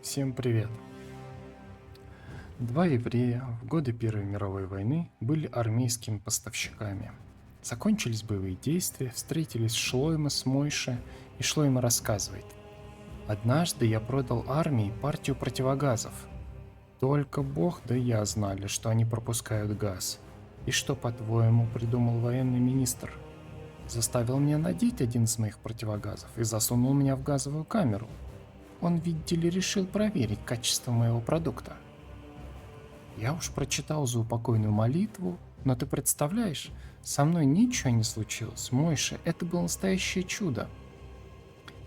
Всем привет! Два еврея в годы Первой мировой войны были армейскими поставщиками. Закончились боевые действия, встретились Шлойма с Мойше, и Шлойма рассказывает: «Однажды я продал армии партию противогазов. Только Бог да я знали, что они пропускают газ. И что, по-твоему, придумал военный министр? Заставил меня надеть один из моих противогазов и засунул меня в газовую камеру. Он, видите ли, решил проверить качество моего продукта. Я уж прочитал заупокойную молитву, но ты представляешь, со мной ничего не случилось, Мойше, это было настоящее чудо».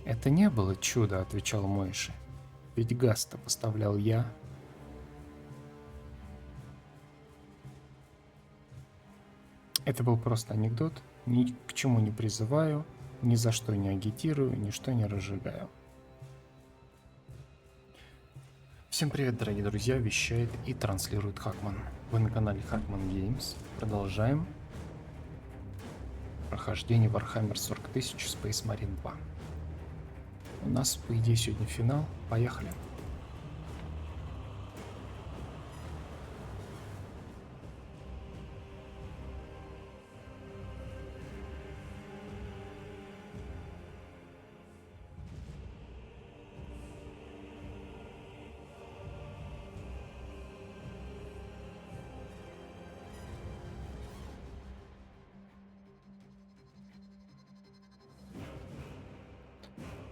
«Это не было чудо», — отвечал Мойше, — «ведь газ-то поставлял я». Это был просто анекдот, ни к чему не призываю, ни за что не агитирую, ничто не разжигаю. Всем привет, дорогие друзья, вещает и транслирует Хакман. Вы на канале Хакман Games. Продолжаем прохождение Warhammer 40 000 Space Marine 2. У нас, по идее, сегодня финал. Поехали.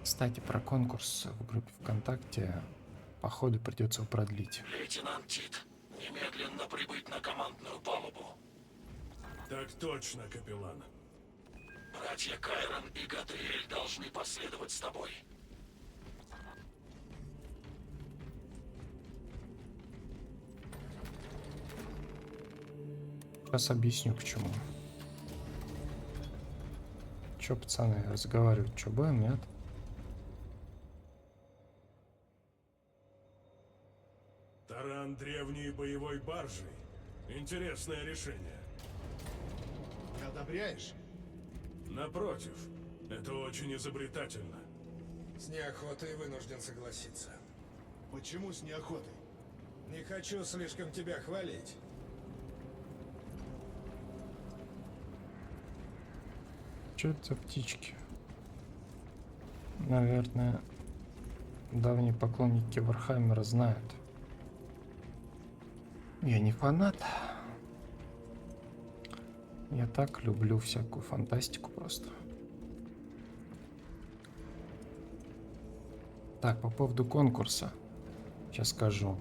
Кстати, про конкурс в группе ВКонтакте, походу, придется продлить. Лейтенант Тит, немедленно прибыть на командную палубу. Так точно, капеллан. Братья Кайрон и Гадриэль должны последовать с тобой. Сейчас объясню, почему. Че, пацаны, разговаривать, что будем, нет? Таран древней боевой баржи. Интересное решение. Не одобряешь? Напротив, это очень изобретательно. С неохотой вынужден согласиться. Почему с неохотой? Не хочу слишком тебя хвалить. Что это за птички? Наверное, давние поклонники Вархаммера знают. Я не фанат. Я так люблю всякую фантастику просто. Так, по поводу конкурса. Сейчас скажу.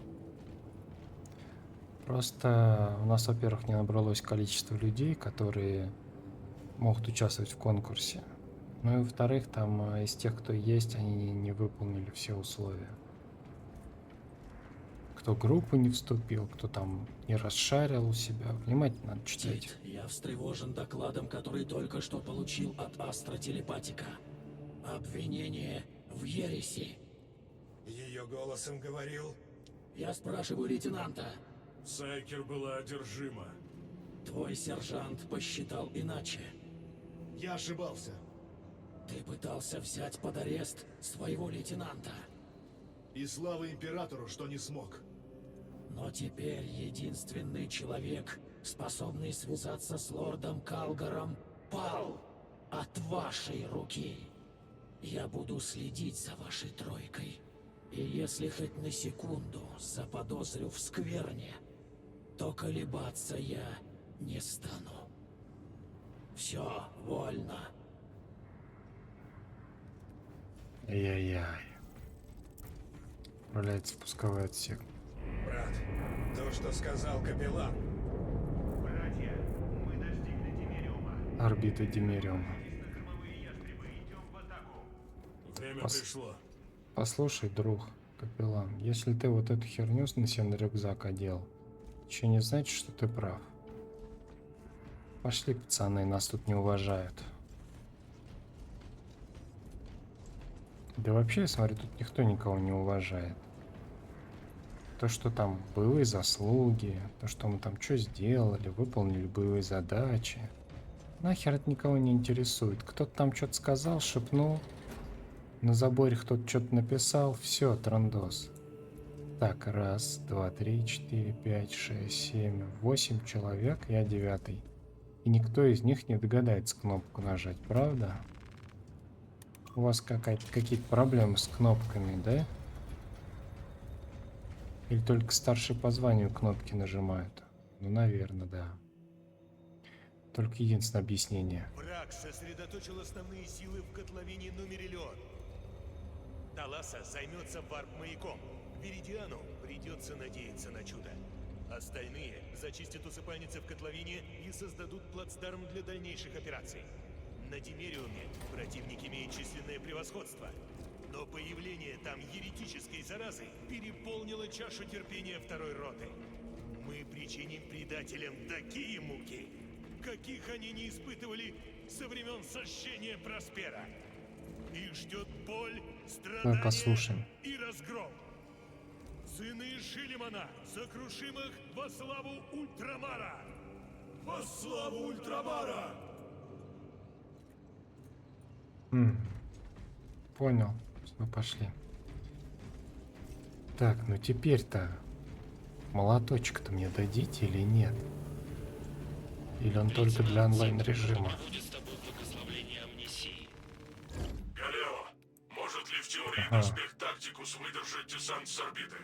Просто у нас, во-первых, не набралось количество людей, которые могут участвовать в конкурсе. Ну и во-вторых, там из тех, кто есть, они не выполнили все условия. Кто в группу не вступил, кто там не расшарил у себя. Внимательно надо читать. Тит, я встревожен докладом, который только что получил от астротелепатика. Обвинение в ереси. Ее голосом говорил. Я спрашиваю лейтенанта. Сайкер была одержима. Твой сержант посчитал иначе. Я ошибался. Ты пытался взять под арест своего лейтенанта. И слава императору, что не смог. Но теперь единственный человек, способный связаться с лордом Калгаром, пал от вашей руки. Я буду следить за вашей тройкой. И если хоть на секунду заподозрю в скверне, то колебаться я не стану. Все вольно. Ай-яй-яй. Отправляется в пусковой отсек. Брат, то, что сказал капеллан. Братья, мы достигли Демириума. Орбита Демериума. На кормовые ястребы, идем в атаку. Время Пос- пришло. Послушай, друг, капеллан, если ты вот эту херню на себе на рюкзак одел, еще не значит, что ты прав. Пошли, пацаны, нас тут не уважают. Да вообще, я смотрю, тут никто никого не уважает. То, что там боевые заслуги, то, что мы там что сделали, выполнили боевые задачи. Нахер это никого не интересует. Кто-то там что-то сказал, шепнул. На заборе кто-то что-то написал. Все, трандос. Так, раз, два, три, четыре, пять, шесть, семь, 8 человек, я 9. И никто из них не догадается кнопку нажать, правда? У вас какие-то проблемы с кнопками, да? Или только старшие по званию кнопки нажимают? Ну, наверное, да. Только единственное объяснение. Враг сосредоточил основные силы в котловине Нумериллион. Таласа займется варп-маяком. Веридиану придется надеяться на чудо. Остальные зачистят усыпальницы в котловине и создадут плацдарм для дальнейших операций. На Демериуме противник имеет численное превосходство. Но появление там еретической заразы переполнило чашу терпения второй роты. Мы причиним предателям такие муки, каких они не испытывали со времен сожжения Проспера. Их ждет боль, страдания послушаем. и разгром. Сыны Шилимана, сокрушим их во славу Ультрамара! Во славу Ультрамара! Понял. Мы пошли. Так, ну теперь-то молоточек-то мне дадите или нет? Или он только для онлайн-режима? Галео, может ли в теории доспех Тактикус выдержать десант с орбиты?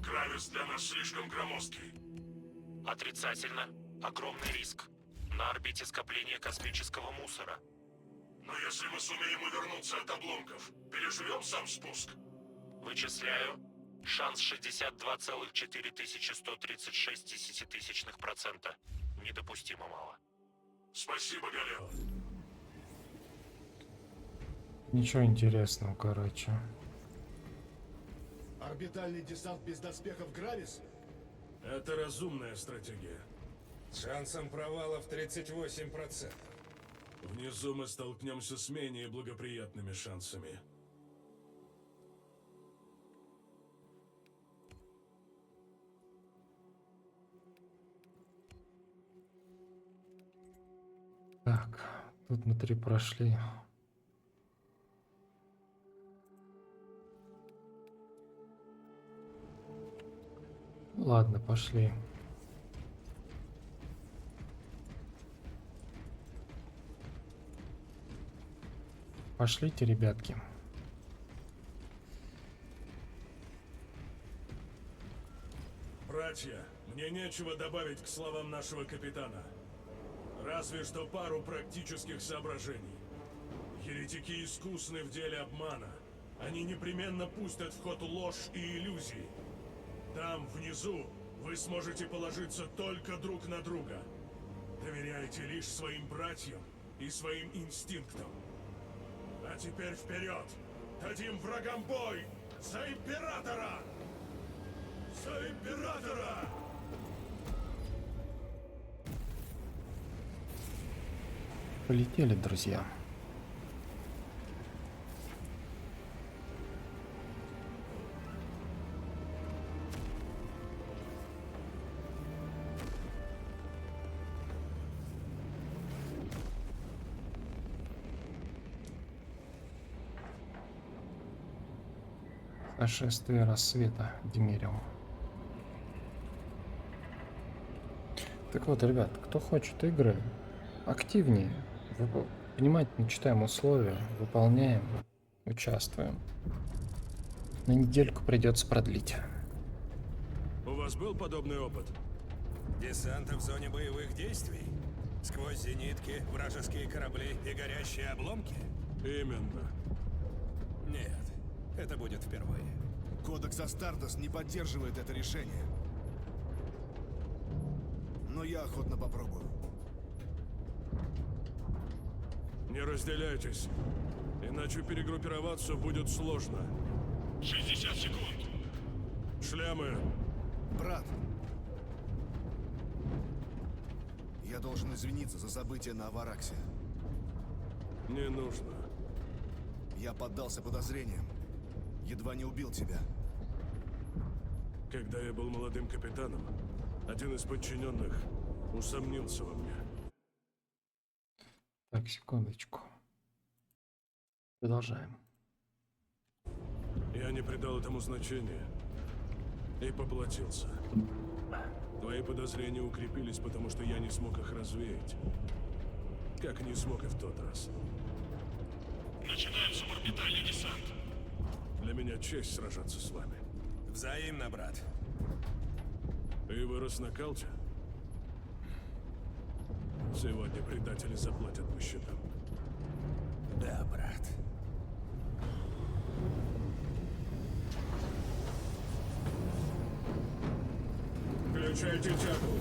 Гравис для нас слишком громоздкий. Отрицательно. Огромный риск. На орбите скопление космического мусора. Но если мы сумеем увернуться от обломков, переживем сам спуск? Вычисляю. Шанс 62,4136%. Недопустимо мало. Спасибо, Галео. Ничего интересного, короче. Орбитальный десант без доспехов Гравис? Это разумная стратегия. С шансом провала в 38%. Внизу мы столкнемся с менее благоприятными шансами. Так, тут мы 3 прошли. Ладно, пошли. Пошлите, ребятки. Братья, мне нечего добавить к словам нашего капитана. Разве что пару практических соображений. Еретики искусны в деле обмана. Они непременно пустят в ход ложь и иллюзии. Там, внизу, вы сможете положиться только друг на друга. Доверяйте лишь своим братьям и своим инстинктам. А теперь вперед! Дадим врагам бой! За Императора! За Императора! Полетели, друзья. Нашествие рассвета, Демериум. Так вот, ребят, кто хочет игры, активнее. Внимательно читаем условия, выполняем, участвуем. На недельку придется продлить. У вас был подобный опыт? Десанта в зоне боевых действий? Сквозь зенитки, вражеские корабли и горящие обломки? Именно. Нет, это будет впервые. Кодекс Астартес не поддерживает это решение. Но я охотно попробую. Не разделяйтесь, иначе перегруппироваться будет сложно. 60 секунд. Шлемы, Брат, я должен извиниться за события на Авараксе. не нужно. Я поддался подозрениям. Едва не убил тебя. Когда я был молодым капитаном, один из подчиненных усомнился во мне. Так, секундочку. Продолжаем. Я не придал этому значения. И поплатился. Твои подозрения укрепились, потому что я не смог их развеять. Как не смог и в тот раз. Начинаем суборбитальный десант. Для меня честь сражаться с вами. Взаимно, брат. Ты вырос на Калте? Сегодня предатели заплатят по счетам. Да, брат. Включайте тягу.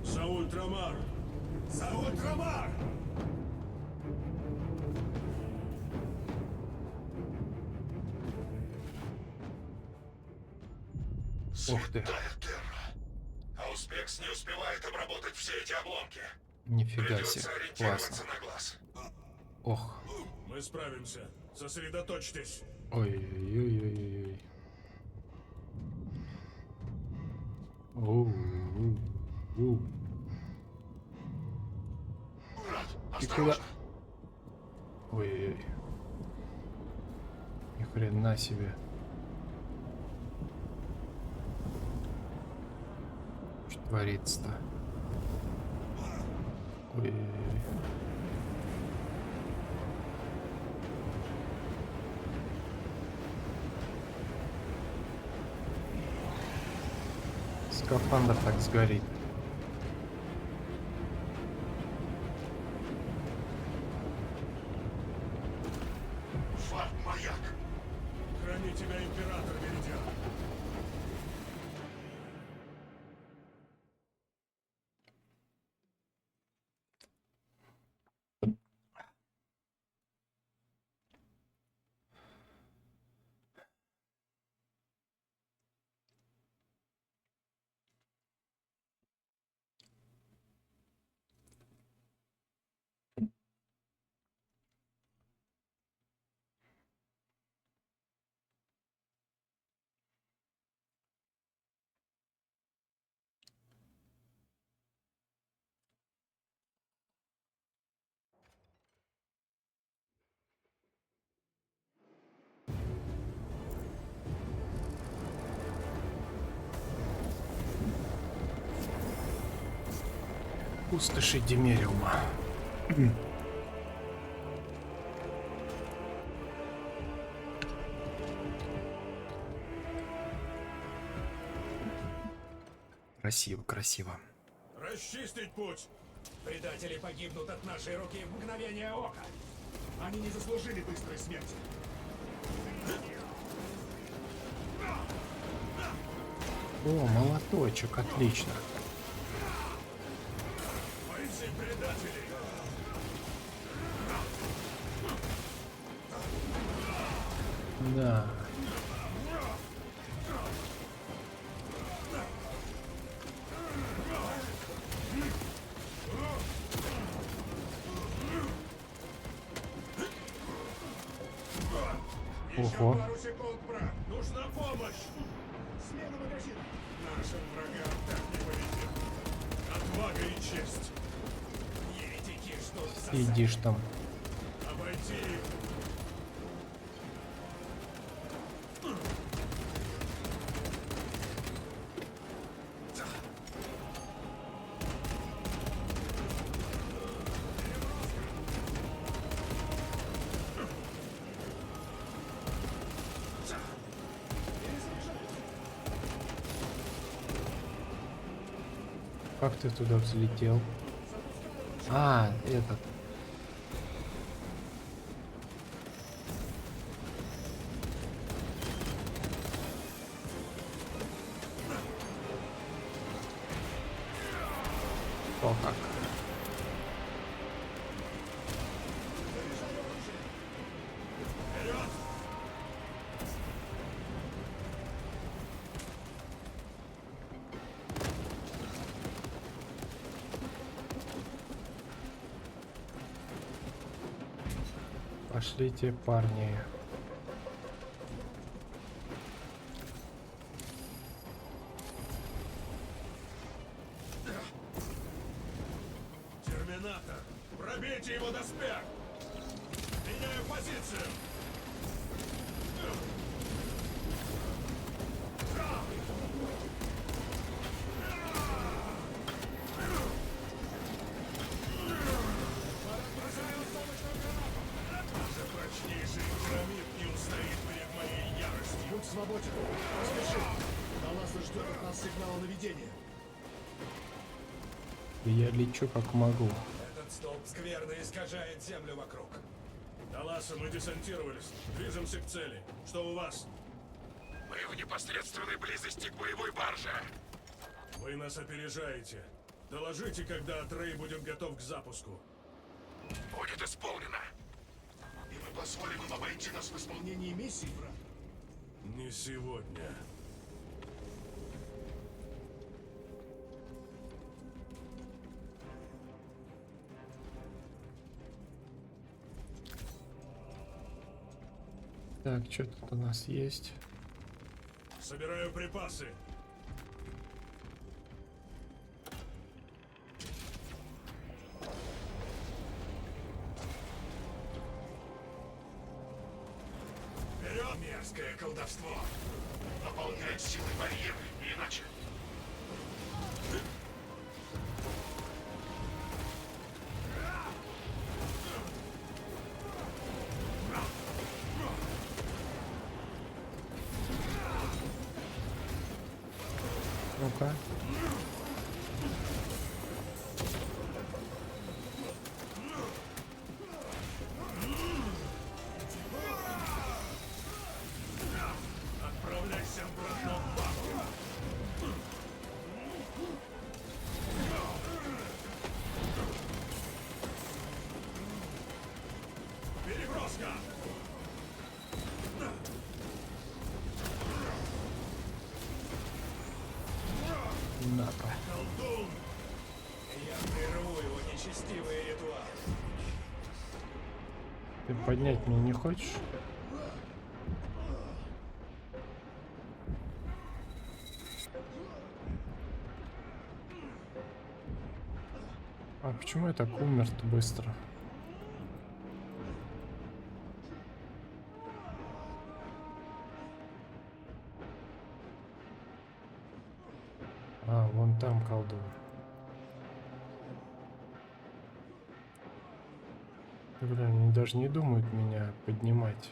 За Ультрамар! За Ультрамар! Ух ты. Святая Терра. Ауспекс не успевает обработать все эти обломки. Нифига Придется себе. ориентироваться Классно. на глаз. Ох. Мы справимся. Сосредоточьтесь. Ой-ой-ой-ой-ой. Оу. Брат, И куда? осторожно. Ой-ой-ой. Ни хрена себе. Что творится-то? Ой-ой-ой. Скафандр так сгорит. Фарт-маяк. Храни тебя, Император Меридиан. Пустоши Демериума. Красиво, красиво. Расчистить путь. Предатели погибнут от нашей руки в мгновение ока. Они не заслужили быстрой смерти. О, молоточек, отлично. Бойцы предателей. Да. Ого. Пару секунд, брат. Нужна помощь. Смена магазина. Нашим врагам так не повезет. Отвага и честь. Еретики ждут за Сидишь там. Обойти их. Как ты туда взлетел? А, этот. О, как. Пошлите, парни. Терминатор. Пробейте его доспех. Меняю позицию. Роджер, поспеши. Далласа ждет от нас сигнала наведения. Я лечу как могу. Этот столб скверно искажает землю вокруг. Далласа, мы десантировались. Движемся к цели. Что у вас? Мы в непосредственной близости к боевой барже. Вы нас опережаете. Доложите, когда Атрей будет готов к запуску. Будет исполнено. И мы позволим им обойти нас в исполнении миссии, брат. Не сегодня. Так, что тут у нас есть? Собираю припасы. Вперед, мерзкое колдовство! Наполняет силой барьер, иначе... Ну-ка. Отправляйся обратно в базу. Переброска! На-ка. Колдун! Я прерву его нечестивые ритуалы. Ты поднять меня не хочешь? А почему я так умер-то быстро? А, вон там колдун. Бля, они даже не думают меня поднимать.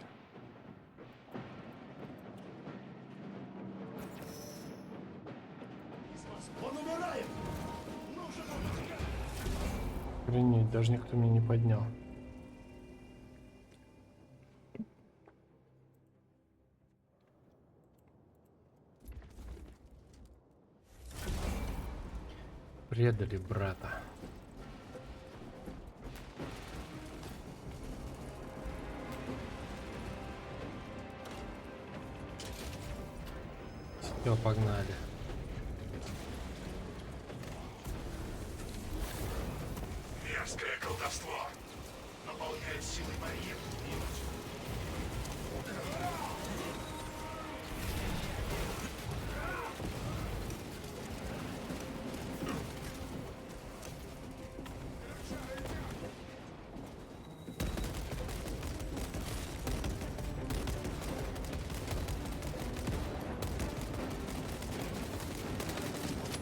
Он умирает! Охренеть, даже никто меня не поднял. Предали брата. Все, погнали. Мерзкое колдовство! Наполняет силой барьер, иначе...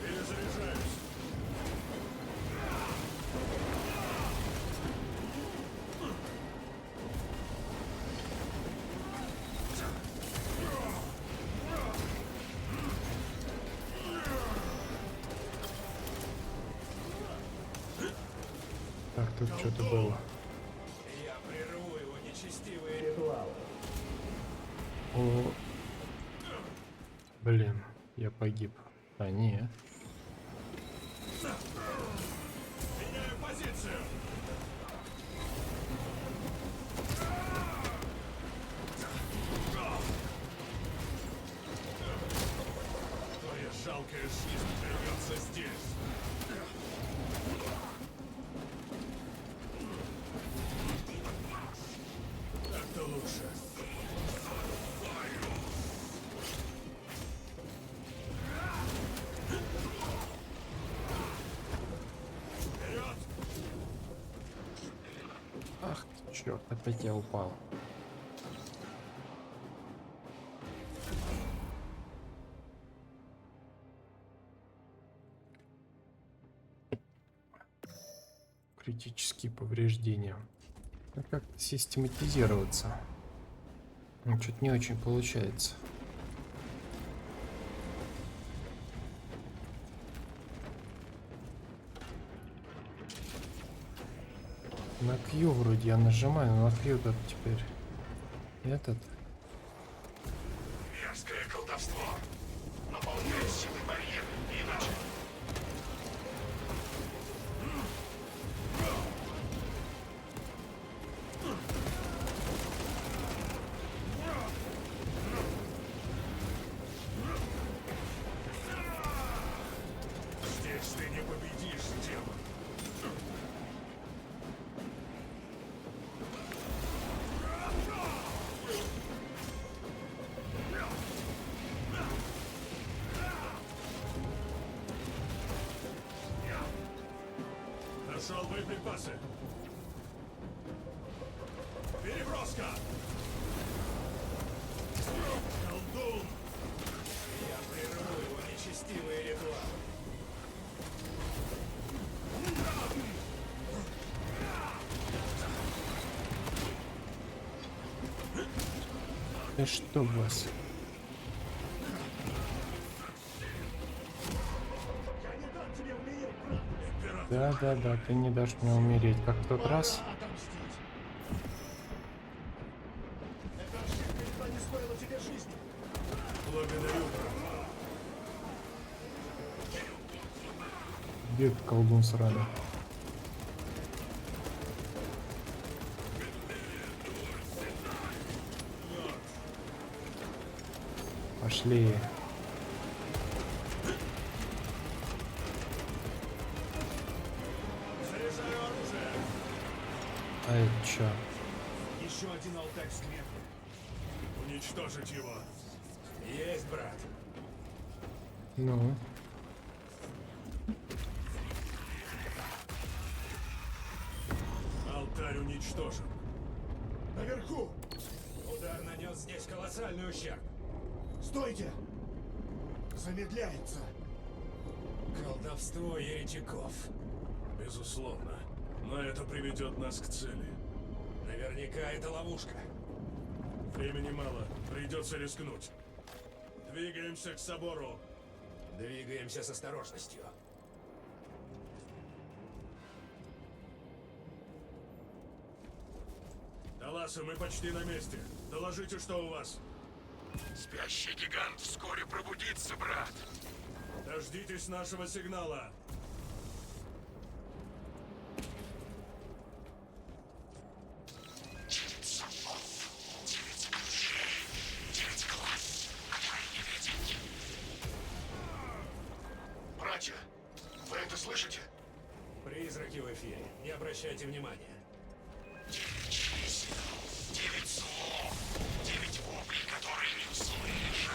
Перезаряжаюсь. Так, тут что-то было. Я прерву его нечестивые ритуалы. О, блин, я погиб. А, нет. Меняю позицию. Твоя жалкая жизнь прервется здесь. Так-то лучше. Вперед! Ах, черт, опять я упал. Критические повреждения. Надо как-то систематизироваться. Ну, что-то не очень получается. На Q вроде я нажимаю, но на Q тут теперь этот. Мерзкое колдовство. Наполняет силой барьер. Иначе. Здесь ты не победишь, демон. Нашел боеприпасы. Переброска. Колдун. Я прерву его нечестивые ритуалы. Да что у вас? Да, ты не дашь мне умереть, как в тот раз. Благодарю. Где этот колдун сраный? Пошли. Заряжаю оружие. А это чё? Еще один алтарь смерти. Уничтожить его. Есть, брат. Ну, Алтарь уничтожен. Наверху! Удар нанес здесь колоссальный ущерб. Стойте! Замедляется. Колдовство еретиков. Безусловно. Но это приведет нас к цели. Наверняка это ловушка. Времени мало. Придется рискнуть. Двигаемся к собору. Двигаемся с осторожностью. Далласа, мы почти на месте. Доложите, что у вас. Спящий гигант вскоре пробудится, брат. Дождитесь нашего сигнала. Братья, вы это слышите? Призраки в эфире. Не обращайте внимания. 9 слов, 9 воплей, которые не услышат.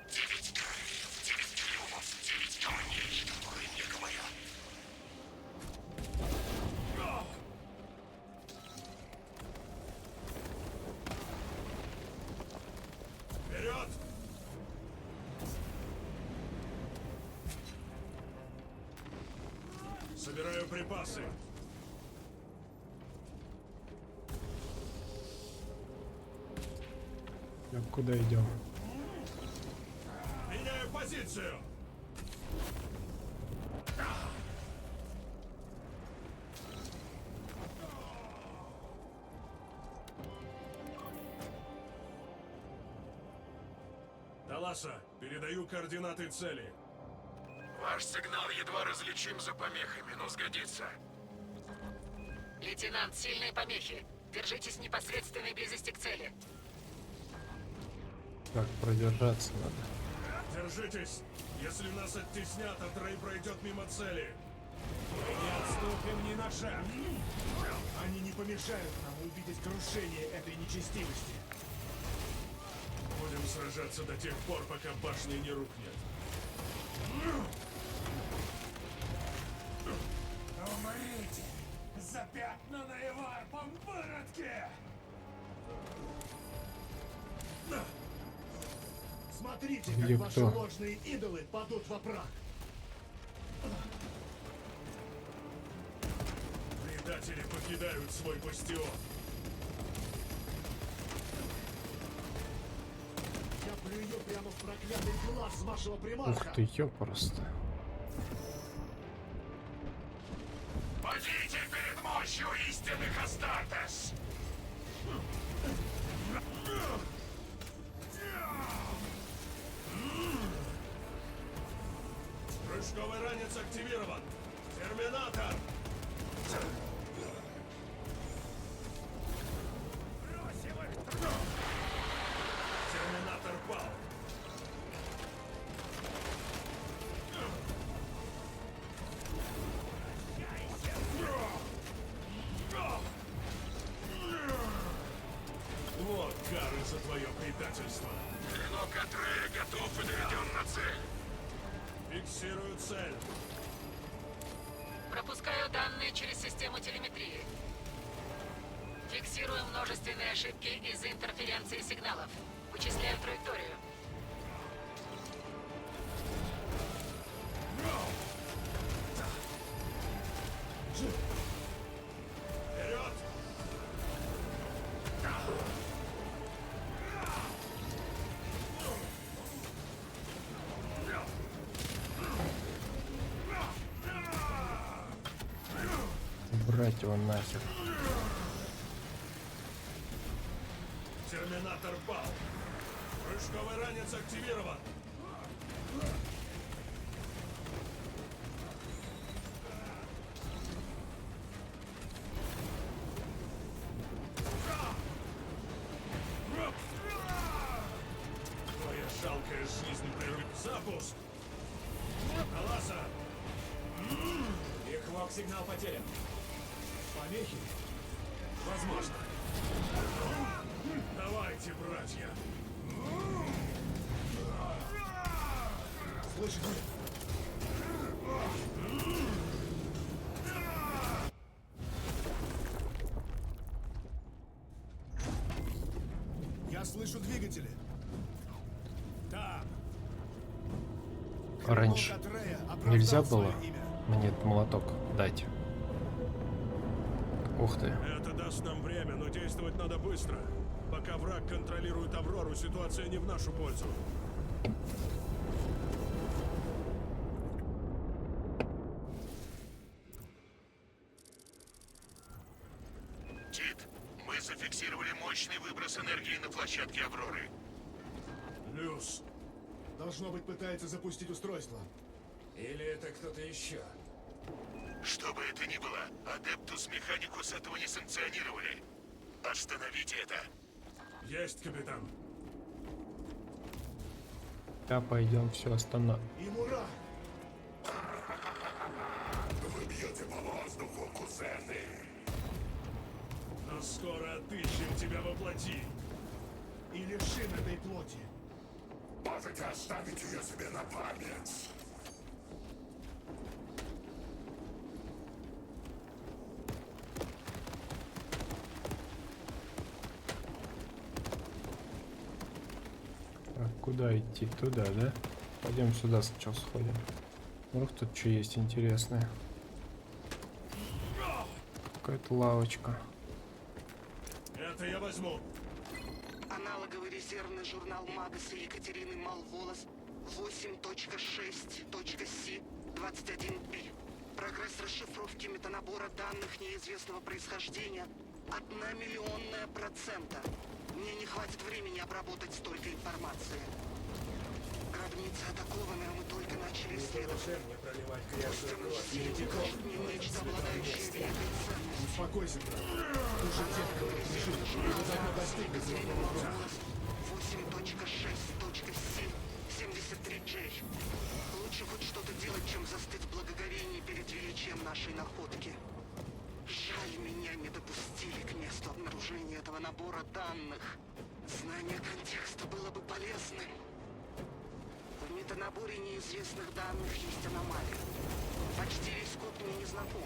9 крыльев, 9 клювов, 9 камней, которые не говорят. Вперед! Собираю припасы. так, куда идем? Меняю позицию. Далласа, передаю координаты цели. Ваш сигнал едва различим за помехами, но сгодится. Лейтенант, сильные помехи. Держитесь в непосредственной близости к цели. Так, продержаться надо. Держитесь. Если нас оттеснят, а Трей пройдет мимо цели. Мы не отступим ни на шаг. Они не помешают нам увидеть крушение этой нечестивости. Будем сражаться до тех пор, пока башня не рухнет. Умрите, запятнанные варпом выродки! Смотрите, Где как ваши кто? ложные идолы падут во прах. Предатели покидают свой бастион. Я плюю прямо в проклятый глаз вашего Ух примарха. ты, ёпрст. Падите перед мощью истинных Астартес! Прыжковый ранец активирован! Терминатор! Терминатор пал! Вот кары за твое предательство! Клинок Атрея готов и наведен на цель! Фиксирую цель! Пропускаю данные через систему телеметрии. Фиксирую множественные ошибки из-за интерференции сигналов. Вычисляю траекторию. Вперед! Брать его нахер. Терминатор пал! Прыжковый ранец активирован! Твоя жалкая жизнь прерыв. Запуск! Аласа! Ихвок, сигнал потерян. Помехи? Возможно. Давайте, братья! Слышите? Я слышу двигатели. Там. Раньше Клинок Атрея оправдал нельзя свое было имя. мне этот молоток дать. Ух ты. Это даст нам время, но действовать надо быстро. Пока враг контролирует Аврору, ситуация не в нашу пользу. Тит, мы зафиксировали мощный выброс энергии на площадке Авроры. Люс, Должно быть, пытается запустить устройство. или это кто-то еще? Что бы это ни было, Адептус Механикус этого не санкционировали. Остановите это. Есть, капитан. Да, пойдем, все остановим. И мура! Вы бьете по воздуху, кузены. Но скоро отыщем тебя во плоти. И лишим этой плоти. Можете оставить ее себе на память. Так, куда идти? Туда, да? Пойдем сюда сначала сходим. Вдруг тут что есть интересное. Какая-то лавочка. Это я возьму. Аналоговый резервный журнал Магаса Екатерины Малволос 8.6.C.21B. Прогресс расшифровки метанабора данных неизвестного происхождения 1/10000000%. Мне не хватит времени обработать столько информации. Гробница атакована, а мы только начали исследовать. Пусть он покажет мне нечто, обладающее великой ценностью. Успокойся, брат. Аналоговый резервный журнал Магаса Екатерины Малволос 8.6.C.73J. Лучше хоть что-то делать, чем застыть в благоговении перед величием нашей находки. Жаль, меня не допустили к месту обнаружения этого набора данных. Знание контекста было бы полезным. В метанаборе неизвестных данных есть аномалия. Почти весь код мне не знаком,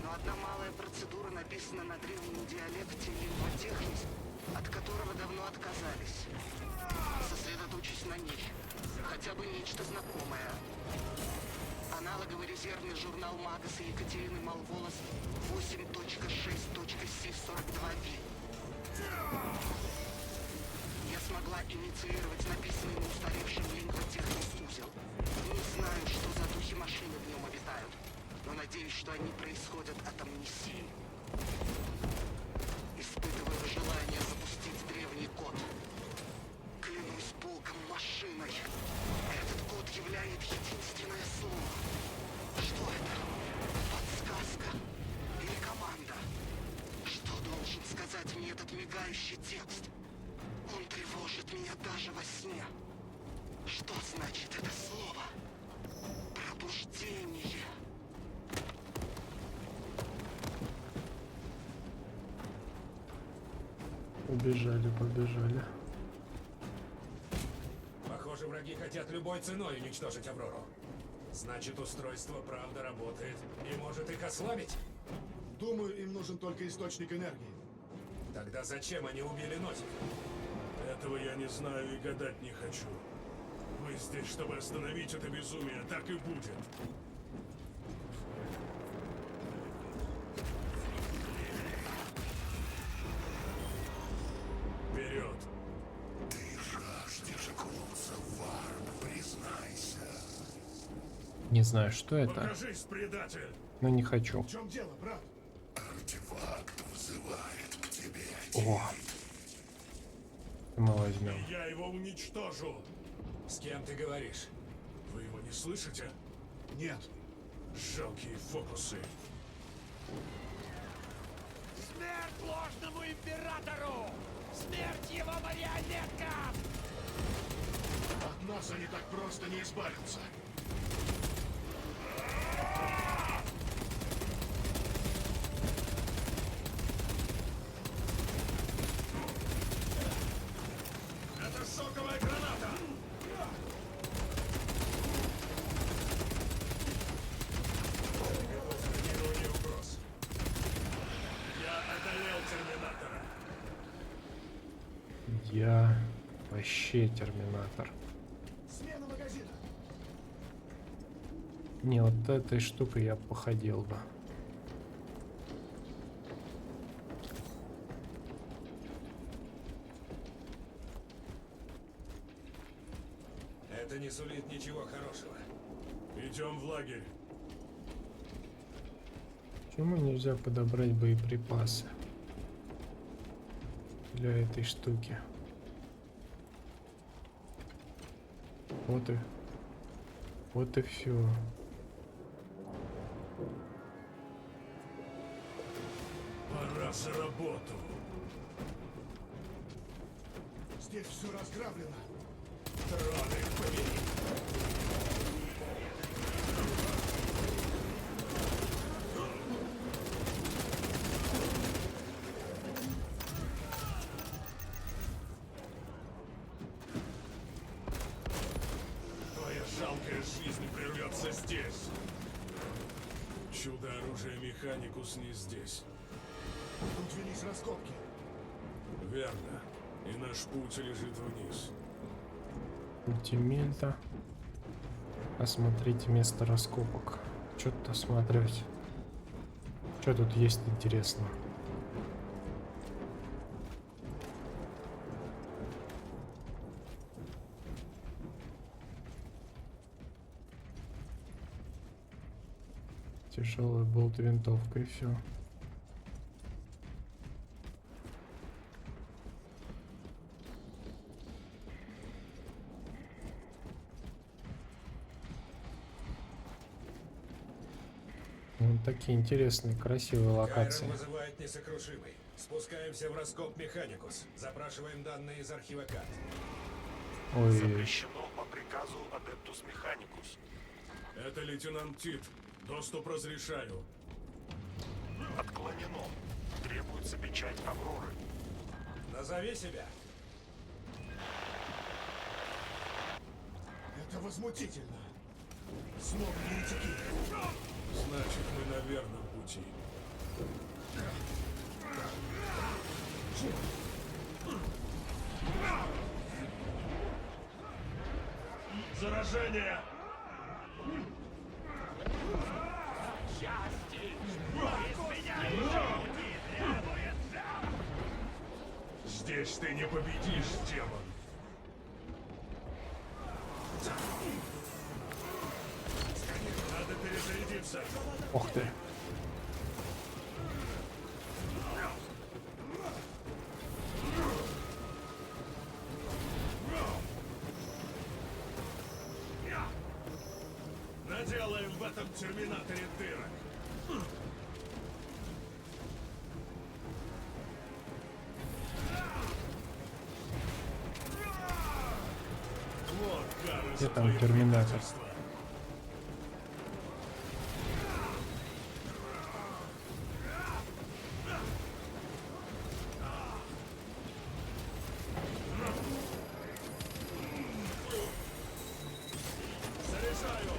но одна малая процедура написана на древнем диалекте лимфотехнис, от которого давно отказались. Сосредоточусь на ней. Хотя бы нечто знакомое. Аналоговый резервный журнал Магаса Екатерины Малволос 8.6.C42V. Я смогла инициировать написанный на устаревшем лимфотехнис узел. Не знаю, что за духи машины в нем обитают, но надеюсь, что они происходят исходят от амнисии. Испытываю желание запустить древний код. Клянусь богом машиной. Этот код являет единственное слово. Что это? Подсказка? Или команда? Что должен сказать мне этот мигающий текст? Он тревожит меня даже во сне. Что значит это слово? Пробуждение. Побежали. Похоже, враги хотят любой ценой уничтожить Аврору. Значит, устройство правда работает и может их ослабить? Думаю, им нужен только источник энергии. Тогда зачем они убили Носика? Этого я не знаю и гадать не хочу. Вы здесь, чтобы остановить это безумие, так и будет. Вперед! Ты жаждешь окунуться в варп, признайся. Не знаю, что это, Покажись, предатель! но не хочу. В чем дело, брат? Артефакт взывает к тебе. О! Мы возьмем. Я его уничтожу! С кем ты говоришь? Вы его не слышите? Нет. Жалкие фокусы. Смерть ложному императору! Смерть его марионеткам! От нас они так просто не избавятся. Это шоковая граната! Сканирование угроз. Я одолел терминатора. Я вообще терминатор. Смена магазина. Не, вот этой штукой я походил бы. Это не сулит ничего хорошего. Идем в лагерь. Почему нельзя подобрать боеприпасы для этой штуки? Вот и все. Пора за работу. Здесь все разграблено. Трон их побери. Твоя жалкая жизнь прервется здесь. Чудо-оружие Механикус не здесь. Тут велись раскопки. Верно. И наш путь лежит вниз. Ультимельта. Осмотрите место раскопок. Что тут осматривать? Что тут есть интересно? Тяжелый болт, винтовка и все. Вот такие интересные, красивые локации. Кайрон вызывает несокрушимый. Спускаемся в раскоп Механикус. Запрашиваем данные из архива карт. Ой, Запрещено по приказу Адептус Механикус. Это лейтенант Тит. Доступ разрешаю. Отклонено. Требуется печать Авроры. Назови себя. Это возмутительно. Снова еретики. Значит, мы на верном пути. Заражение! Здесь ты не победишь, демон. Надо перезарядиться. ух ты. этом терминаторе дырок. Вот кара Где за там твои терминатор? предательства. Заряжаю!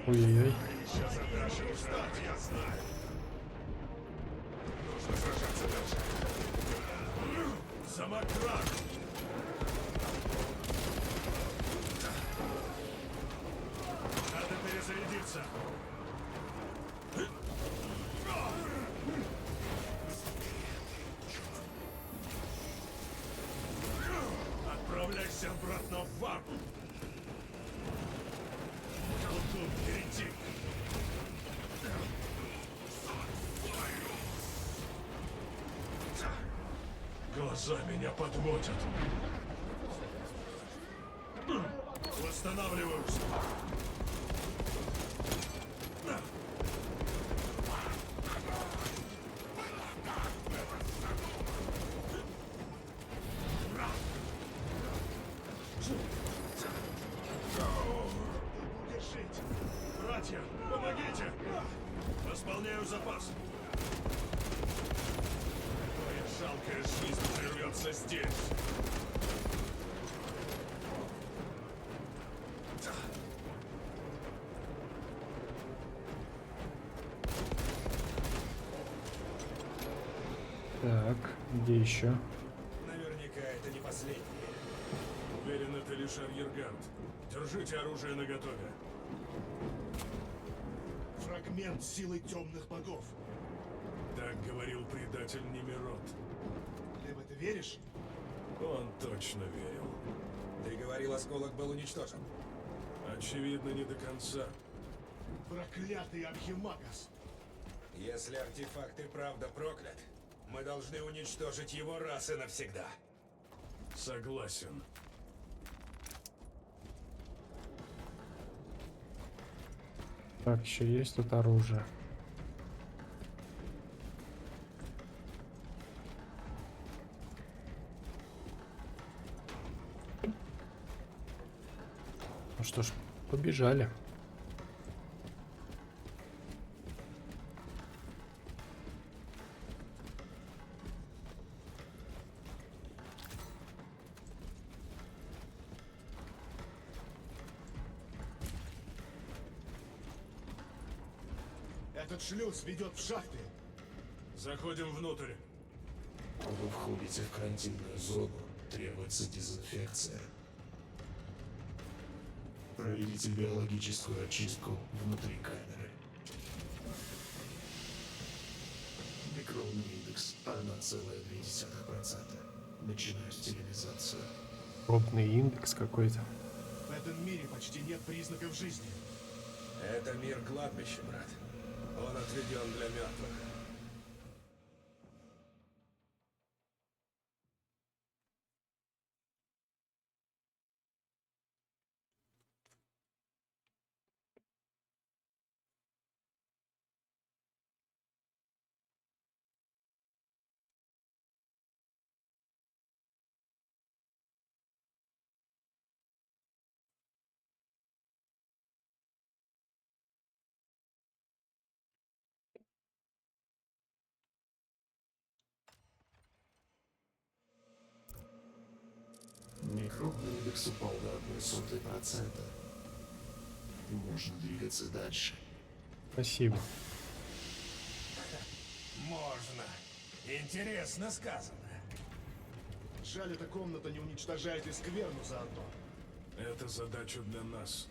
Ой-ой-ой. Сейчас задача устать, я знаю. Нужно сражаться дальше. Самократ! Надо перезарядиться. Отправляйся обратно в варп. Колдун, еретик. Глаза меня подводят. Восстанавливаюсь. Держите. Братья, помогите. Восполняю запас. Твоя жалкая жизнь прервется здесь. Так, где еще? Наверняка это не последнее. Уверен, это лишь арьергард. Держите оружие наготове. Фрагмент силы темных богов. Так говорил предатель Немирот. Ты в это веришь? Он точно верил. Ты говорил, осколок был уничтожен. Очевидно, не до конца. Проклятый Архимагас. Если артефакт и правда проклят, мы должны уничтожить его раз и навсегда. Согласен. Так, еще есть тут оружие. Ну что ж, побежали. Этот шлюз ведет в шахты. Заходим внутрь. Вы входите в карантинную зону. Требуется дезинфекция. Проведите биологическую очистку внутри камеры. Микробный индекс 1,2%. Начинаю стерилизацию. Пробный индекс какой-то. В этом мире почти нет признаков жизни. Это мир кладбища, брат. Он отведен для мертвых. Микробный индекс упал до 0,01%. Можно двигаться дальше. Спасибо. Можно. Интересно сказано. Жаль, эта комната не уничтожает и скверну заодно. Это задача для нас.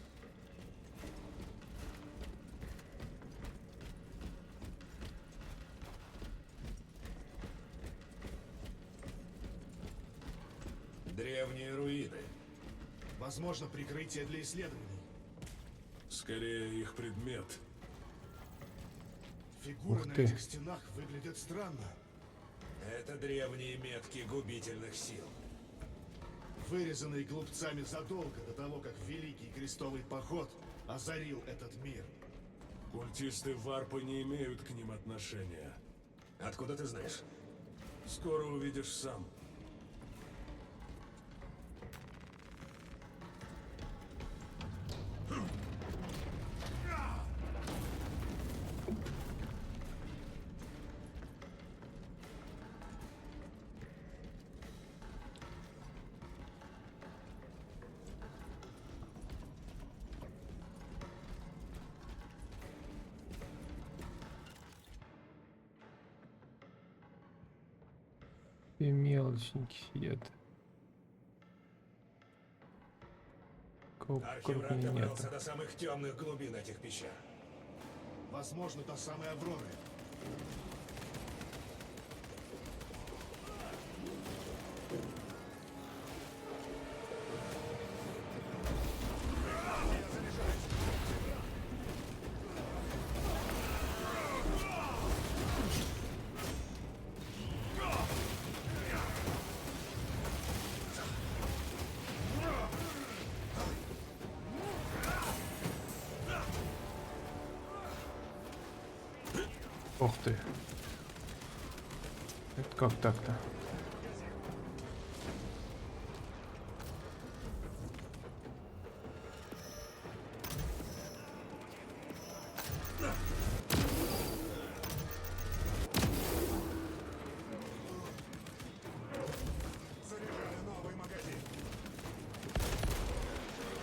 Древние руины. Возможно, прикрытие для исследований. Скорее, их предмет. Фигуры Ух на ты. этих стенах выглядят странно. Это древние метки губительных сил. вырезанный глупцами задолго до того, как Великий Крестовый Поход озарил этот мир. Культисты варпа не имеют к ним отношения. Откуда ты знаешь? Скоро увидишь сам. И мелочники сидят. Архивраг Крупнее нет. добрался до самых темных глубин этих пещер. Возможно, до самой Авроры. Ух ты. Это как так-то? Заряжаю новый магазин.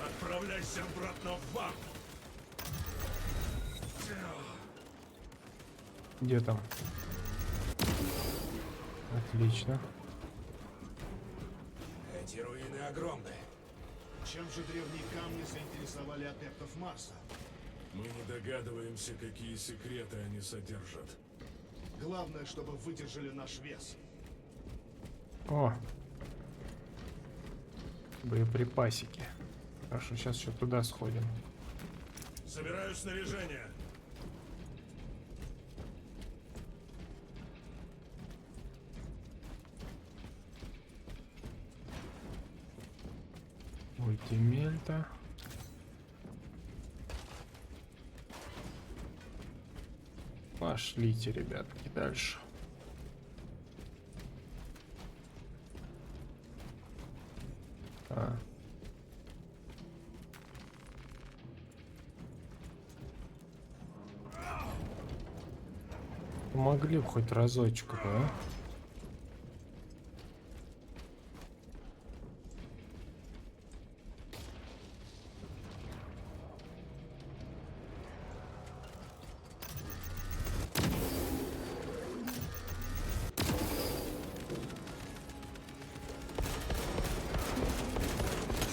Отправляйся обратно в варп! Где там? Отлично. Эти руины огромны. Чем же древние камни заинтересовали адептов Марса? Мы не догадываемся, какие секреты они содержат. Главное, чтобы выдержали наш вес. О! Боеприпасики. Хорошо, сейчас еще туда сходим. Собираю снаряжение. Мультимельта. Пошлите, ребятки, дальше. Помогли бы хоть разочек, а?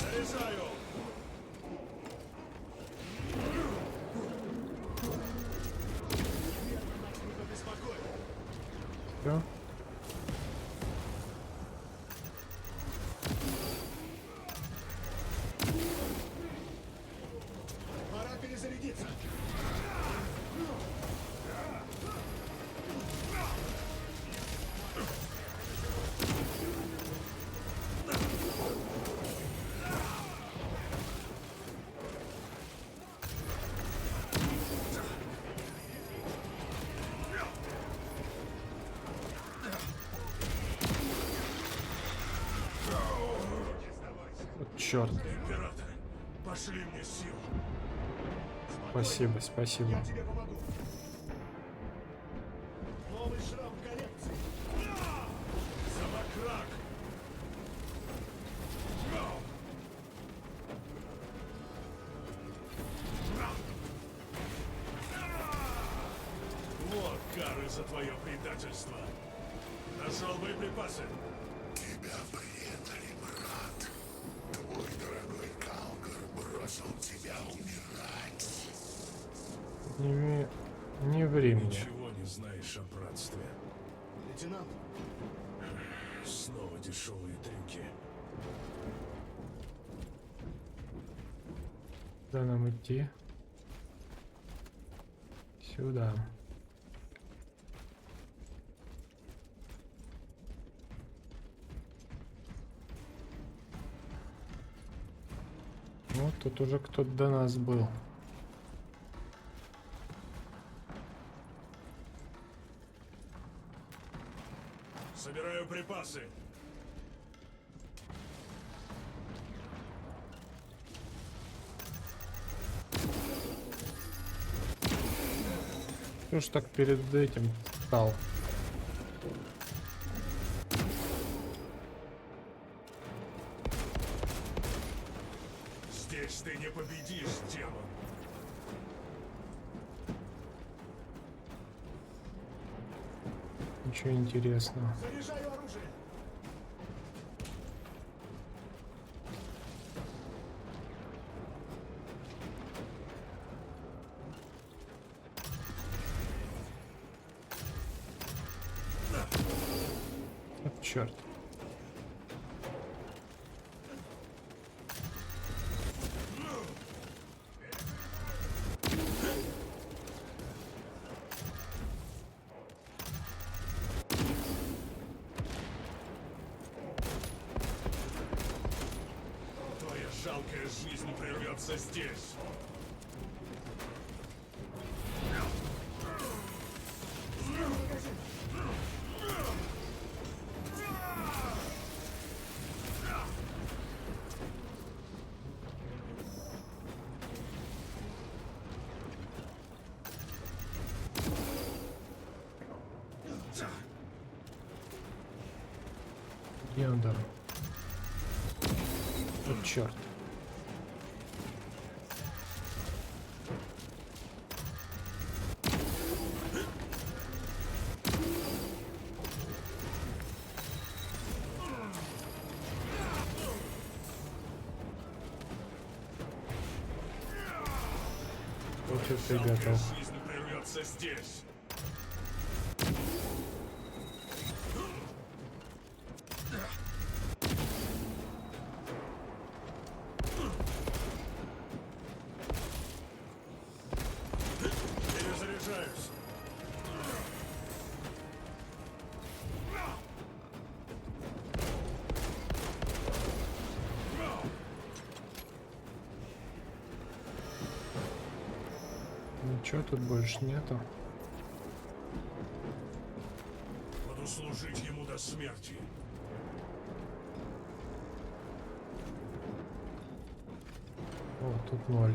Заряжаю! Всё. Пора перезарядиться. Вот черт. Император, пошли мне сил. Спасибо, спасибо. Я тебе помогу. Новый шрам коллекции. Самокрак! Вот кары за твое предательство. Нашел боеприпасы. Тебя предали, брат. Твой дорогой Калгар бросил тебя умирать. Не ври мне. Ничего не знаешь о братстве. Лейтенант, Снова дешевые трюки. Куда нам идти? Сюда. тут уже кто-то до нас был. Собираю припасы. Что ж так перед этим стал? Здесь ты не победишь, демон. Ничего интересного. Заряжаю оружие. Вот черт. Твоя жалкая жизнь прервется здесь. Где он там? Вот черт. Вот это и Жалкая готов. жизнь прервется здесь. Перезаряжаюсь. Ничего тут больше нету. Буду служить ему до смерти. О, тут 0.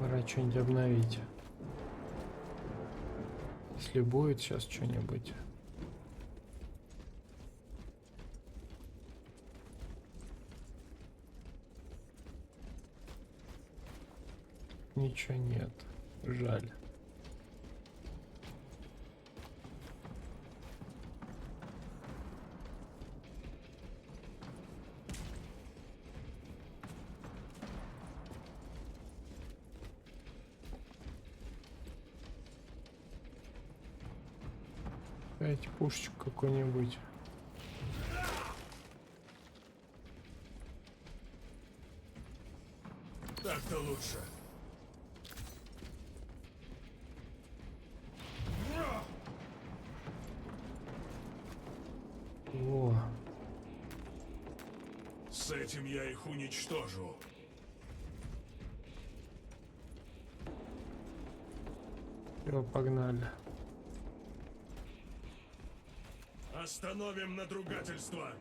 Пора что-нибудь обновить. Если будет сейчас что-нибудь. Ничего нет. Жаль. Дайте пушечку какой-нибудь. Так-то лучше. О, С этим я их уничтожу. все, погнали. Остановим надругательство.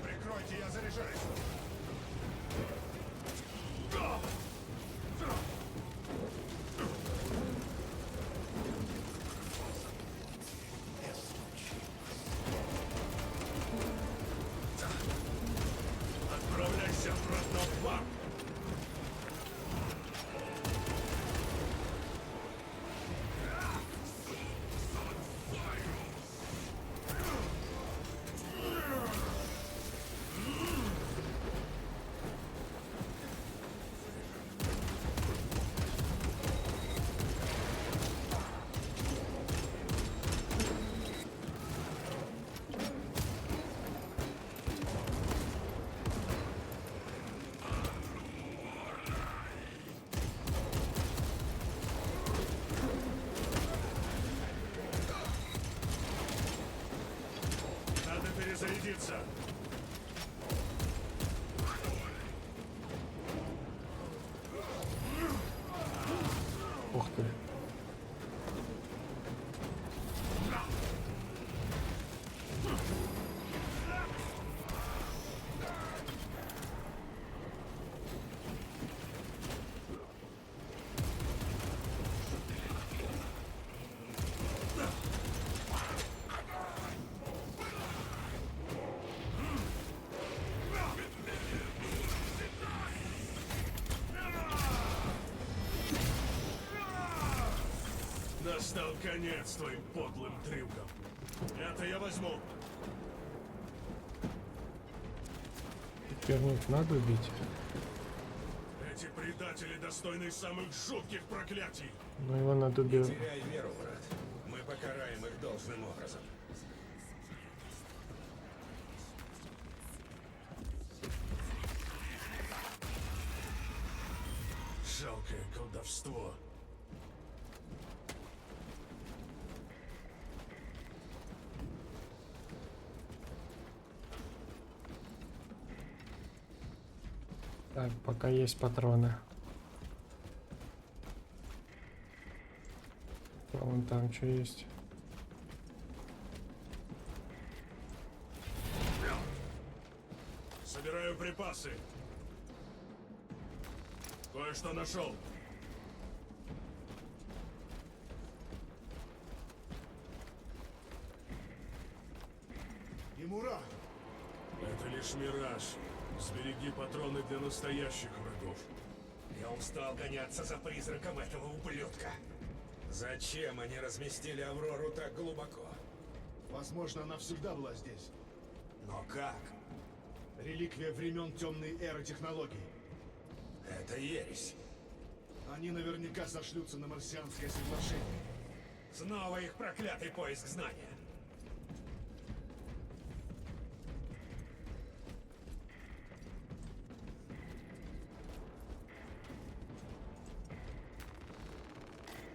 Прикройте, я заряжаюсь. Отправляйся обратно в пригодится. Ух ты. Настал конец твоим подлым трюкам. Это я возьму. Перник надо убить. Эти предатели достойны самых жутких проклятий. Но его надо убить. Теряй веру, брат. Мы покараем их должным образом. Жалкое колдовство. Так, пока есть патроны. Вон там что есть. Собираю припасы. Кое-что нашел. Имура! Это лишь мираж. Сбереги патроны для настоящих врагов. Я устал гоняться за призраком этого ублюдка. Зачем они разместили Аврору так глубоко? Возможно, она всегда была здесь. Но как? Реликвия времен темной эры технологий. Это ересь. Они наверняка сошлются на марсианское соглашение. Снова их проклятый поиск знания.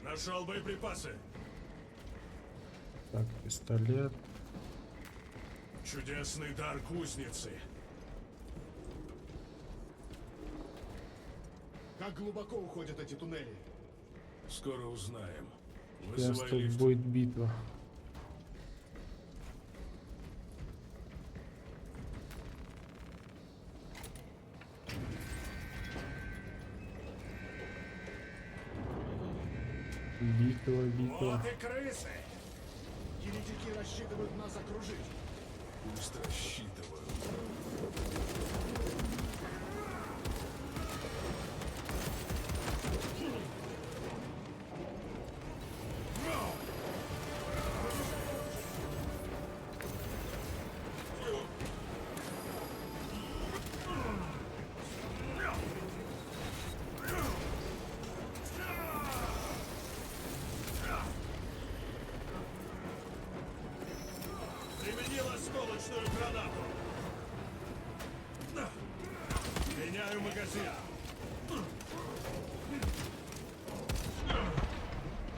Нашел боеприпасы. Так, пистолет. Чудесный дар кузницы. Как глубоко уходят эти туннели? Скоро узнаем. Сейчас Вызывай тут лифт. будет битва. Битва. Вот и крысы! Еретики рассчитывают нас окружить. Пусть рассчитывают. Применил осколочную гранату. Меняю магазин.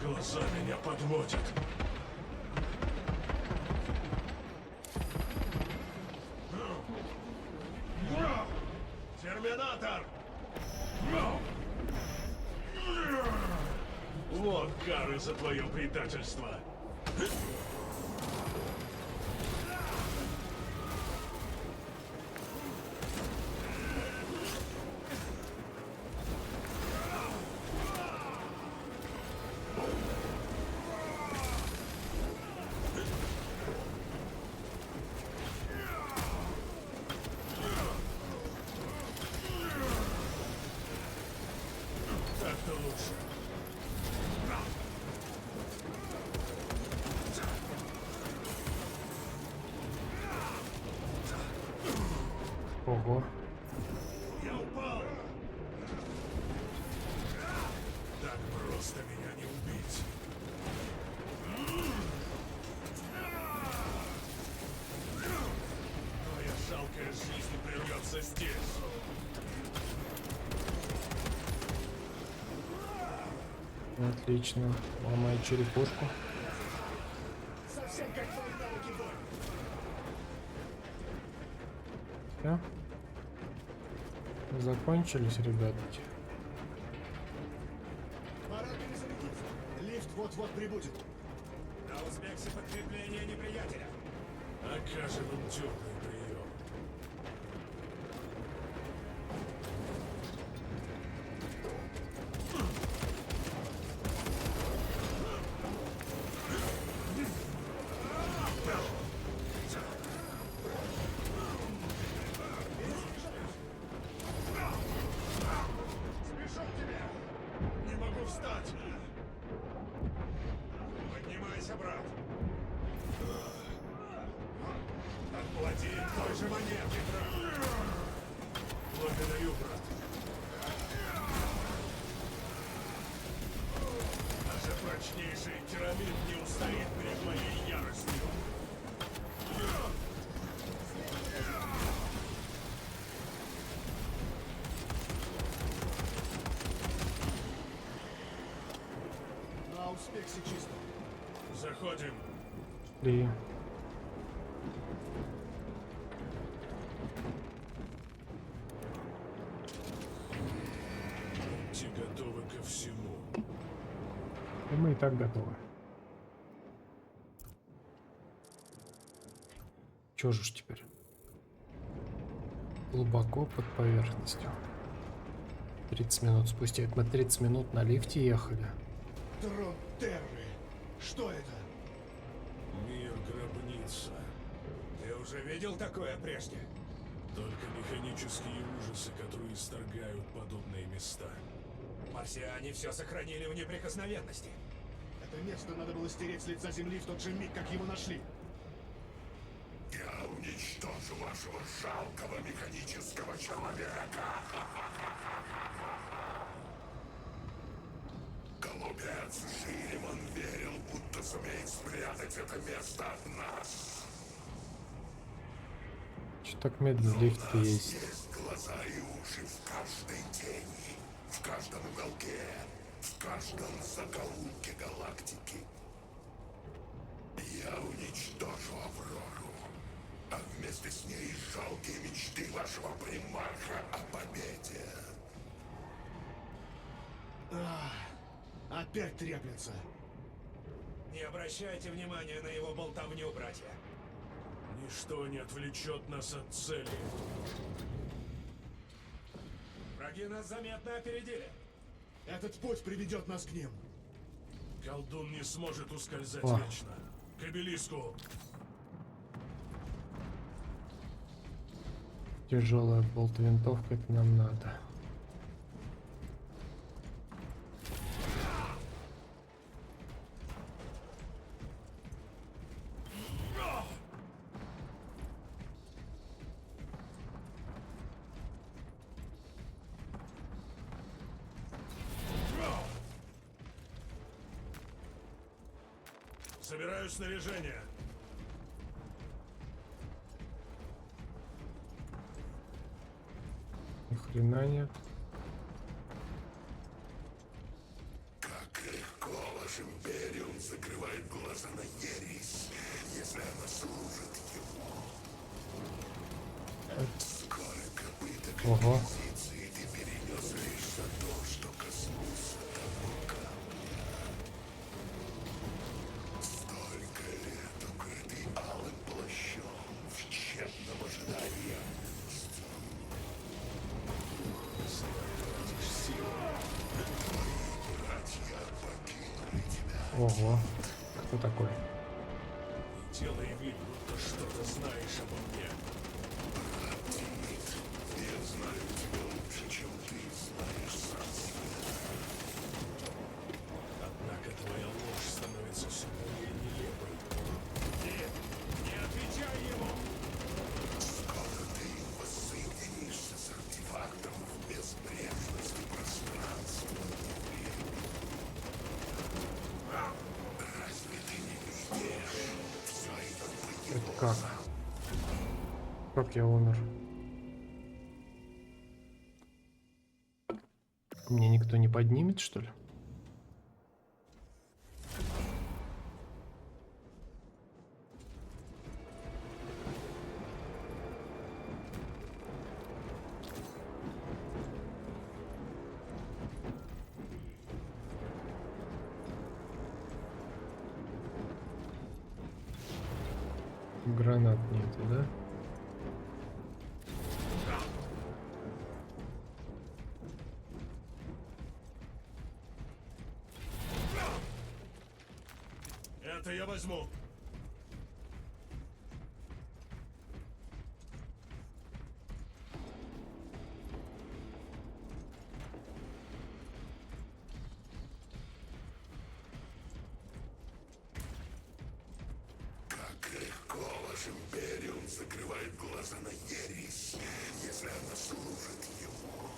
Глаза меня подводят. Терминатор! Вот кары за твое предательство. Так-то лучше. Ого. Я упал! Так просто меня не убить. Твоя жалкая жизнь прервется здесь. Отлично. Ломай черепушку. Совсем как твои навыки боя. Всё? Закончились, ребятки. Пора перезарядиться. Лифт вот-вот прибудет. На Узбексе подкрепление неприятеля. Окажем им теплый прием. Спешу к тебе. Не могу встать. Поднимайся, брат. Отплати той же монеты, брат. Благодарю, брат. Даже прочнейший керамид не устоит перед моей яростью. На Ауспексе чисто. Заходим. И Будьте готовы ко всему. мы и так готовы. Чё же ж теперь? Глубоко под поверхностью. 30 минут спустя. Это мы 30 минут на лифте ехали. Трон Терры. Что это? Мир гробница. Ты уже видел такое прежде? Только механические ужасы, которые исторгают подобные места. Марсиане все сохранили в неприкосновенности. Это место надо было стереть с лица земли в тот же миг, как его нашли. Я уничтожу вашего жалкого механического человека. Голубец Шилиман верил, будто сумеет спрятать это место от нас. Чё так медленно лифт есть? Есть глаза и уши в каждой тени, в каждом уголке, в каждом закоулке галактики. Я уничтожу Аврору, а вместе с ней жалкие мечты вашего примарха о победе. Опять треплется. Не обращайте внимания на его болтовню, братья. Ничто не отвлечет нас от цели. Враги нас заметно опередили. Этот путь приведет нас к ним. Колдун не сможет ускользать О. вечно. К обелиску. Тяжелая болт-винтовка, это нам надо. Собираю снаряжение. Ни хрена нет. Как легко ваш Империум закрывает глаза на ересь, если она служит ему. Сколько пыток и Ого. инквизиции ты перенес лишь за то, что коснулся того камня. Столько лет укрытый алым плащом в тщетном ожидании. Братья покинули тебя. Ого. Кто такой? И делай вид, будто что-то знаешь обо мне. Я знаю тебя лучше, чем ты знаешь сам себя. Однако твоя ложь становится все более нелепой. Не отвечай ему! Скоро ты воссоединишься с артефактом в безбрежности пространства. Разве ты не видишь? Все это Это как? Как я умер? Мне никто не поднимет, что ли? Гранат нету, да? Это я возьму. Как легко ваш Империум закрывает глаза на ересь, если она служит ему.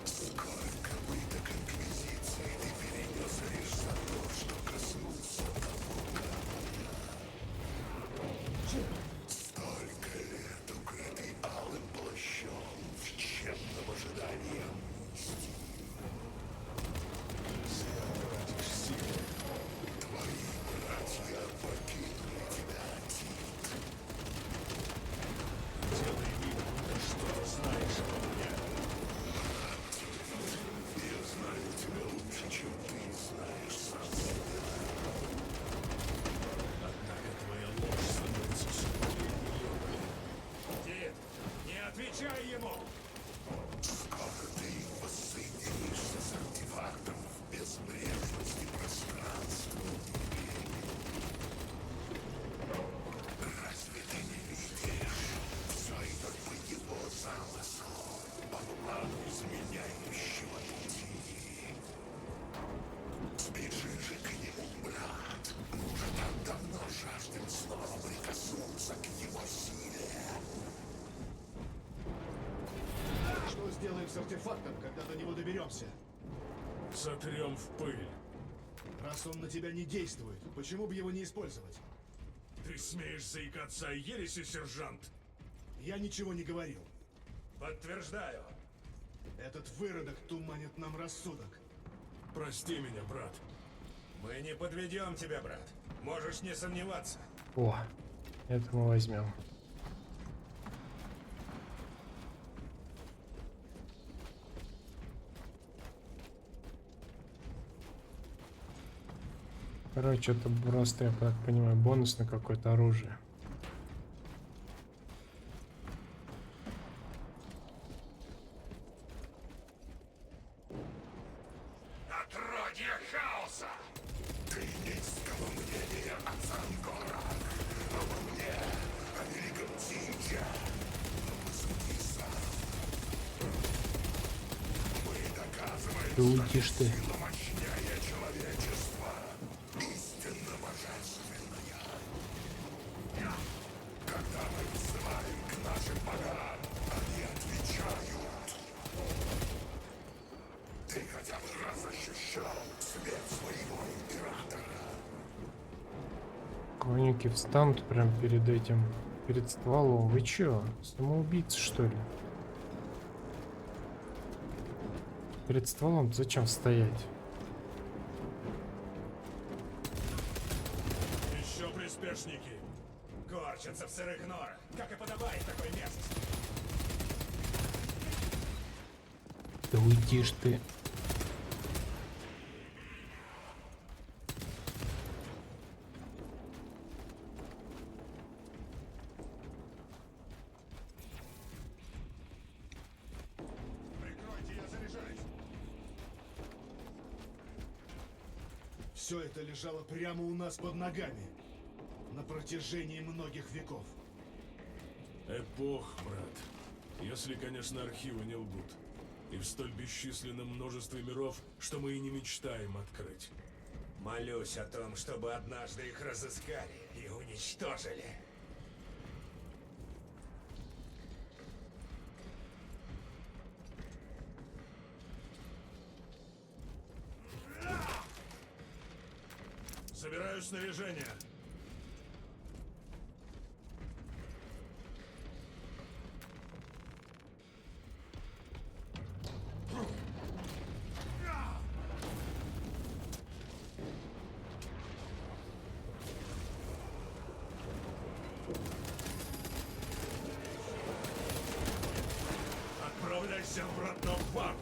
Сколько пыток Инквизиции ты перенес лишь за то, что коснулся того камня. Столько лет укрытый алым плащом в тщетном ожидании амнистии. Зря тратишь силы. Твои братья покинули тебя, Тит. Делай вид, будто что-то знаешь обо мне. Я знаю тебя лучше, чем ты знаешь сам себя. Однако твоя ложь становится все более нелепой. Тит, не отвечай ему! Скоро ты воссоединишься с артефактом в безбрежности пространства и времени. Разве ты не видишь? Все идет по его замыслу, по плану изменяющего пути. Спеши же к нему, брат. Мы уже так давно жаждем снова прикоснуться к его силе. Что сделаем с артефактом, когда до него доберемся? Сотрем в пыль. Раз он на тебя не действует, почему бы его не использовать? Ты смеешь заикаться о ереси, сержант? Я ничего не говорил. Подтверждаю. Этот выродок туманит нам рассудок. Прости меня, брат. Мы не подведем тебя, брат. Можешь не сомневаться. О, это мы возьмем. Короче, это просто, я так понимаю, бонус на какое-то оружие. Отродье хаоса! Ты низкого мнения о Цангора, обо мне, о великом Тинче. Но посуди сам. Мы доказываем, Да уйдишь ты. сила мощнее человечества. Истинно божественная. Когда мы взываем к нашим богам, они отвечают. Ты хотя бы раз ощущал свет своего императора? Конники встанут прям перед этим, перед стволом. Вы чё, самоубийцы что ли? Перед стволом зачем стоять? Еще приспешники. Корчатся в сырых норах, как и подобает такой местности. Да уйдишь ты. Прикройте, я заряжаюсь. Все это лежало прямо у нас под ногами. На протяжении многих веков. Эпох, брат. Если, конечно, архивы не лгут. И в столь бесчисленном множестве миров, что мы и не мечтаем открыть. Молюсь о том, чтобы однажды их разыскали и уничтожили. Собираю снаряжение. Отправляйся обратно в варп.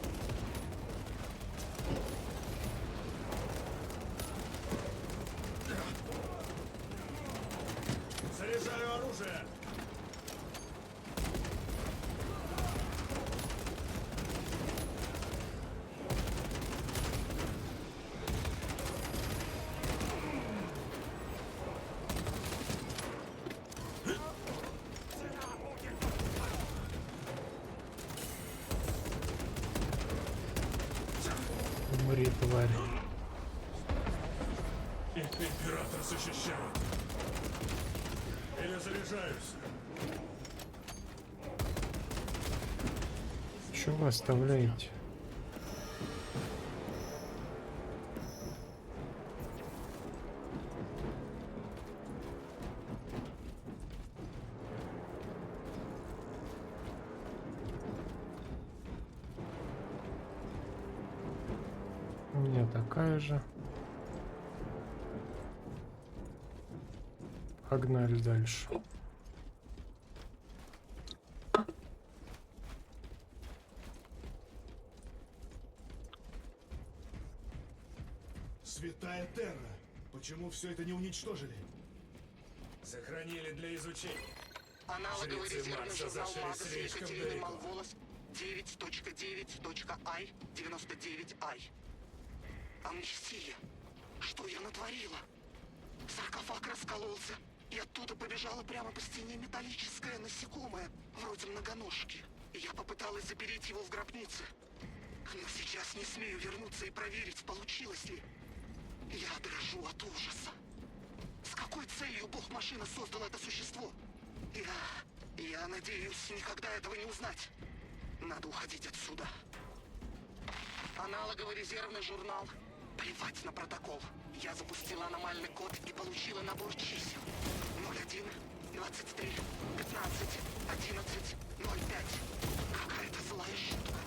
оружие! Умри, тварь. Император защищает. Перезаряжаюсь. Чего вы оставляете? У меня такая же. Погнали дальше. Святая Терра! Почему все это не уничтожили? Сохранили для изучения. Аналоговый Жрецы резервный Марса журнал зашли Магас слишком Екатерины далеко. Малволос 9.9.I 99I. Амнистия. Что я натворила? Саркофаг раскололся, и оттуда побежала прямо по стене металлическое насекомое, вроде многоножки. Я попыталась запереть его в гробнице. Но сейчас не смею вернуться и проверить, получилось ли. Я дрожу от ужаса. С какой целью бог-машина создал это существо? Я надеюсь никогда этого не узнать. Надо уходить отсюда. Аналоговый резервный журнал. Плевать на протокол. Я запустила аномальный код и получила набор чисел. 01, 23, 15, 11, 05. Какая-то злая шутка.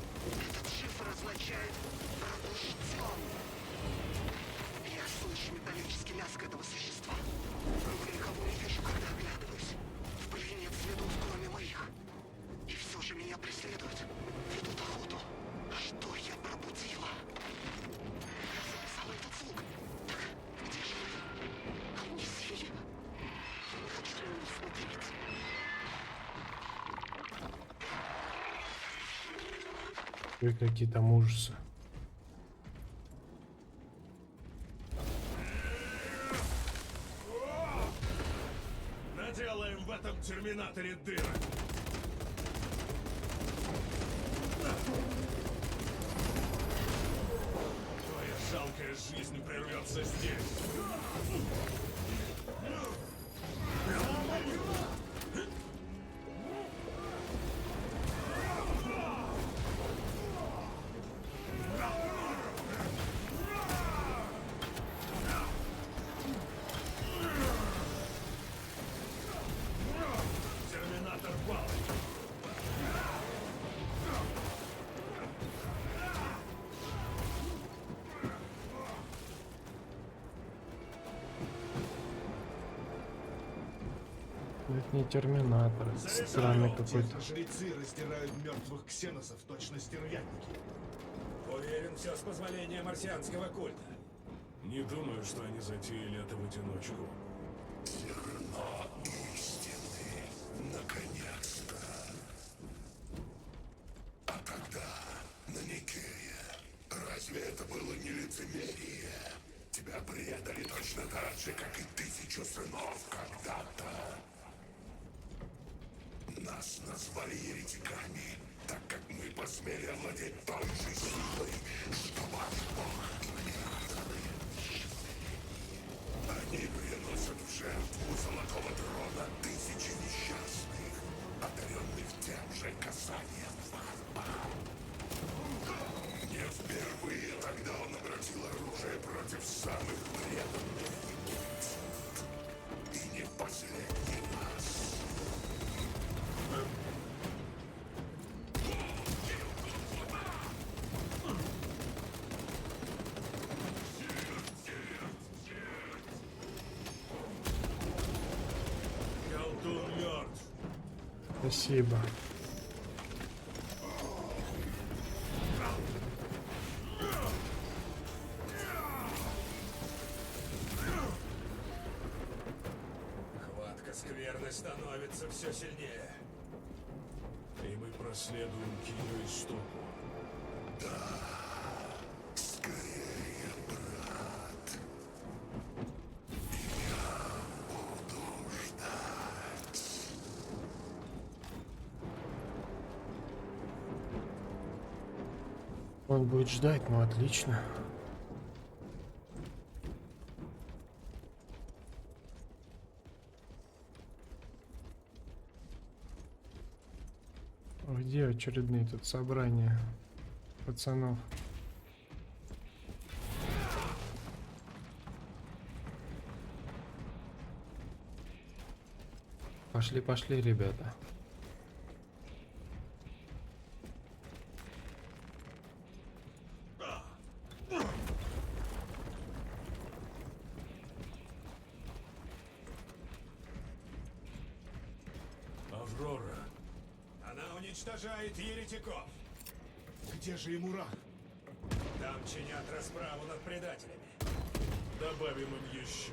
Этот шифр означает «пробужден». Я слышу металлический лязг этого существа. Но никого не вижу, когда оглядываюсь. В пыли нет следов, кроме моих. И все же меня преследуют. Ведут охоту. Что я пробудила? Я записала этот звук. Так, где же вы? Амнисия. Я не хочу на него смотреть. Вы какие там ужасы. Наделаем в этом терминаторе дырок. Твоя жалкая жизнь прервется здесь. Терминатор пал. Это не терминатор, это странный какой-то. Жрецы раздирают мертвых ксеносов, точно стервятники. Уверен, все с позволения марсианского культа. Не думаю, что они затеяли это в одиночку. Зерно истины. Наконец-то. А тогда, на Никее, разве это было не лицемерие? Тебя предали точно так же, как и 1000 сынов когда-то. Нас назвали еретиками, так как мы посмели овладеть той же силой, что ваш бог императоры. Они приносят в жертву Золотого Трона тысячи несчастных, одаренных тем же касанием варпа. Не впервые тогда он обратил оружие против самых преданных ему. И не в последний раз. Колдун мертв. Спасибо. Хватка Скверны становится все сильнее. И мы проследуем к ее истоку. Скорее, брат. Буду ждать. Он будет ждать, ну отлично. Где очередные тут собрания пацанов? Пошли, пошли, ребята. Аврора. Она уничтожает еретиков. Где же Имурах? Там чинят расправу над предателями. Добавим им еще.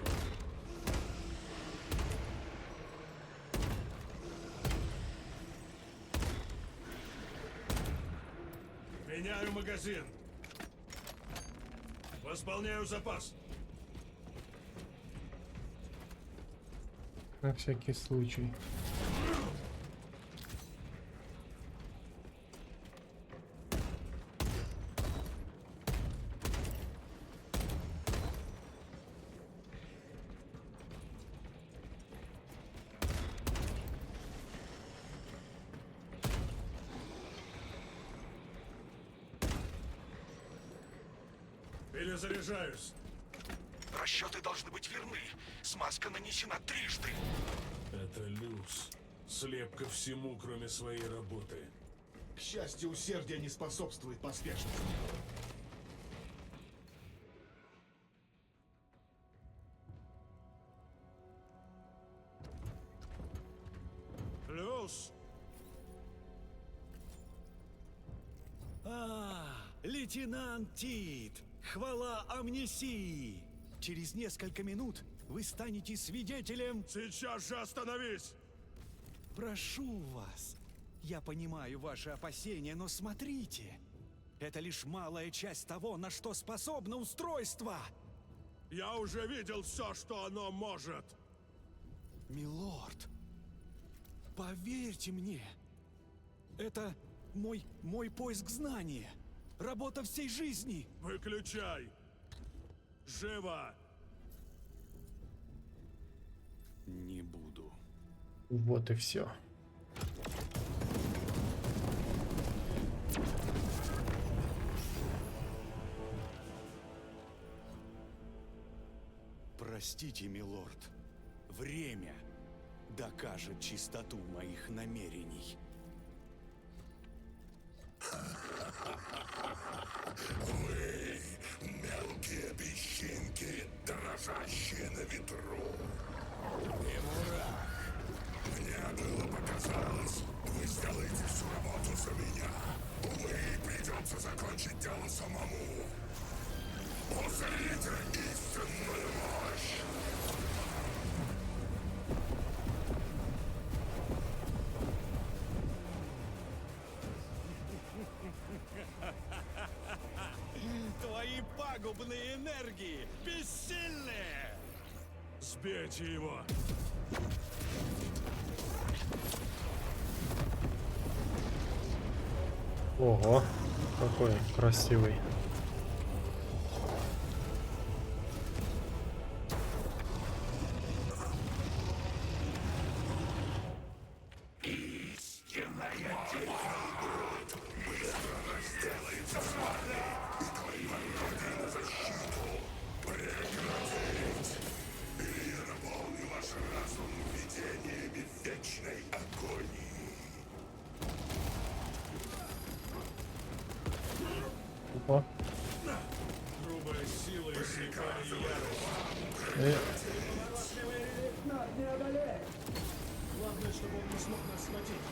Меняю магазин. Восполняю запас. На всякий случай. Перезаряжаюсь. Расчеты должны быть верны. Смазка нанесена трижды. Это Люс. Слепка всему, кроме своей работы. К счастью, усердие не способствует поспешности. Люс! Лейтенант Тит! Хвала амнисии! Через несколько минут вы станете свидетелем... Сейчас же остановись! Прошу вас. Я понимаю ваши опасения, но смотрите. Это лишь малая часть того, на что способно устройство. Я уже видел все, что оно может. Милорд, поверьте мне. Это мой поиск знания. Работа всей жизни. Выключай! Живо! Не буду. Вот и все. Простите, милорд. Время докажет чистоту моих намерений. Вы мелкие песчинки, дрожащие на ветру. Имурах, мне было показалось, вы сделаете всю работу за меня. Увы, придется закончить дело самому. Узрите истинную мощь. Твои пагубные энергии бессильны! Сбейте его! Ого, какой красивый. О. Грубая сила и слепая ярость. Главное, чтобы он не смог нас схватить.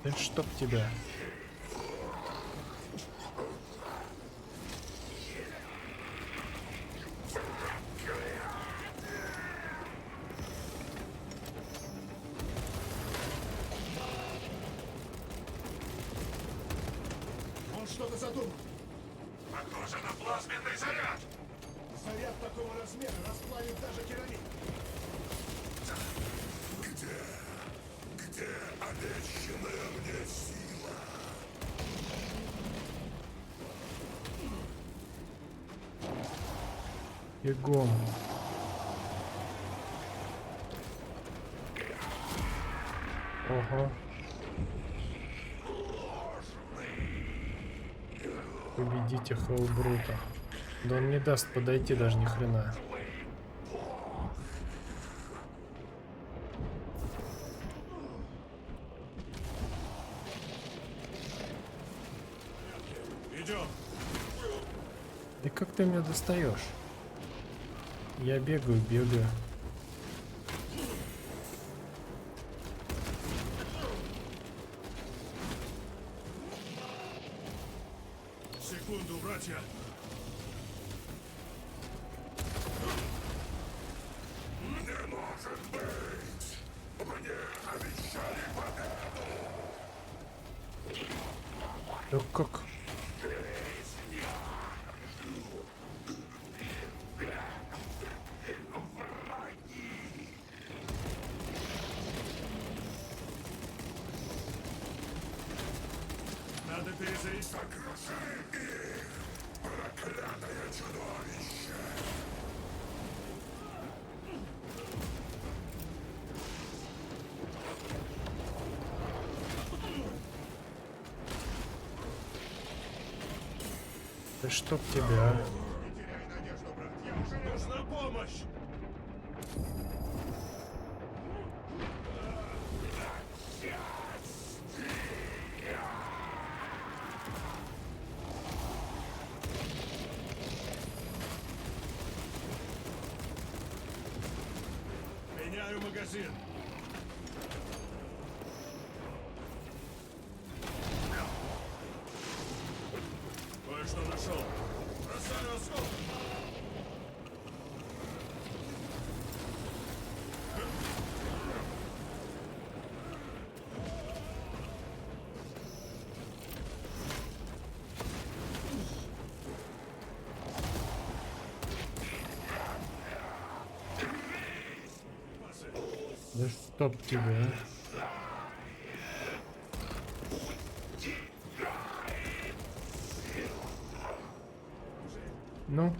Да чтоб тебя. что-то задумал. Похоже на плазменный заряд. Заряд такого размера расплавит даже керамид. Где обещанная мне сила? Бегом. Ого. Победите Хеллбрута. Да он не даст подойти даже ни хрена. Идем. Да как ты меня достаешь? Я бегаю. Секунду, братья. Не может быть! Мне обещали победу! Да как? Надо перезарядить. Сокруши их! Проклятое чудовище! Да чтоб тебя. Не теряй надежду, брат! Я уже Нужна помощь. Меняю магазин. Кое-что нашел. Бросаю осколок. Да чтоб тебя. Ну.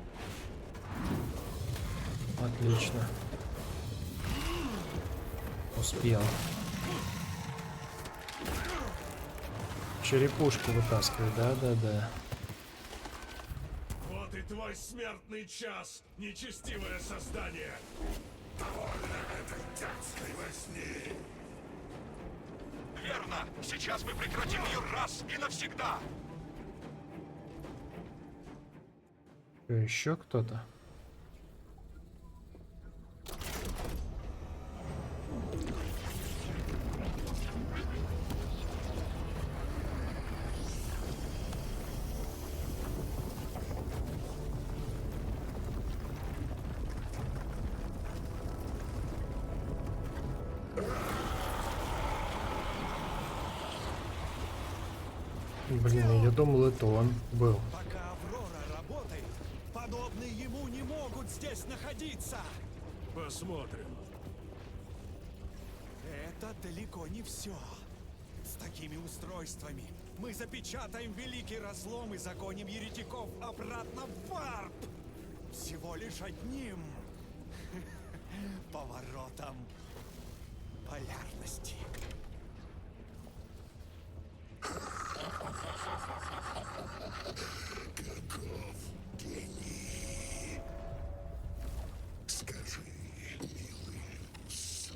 Отлично. Успел. Черепушку вытаскивай, да. Вот и твой смертный час, нечестивое создание. Довольно этой дядской возни! Верно! Сейчас мы прекратим ее раз и навсегда! Еще кто-то? Блин, я думал, это он был. Пока Аврора работает, подобные ему не могут здесь находиться. Посмотрим. Это далеко не все. С такими устройствами мы запечатаем Великий Разлом и загоним еретиков обратно в варп. Всего лишь одним поворотом полярности. Каков гений! Скажи, милый Люс,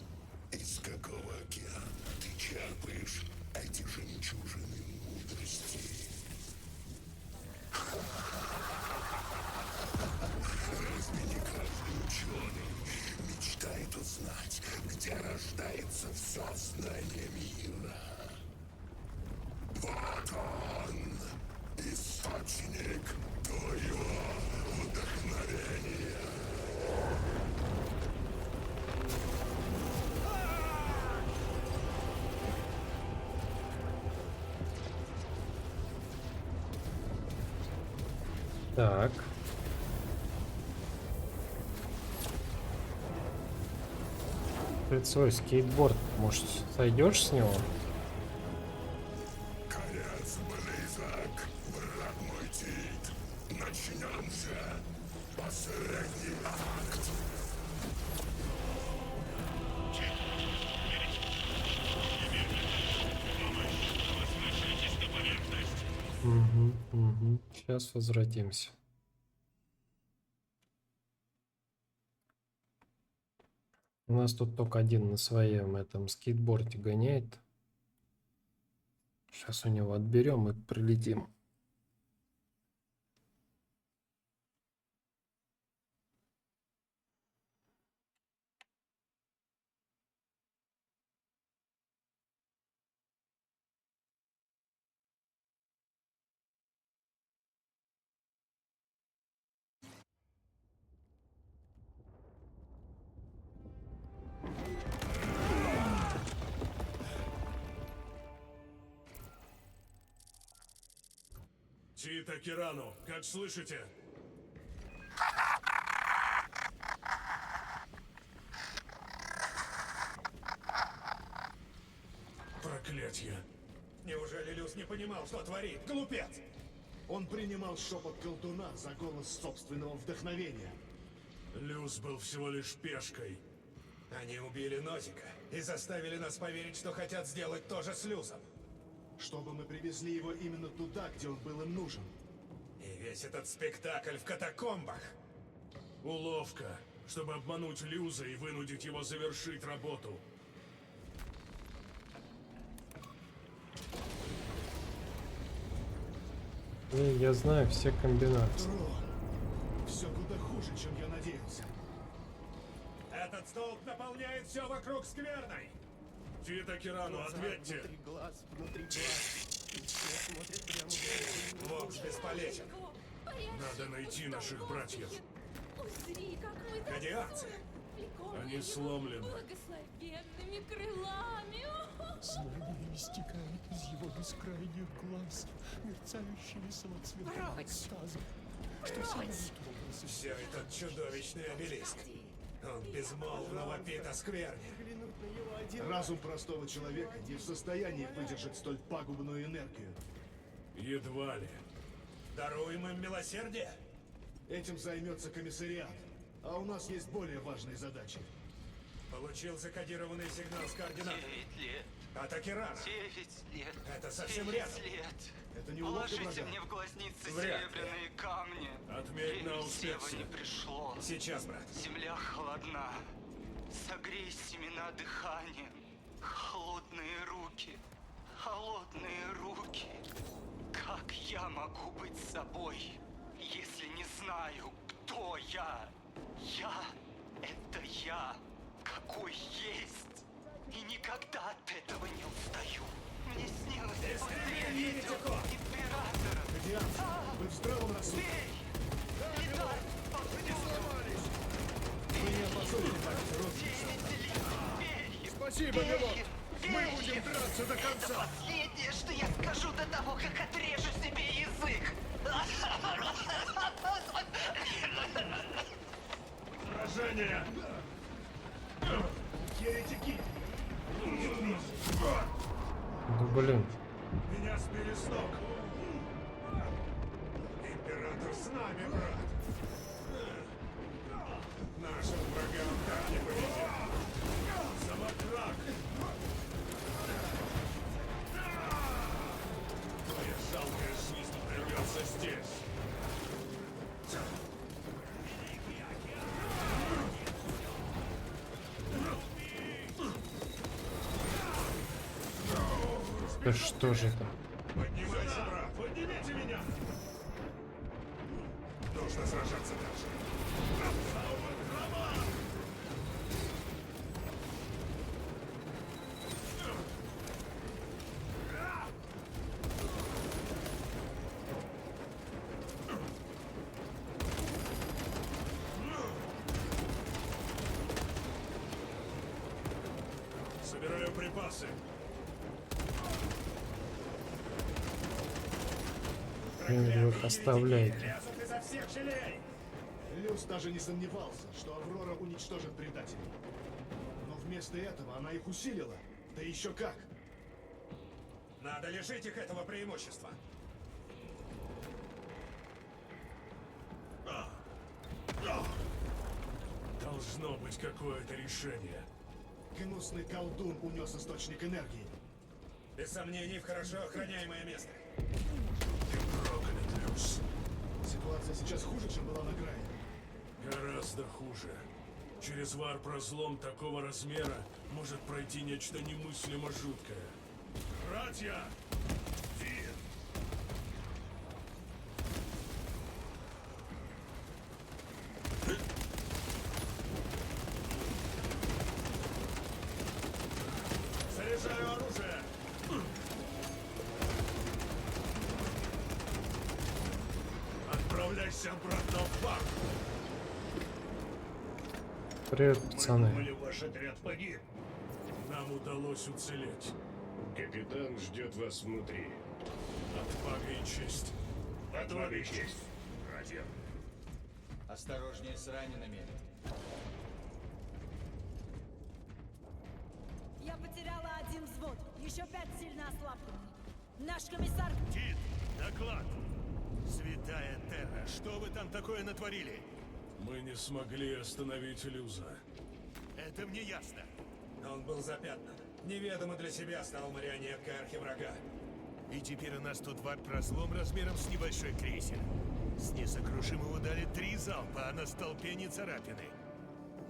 из какого океана ты черпаешь эти жемчужины мудрости? Разве не каждый ученый мечтает узнать, где рождается все знание мира? Вот он, источник твоего вдохновения. Так. Ты свой скейтборд, может, сойдешь с него? Конец близок, брат мой Тит. Начнем же последний акт. Угу. Сейчас возвратимся. У нас тут только один на своем этом скейтборде гоняет. Сейчас у него отберем и прилетим. Тита Кирану, как слышите? Проклятье. Неужели Люс не понимал, что творит? Глупец! Он принимал шепот колдуна за голос собственного вдохновения. Люс был всего лишь пешкой. Они убили Нозика и заставили нас поверить, что хотят сделать то же с Люсом. Чтобы мы привезли его именно туда, где он был им нужен. И весь этот спектакль в катакомбах. Уловка, чтобы обмануть Люза и вынудить его завершить работу. И я знаю все комбинации. Все куда хуже, чем я надеялся. Этот столб наполняет все вокруг скверной. Тита Кирану, ответьте! Вокс бесполезен. Надо найти наших братьев. Узри, как мы Гадианцы. Они сломлены. Благословенными крылами. Знание истекает из его бескрайних глаз, мерцающими самоцветом экстаза. Что символит образы? Все этот чудовищный обелиск. Он безмолвно вопит о скверне. Разум простого человека не в состоянии выдержать столь пагубную энергию. Едва ли. Даруем им милосердие? Этим займется комиссариат. А у нас есть более важные задачи. Получил закодированный сигнал с координатами. 9 лет. Атаки рано. 9 лет. Это совсем 9 рядом. лет. Это не уловка Положите врага? мне в глазницы Вряд ли. серебряные камни. Отметь на Время успех сева не всех. пришло. Сейчас, брат. Земля холодна. Согрей семена дыханием. Холодные руки. Холодные руки. Как я могу быть собой, если не знаю, кто я? Я — это я, какой есть. И никогда от этого не устаю. Мне снилось, будто я видел императора. Гадианцы, вы в здравом рассудке? Летай повсюду. Вы не опозорили память родственников. Спасибо, пилот. Мы будем драться до конца. Это последнее, что я скажу до того, как отрежу себе язык. Сражение! Еретики! Да блин. Меня сбили с ног! Император с нами, брат. Нашим врагам так не повезет. Самотрак! Твоя жалкая жизнь прервется здесь! Да что же это? Поднимайся, брат! Поднимите меня! Нужно сражаться дальше. Собираю припасы. Вы их оставляете. Лезут изо всех жалей! Люс даже не сомневался, что Аврора уничтожит предателей. Но вместо этого она их усилила. Да еще как! Надо лишить их этого преимущества. Должно быть какое-то решение. Гнусный колдун унес источник энергии. Без сомнений, в хорошо охраняемое место. Ты проклят, Люс. Ситуация сейчас хуже, чем была на Грае. Гораздо хуже. Через варп-разлом такого размера может пройти нечто немыслимо жуткое. Братья! Вир! Заряжаю оружие! Отправляйся обратно в парк! Привет, пацаны. Мы думали, ваш отряд погиб. Нам удалось уцелеть. Капитан ждет вас внутри. Отвага и честь. Отвага и честь, братья. Осторожнее с ранеными. Я потеряла один взвод. Еще 5 сильно ослабленных. Наш комиссар... Тит, доклад. Святая Терра, что вы там такое натворили? Мы не смогли остановить Люза. Это мне ясно. Он был запятнан. Неведомо для себя стал марионеткой архиврага. И теперь у нас тут варп-разлом размером с небольшой крейсер. С несокрушимого дали 3 залпа, а на столпе не царапины.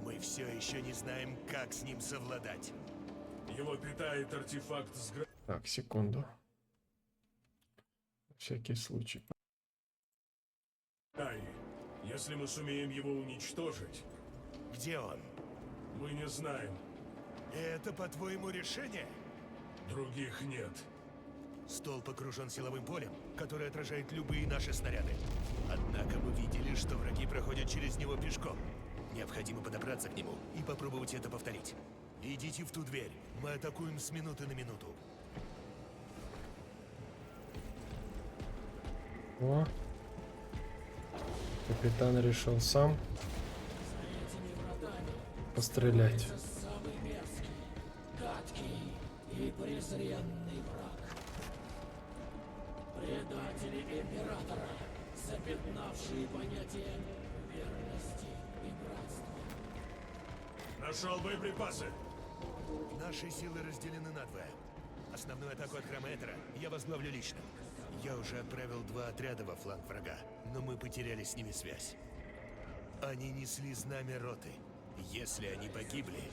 Мы все еще не знаем, как с ним совладать. Его питает артефакт с Так, секунду. На всякий случай. Ай, если мы сумеем его уничтожить... Где он? Мы не знаем. Это, по-твоему, решение? Других нет. Столб окружен силовым полем, которое отражает любые наши снаряды. Однако мы видели, что враги проходят через него пешком. Необходимо подобраться к нему и попробовать это повторить. Идите в ту дверь. Мы атакуем с минуты на минуту. О. Капитан решил сам пострелять. Самый мерзкий, гадкий и презренный враг. Предатели Императора, запятнавшие понятие верности и братства. Нашел боеприпасы. Наши силы разделены надвое. Основную атаку от храма Этера я возглавлю лично. Я уже отправил 2 отряда во фланг врага, но мы потеряли с ними связь. Они несли знамя роты. Если они погибли...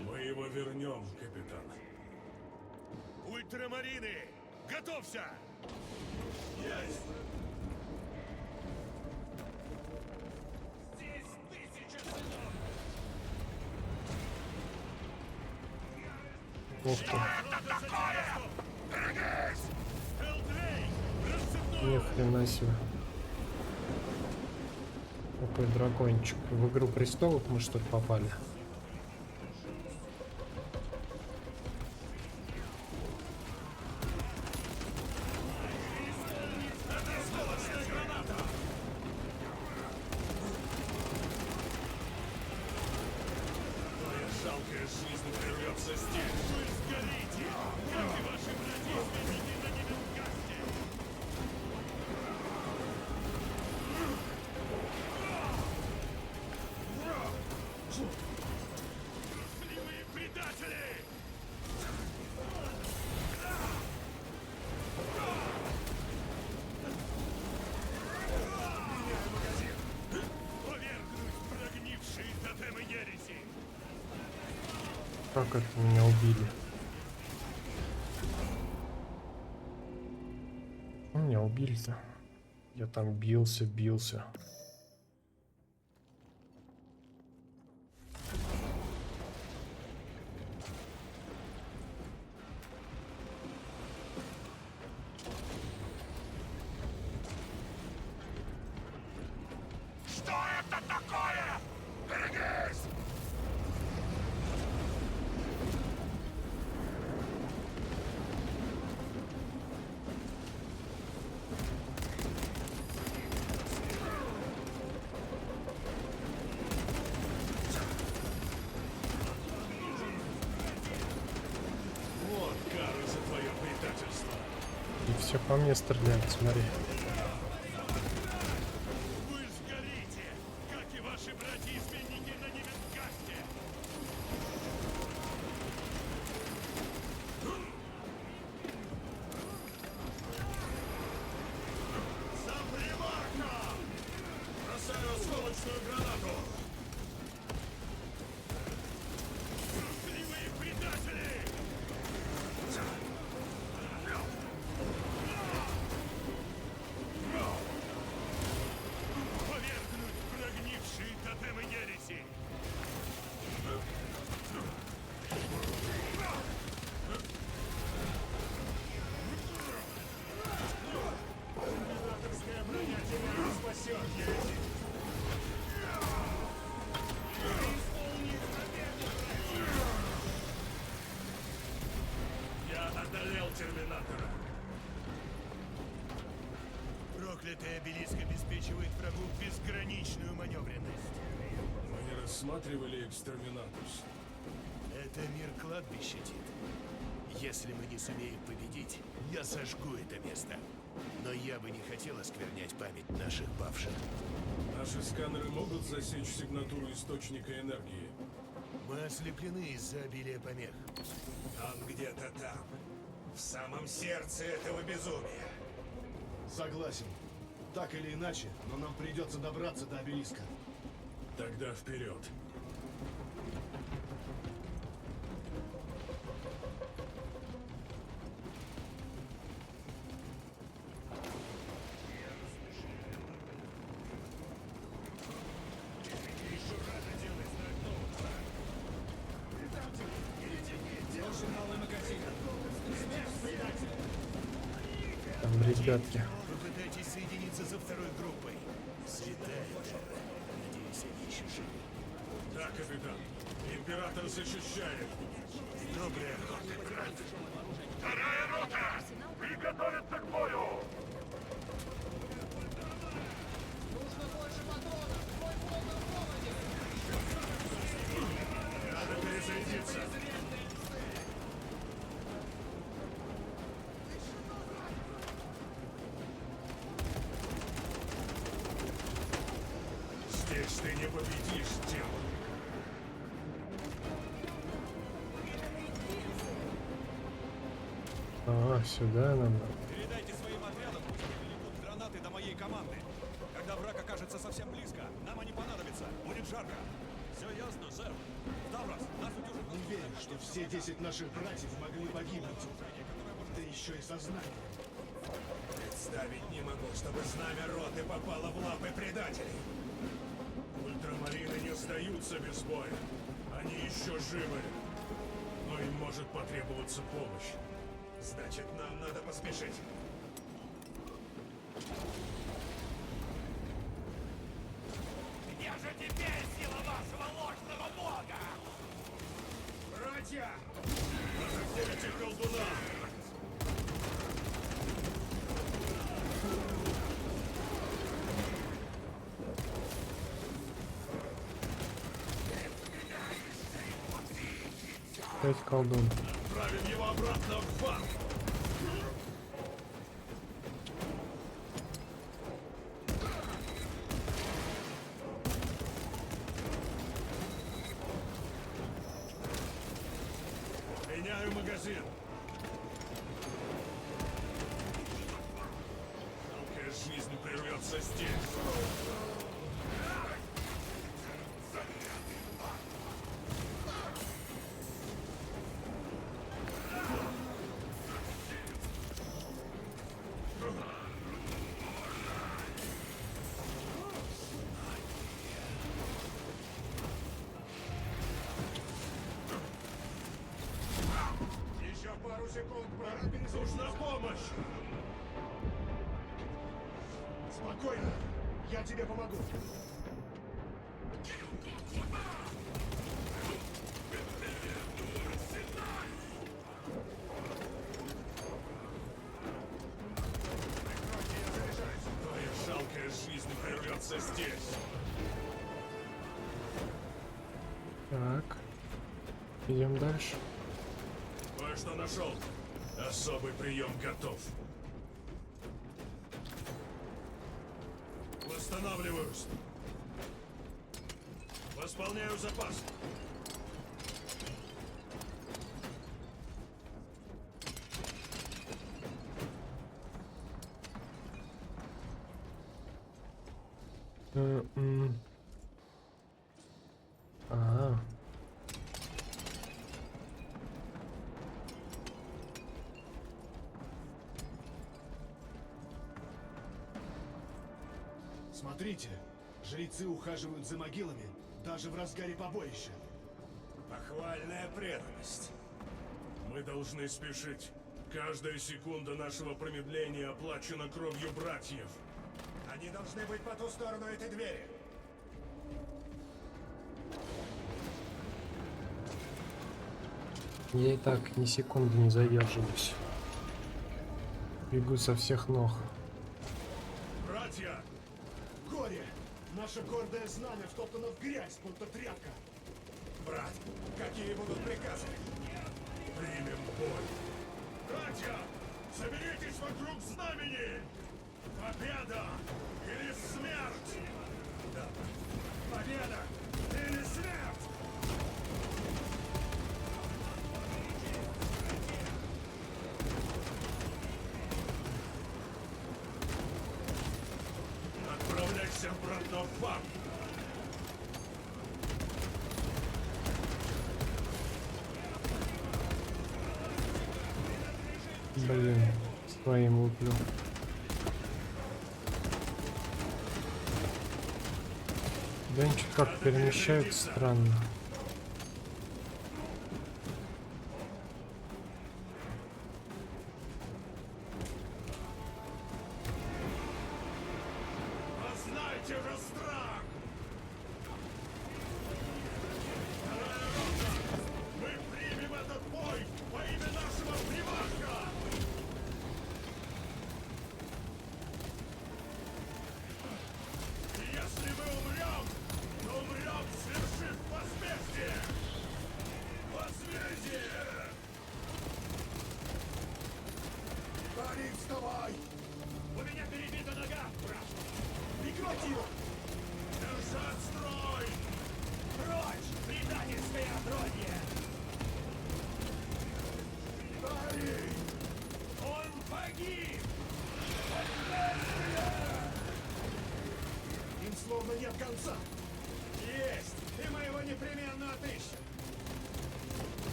Мы его вернем, капитан. Ультрамарины! Готовься! Есть! Здесь 1000 сынов! Ух ты. Это такое? Ни хрена себе. Какой дракончик. В Игру престолов мы что-то попали. Твоя жалкая жизнь прервется здесь. Вы сгорите! Как и ваши братья, сгорите на небесгасте! Трусливые предатели! Меняю магазин! Повергнуть прогнившие тотемы ереси! Как это меня убили? Меня убили-то. Я там бился. Что это такое? Берегись! Все по мне стреляют, смотри. Вы сгорите, как и ваши братья-изменники на Нивенкасте! За примарха! Бросаю осколочную гранату! Кривые предатели! Повергнуть прогнившие тотемы ереси! Императорская броня тебя не спасет, ереси! Я одолел терминатора! Проклятый обелиск обеспечивает врагу безграничную маневренность. Мы не рассматривали экстерминатус. Это мир кладбища, Тит. Если мы не сумеем победить, я сожгу это место. Но я бы не хотел осквернять память наших павших. Наши сканеры могут засечь сигнатуру источника энергии. Мы ослеплены из-за обилия помех. Он где-то там, в самом сердце этого безумия. Согласен. Так или иначе, но нам придется добраться до обелиска. Тогда вперед. Там ребятки. Попытайтесь соединиться со второй группой. Святая Терра. Надеюсь, они еще живы. Да, капитан. Император защищает. Добрая охота, брат. Вторая рота! Приготовиться к бою! Нужно больше патронов! Твой полк на проводе! Надо перезарядиться. Здесь ты не победишь, демон. А, сюда надо. Передайте своим отрядам, пусть привлекут гранаты до моей команды. Когда враг окажется совсем близко, нам они понадобятся. Будет жарко. Все ясно, сэр. Ставрос, нас утюжит... Не верю, что все 10 наших братьев могли погибнуть. Да еще и сознание. Представить не могу, чтобы знамя роты попало в лапы предателей. Ультрамарины не сдаются без боя. Они еще живы. Но им может потребоваться помощь. Значит, нам надо поспешить. Где же теперь сила вашего ложного бога? Братья! Разделите колдуна! Опять колдун. Отправим его обратно в варп! Меняю магазин. Жалкая жизнь прервется здесь. Еще пару секунд, брат. Нужна помощь! Спокойно. Я тебе помогу. Твоя жалкая жизнь прервется здесь. Так. Идем дальше. Кое-что нашел. Особый прием готов. Восстанавливаюсь. Восполняю запас. Ага. Смотрите, жрецы ухаживают за могилами даже в разгаре побоища. Похвальная преданность. Мы должны спешить. Каждая секунда нашего промедления оплачена кровью братьев. Они должны быть по ту сторону этой двери. Я и так ни секунды не задерживаюсь. Бегу со всех ног. Братья! Горе! Наше гордое знамя втоптано в грязь, будто тряпка. Брат, какие будут приказы? Примем бой. Братья! Соберитесь вокруг знамени! Победа или смерть! Да. Победа или смерть! Отправляйся обратно в варп! Блин, своим луплю. Да они что-то как перемещаются странно. Познайте же страх! Мы примем этот бой во имя нашего примарха! И если мы умрем, то умрем, свершив возмездие! Возмездие! Парень, вставай! У меня перебита нога, брат! Прекратил! Держать строй! Прочь, предательское отродье! Парень! Он погиб! Им словно нет конца. Есть! И мы его непременно отыщем!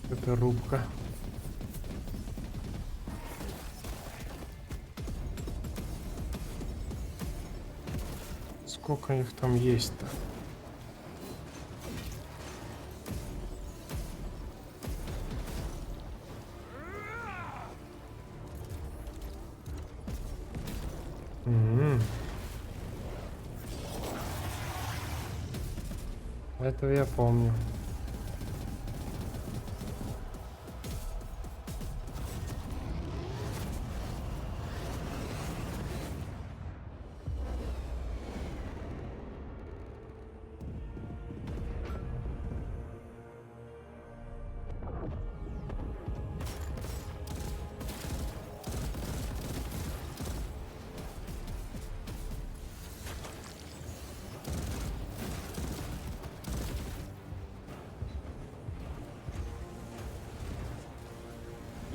Это рубка. Сколько их там есть-то? Этого я помню.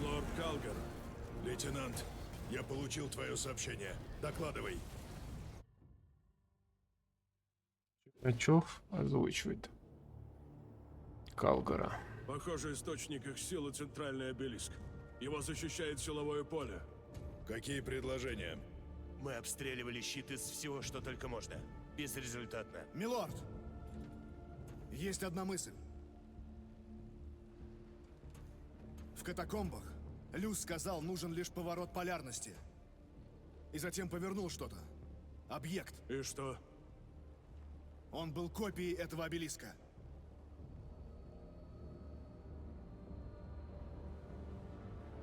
Лорд Калгар. Лейтенант, я получил твое сообщение. Докладывай. Чукачев озвучивает. Калгара. Похоже, источник их силы — центральный обелиск. Его защищает силовое поле. Какие предложения? Мы обстреливали щит из всего, что только можно. Безрезультатно. Милорд! Есть одна мысль. В катакомбах Люс сказал, нужен лишь поворот полярности. И затем повернул что-то. Объект. И что? Он был копией этого обелиска.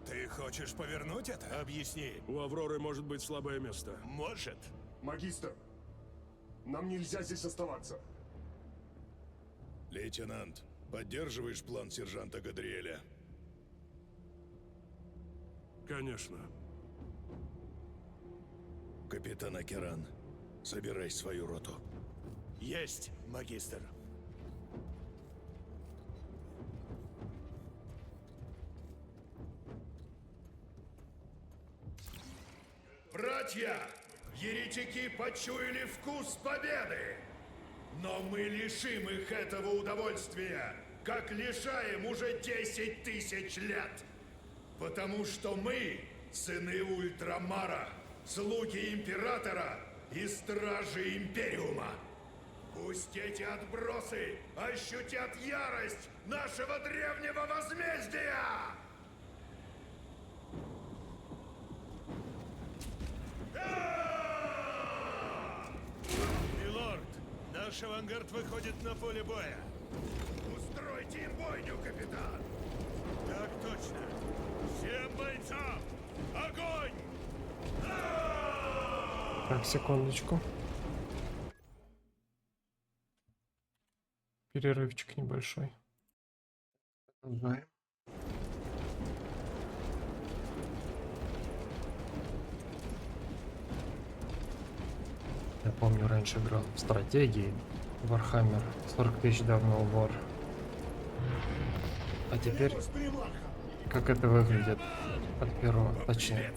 Ты хочешь повернуть это? Объясни. У Авроры может быть слабое место. Может. Магистр, нам нельзя здесь оставаться. Лейтенант, поддерживаешь план сержанта Гадриэля? Конечно. Капитан Акеран, собирай свою роту. Есть, магистр. Братья, еретики почуяли вкус победы. Но мы лишим их этого удовольствия, как лишаем уже 10 тысяч лет. Потому что мы, сыны Ультрамара, слуги Императора и стражи Империума. Пусть эти отбросы ощутят ярость нашего древнего возмездия! Милорд, наш авангард выходит на поле боя. Устройте им бойню, капитан! Так точно. Всем бойцам! Огонь! Так, секундочку. Перерывчик небольшой. Продолжаем. Я помню, раньше играл в стратегии Warhammer 40 тысяч давно War. А теперь как это выглядит от первого, точнее,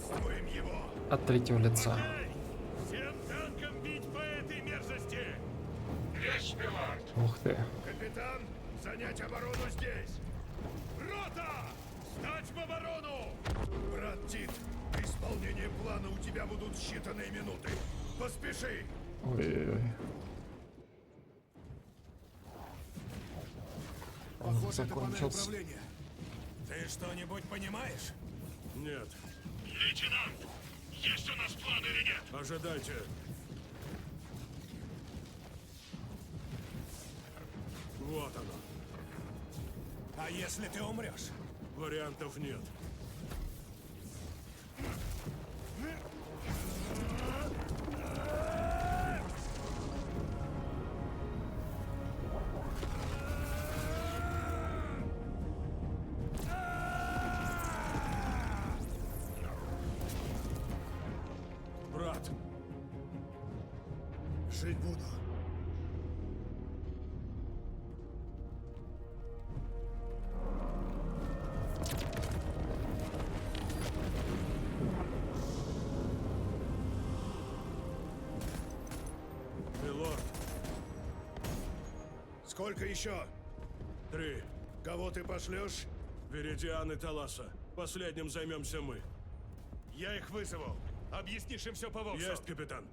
от третьего лица. Всем танкам бить по этой мерзости! Есть, милорд! Ух ты. Капитан, занять оборону здесь! Рота! Встать в оборону! Брат Тит, на исполнение плана у тебя будут считанные минуты. Поспеши! Ой-ой-ой. Он закончился. Ты что-нибудь понимаешь? Нет. Лейтенант, есть у нас план или нет? Ожидайте. Вот оно. А если ты умрешь? Вариантов нет. Брат, Жить буду. милорд, Сколько еще? 3. Кого ты пошлешь? Веридиан и Таласа. Последним займемся мы. Я их вызову. Объяснишь им все по вовсу. Есть, капитан.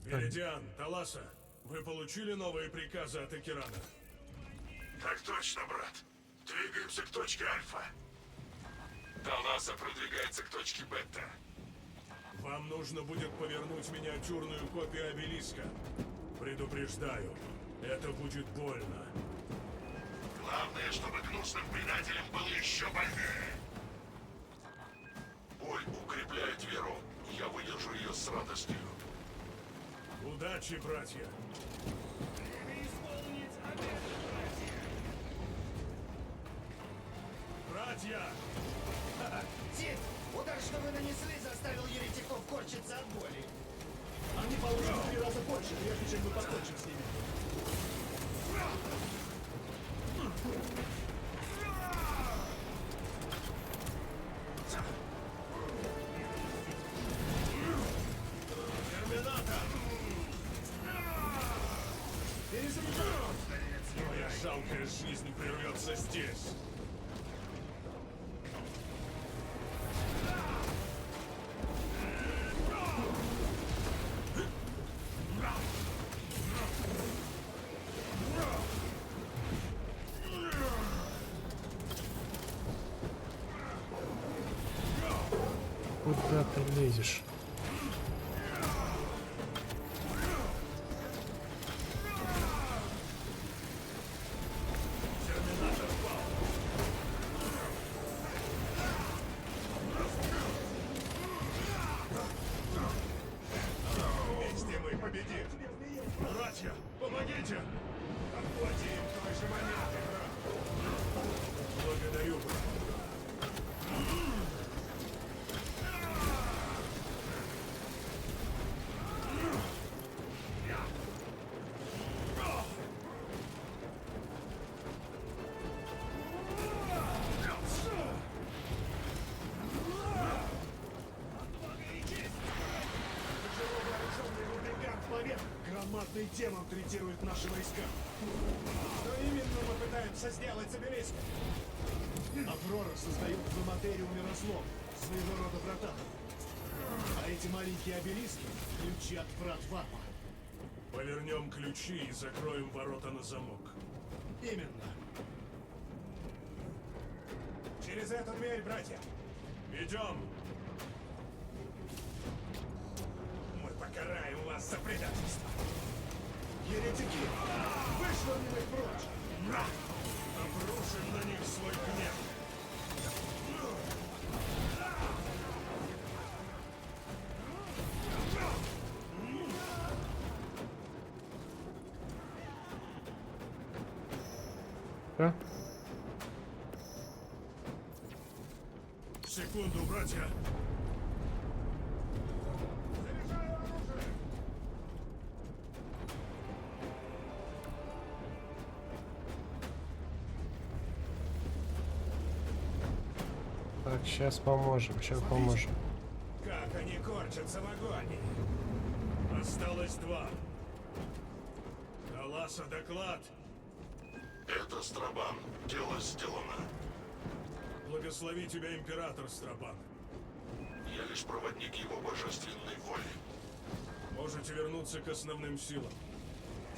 Веридиан, Таласа, вы получили новые приказы от Акерана? Так точно, брат. Двигаемся к точке Альфа. Таласа продвигается к точке Бета. Вам нужно будет повернуть миниатюрную копию обелиска. Предупреждаю, это будет больно. Главное, чтобы гнусным предателям было еще больнее. Боль укрепляет веру. Я выдержу ее с радостью. Удачи, братья! Братья! Тит, удар, что вы нанесли, заставил еретиков корчиться от боли. Они получат в 3 раза больше, прежде чем мы покончим с ними. Твоя жалкая жизнь прервется здесь. Куда ты лезешь? Вместе мы победим. Братья, помогите! Отплатим той же монетой, брат. Благодарю, брат. Громадный демон третирует наши войска. Что именно мы пытаемся сделать, соберись? Аврора создает в Иматериуме разлом, своего рода врата. А эти маленькие обелиски — ключи от врат Варпа. Повернем ключи и закроем ворота на замок. Именно. Через эту дверь, братья. Идем. Мы покараем вас за предательство. Еретики! Вышвырнем их прочь! Обрушим на них свой гнев. Да? Секунду, братья. Так, сейчас поможем, сейчас поможем. Как они корчатся в агонии. Осталось 2. Далласа доклад. Это Страбан. Дело сделано. Благослови тебя, император Страбан. Я лишь проводник его божественной воли. Можете вернуться к основным силам.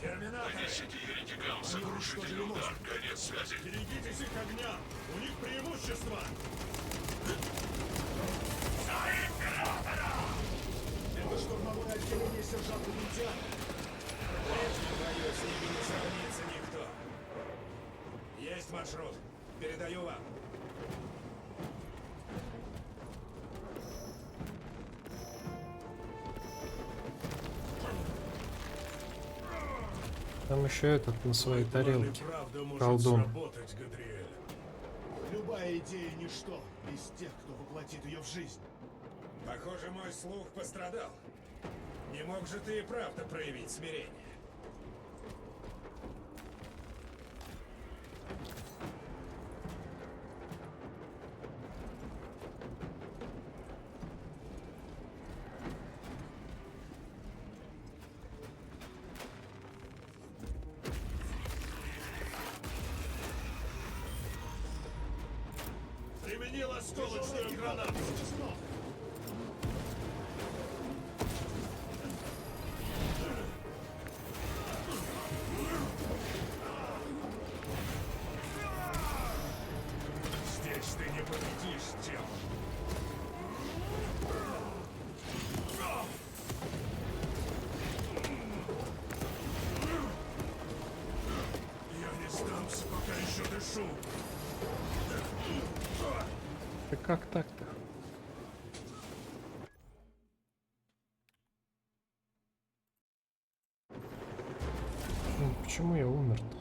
Терминаторы! Нанесите еретикам сокрушительный удар. Конец связи. Берегитесь их огня! У них преимущество! Это штурмовое отделение сержанта Лентиана. В ближнем бою с ними не сравнится никто. Есть маршрут. Передаю вам. Там еще этот на своей тарелке. Правда может Колдун. сработать, Гадриэль. Любая идея — ничто без тех, кто воплотит ее в жизнь. Похоже, мой слух пострадал. Не мог же ты и правда проявить смирение? Применил осколочную гранату. Здесь ты не победишь, демон. Я не сдамся, пока еще дышу. Да как так-то? Почему я умер-то?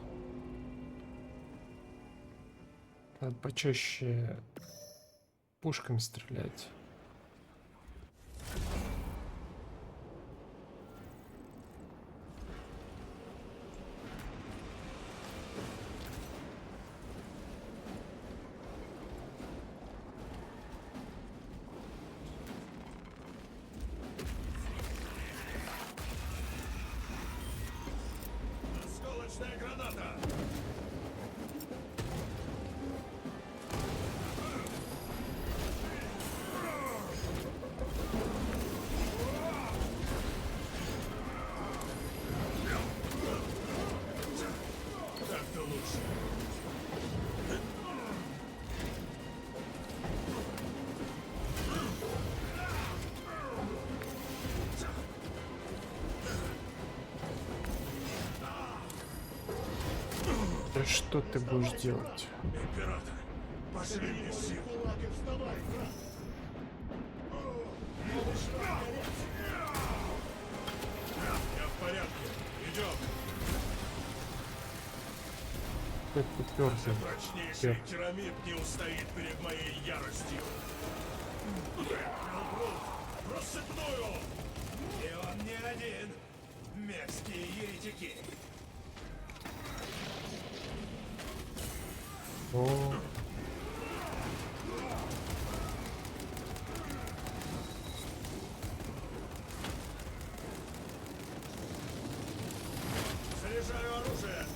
Надо почаще пушками стрелять. Осколочная граната! Так-то лучше. Да что ты будешь делать? Император, последний сил. Кулак и вставай, брат! Я в порядке. Идем. какой-то упертый. Прочнейший тирамид не устоит перед моей яростью. Хелбрут, рассыпную! И он не один. Мерзкие еретики. О, Заряжаю оружие!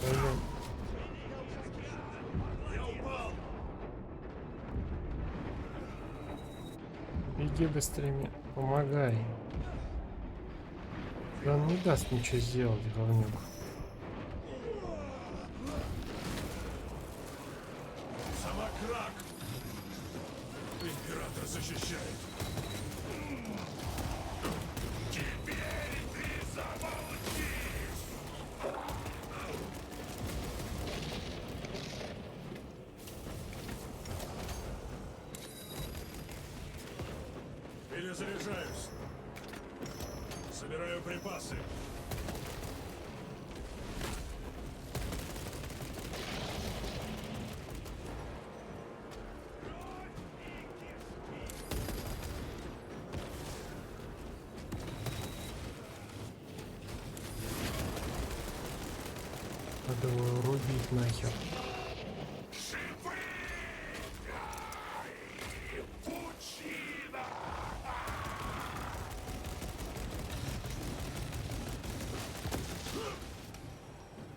блин. Я упал! Беги быстрее мне, помогай. Да он не даст ничего сделать, говнюк. Сама Крак! Император защищает! Теперь ты замолчишь! Перезаряжаюсь. Собираю припасы. Надо его рубить нахер.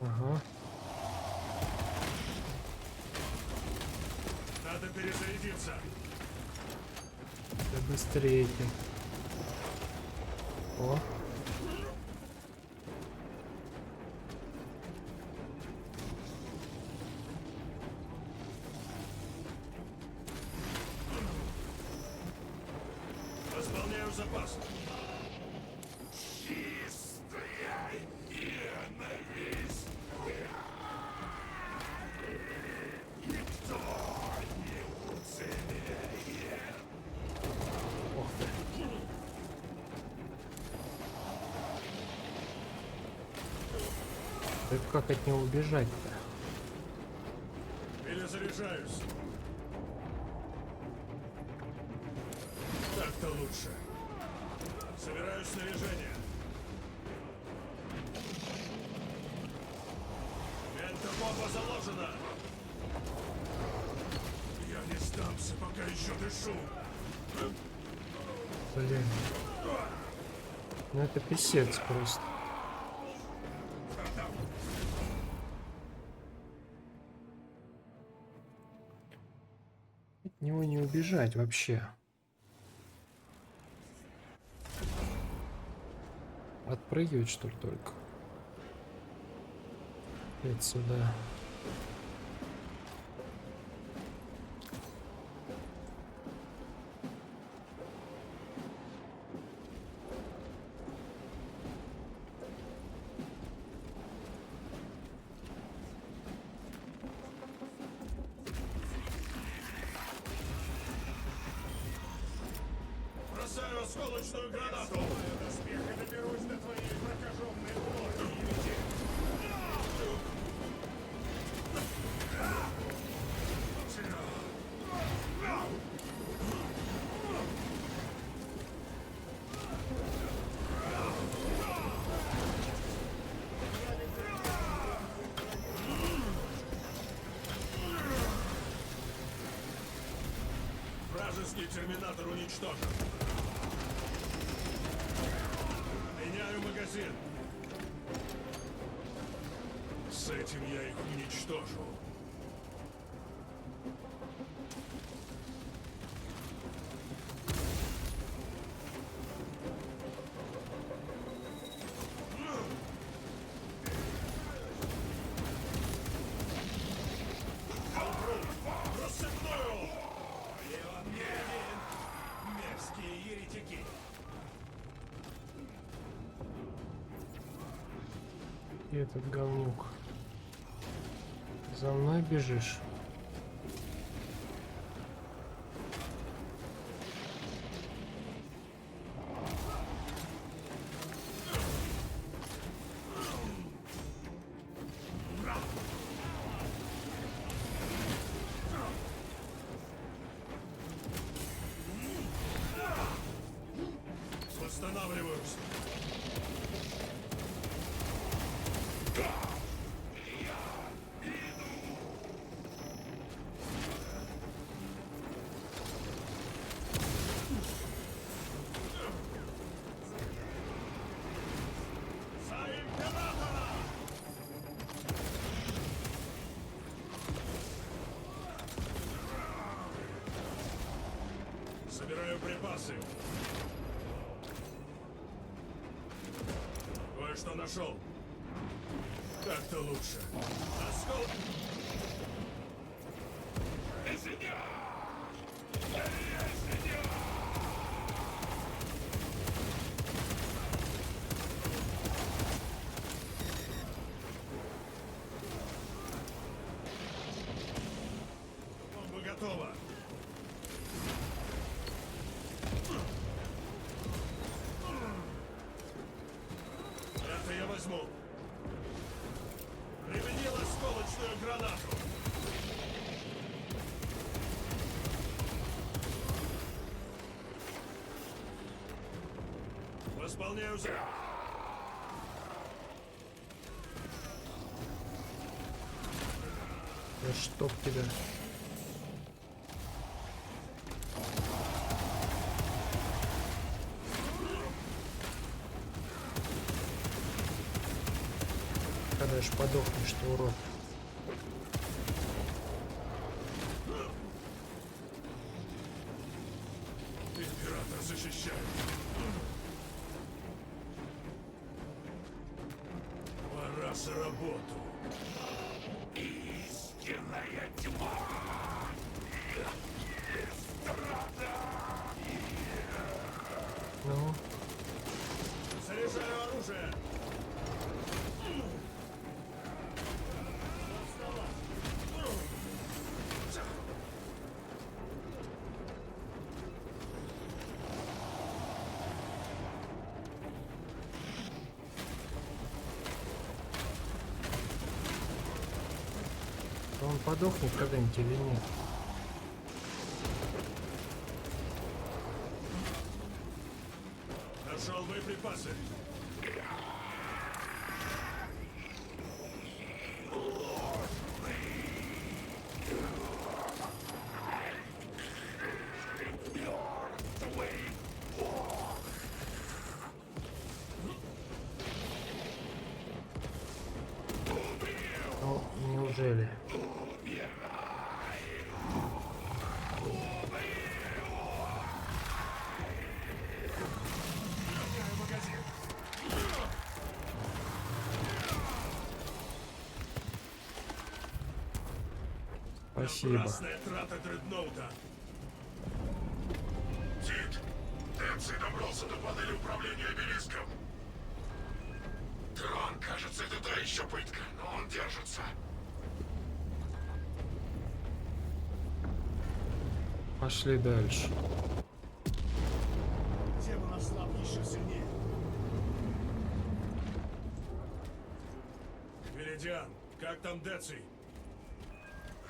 Ага. Надо перезарядиться. Да быстрее ты. О. Восполняю запас. Ох ты. Это как от него убежать-то? Перезаряжаюсь. Так-то лучше. Собираю снаряжение. Ментопомпа заложена. Я не сдамся, пока еще дышу. Блин. Ну это писец просто. От него не убежать вообще. Отпрыгивать что ли только? Опять сюда. Бросаю осколочную гранату. Доспех и доберусь до твоей прокаженной плоти. Вражеский терминатор уничтожен. Меняю магазин. С этим я их уничтожу. Рассыпную! Где этот говнюк? За мной бежишь? Восстанавливаюсь. Собираю припасы. Кое-что нашел. Так-то лучше. Оскол... Бомба готова. Это я возьму. Применил осколочную гранату. Восполняю за... Да чтоб тебя. Когда ж подохнешь, ты урод. Император защищает. Пора за работу. Истинная тьма. Ну, Заряжаю оружие. он подохнет когда-нибудь или нет? Нашел боеприпасы. Ну, неужели? Спасибо. Напрасная трата дредноута. Тит, Дэнси добрался до панели управления обелиском. Трон, кажется, это та еще пытка, но он держится. Пошли дальше. Демон ослаб еще сильнее. Меридиан, как там Деций?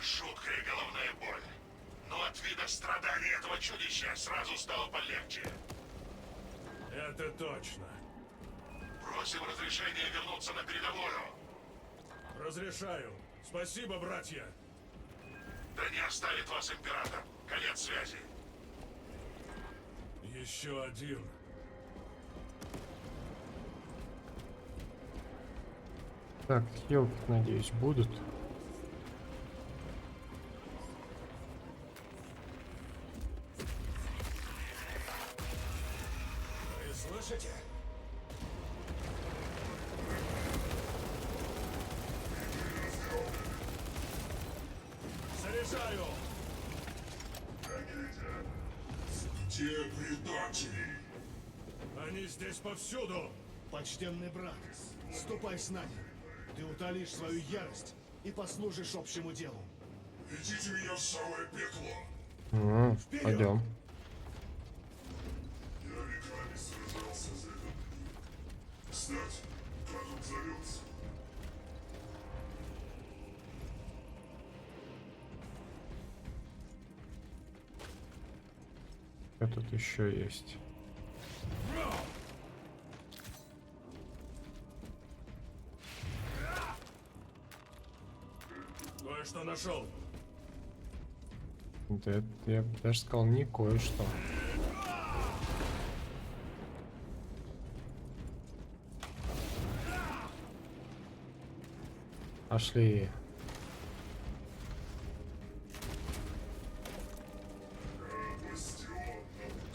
Жуткая головная боль. Но от вида страданий этого чудища сразу стало полегче. Это точно. Просим разрешения вернуться на передовую. Разрешаю. Спасибо, братья. Да не оставит вас император. Конец связи. Еще один. Так, елки, надеюсь, будут. Вы слышите? Заряжаю! Где предатели? Они здесь повсюду! Почтенный брат, ступай с нами. Ты утолишь свою ярость и послужишь общему делу. Ведите меня в самое пекло. Пойдем. Я веками сражался за этот мир. Кстати, как он зовется? Что тут еще есть? Кое-что нашел. Да, я бы даже сказал, не кое-что. Пошли. Бастион,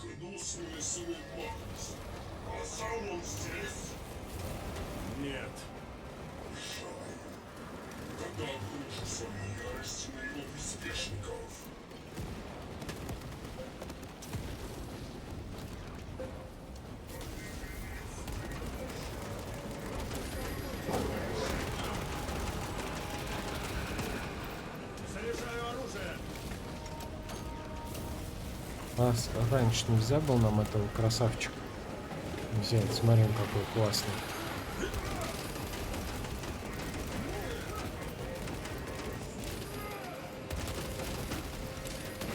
гнусный сын Магнус. А сам он здесь? Нет. Жаль. Тогда обруши свою ярость на его приспешников. Заряжаю оружие. Раньше нельзя было нам этого красавчика взять. Смотри, он какой классный.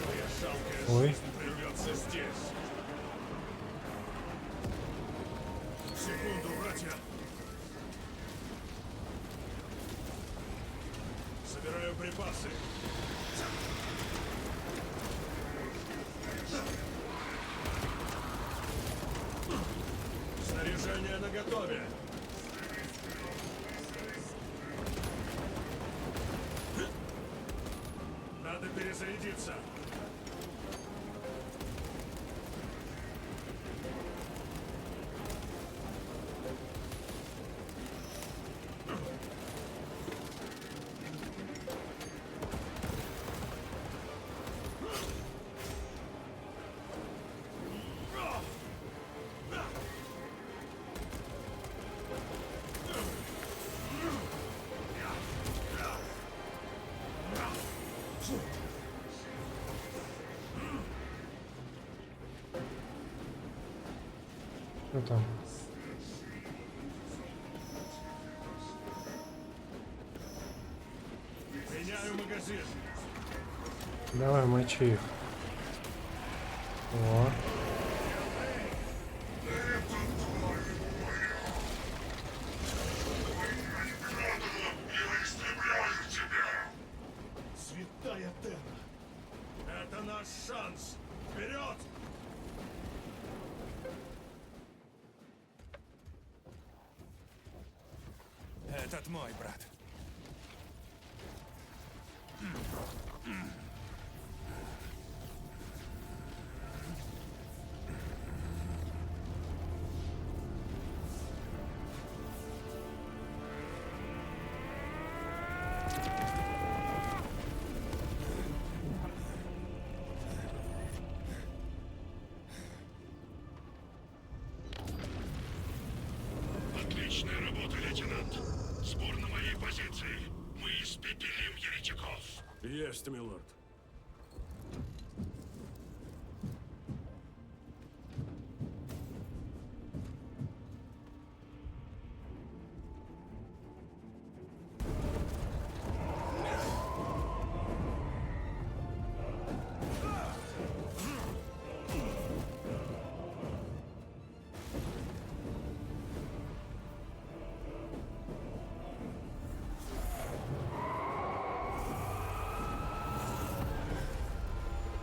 Моя жалкая Ой. жизнь прервется здесь. Секунду, братья. Собираю припасы. Снаряжение наготове. Надо перезарядиться. Что там? Меняю магазин. Давай, мочи их. О. Святая Терра. Это наш шанс. Вперед! Этот мой брат. Отличная работа, лейтенант. Сбор на моей позиции. Мы испепелим еретиков. Есть, милорд.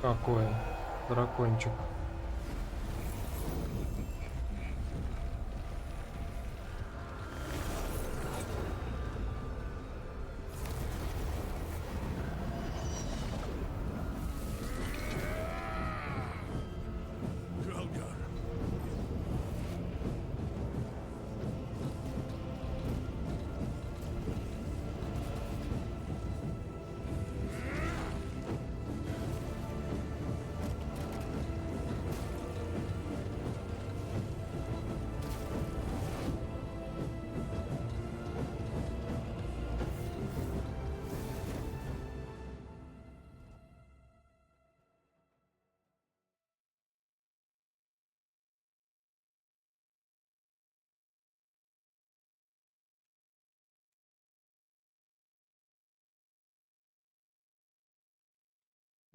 Какой дракончик. Галгар.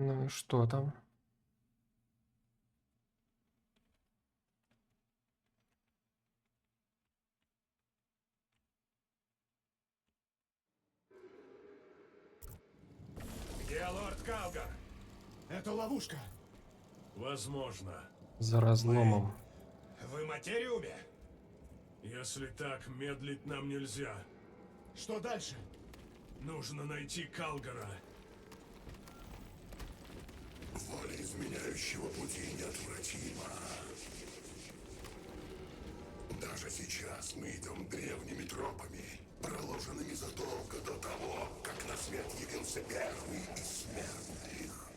Ну и что там? Где лорд Калгар? Это ловушка. Возможно. За разломом. Вы материуме? Если так, медлить нам нельзя. Что дальше? Нужно найти Калгара. Воля изменяющего пути неотвратима. Даже сейчас мы идем древними тропами, проложенными задолго до того, как на свет явился первый из смертных.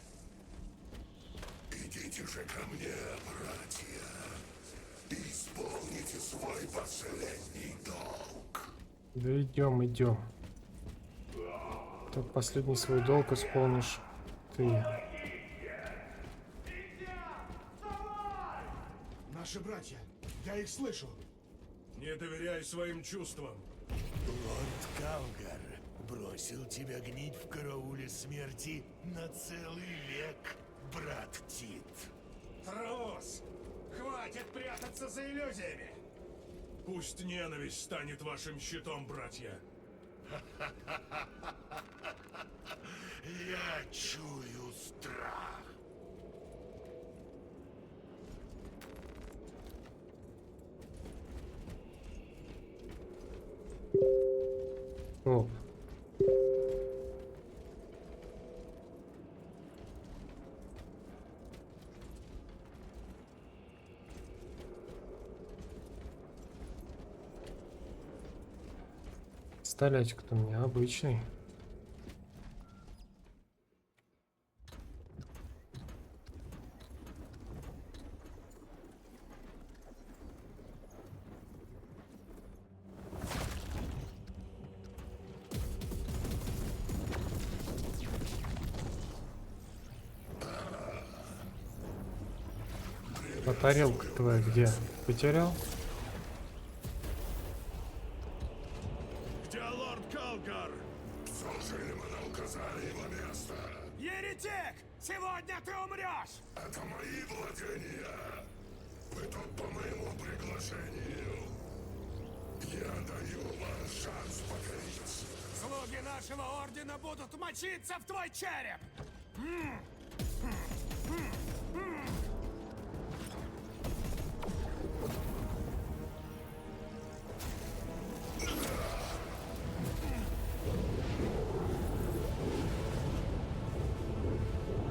Идите же ко мне, братья, и исполните свой последний долг. Да идем, идем. Так последний свой долг исполнишь ты. Наши братья. Я их слышу. Не доверяй своим чувствам. Лорд Калгар бросил тебя гнить в карауле смерти на целый век, брат Тит. Трус! Хватит прятаться за иллюзиями! Пусть ненависть станет вашим щитом, братья. Я чую страх. Оп. Пистолетик-то у меня обычный. А тарелка твоя где? Потерял? Где лорд Калгар? Служили мы на указали его место. Еретик! Сегодня ты умрешь! Это мои владения. Вы тут по моему приглашению. Я даю вам шанс покориться. Слуги нашего ордена будут мочиться в твой череп!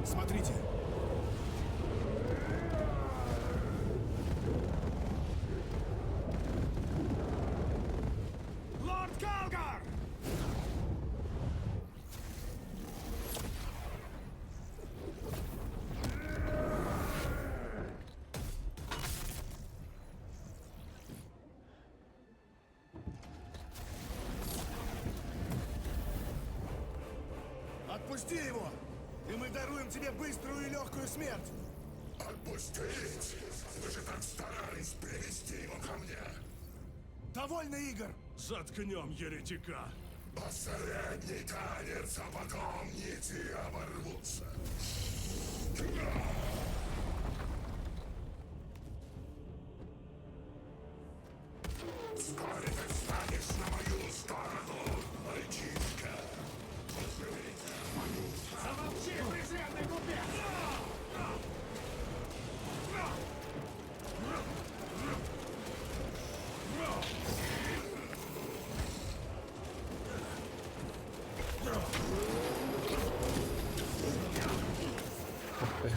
Смотрите. Лорд Калгар! Отпусти его, и мы даруем тебе быструю и легкую смерть. Отпустить? Вы же так старались привести его ко мне. Довольно игр. Заткнем еретика. Последний танец, а потом нити оборвутся. Вскоре ты встанешь на мою сторону, мальчишка. Замолчи, презренный глупец! Ух ты.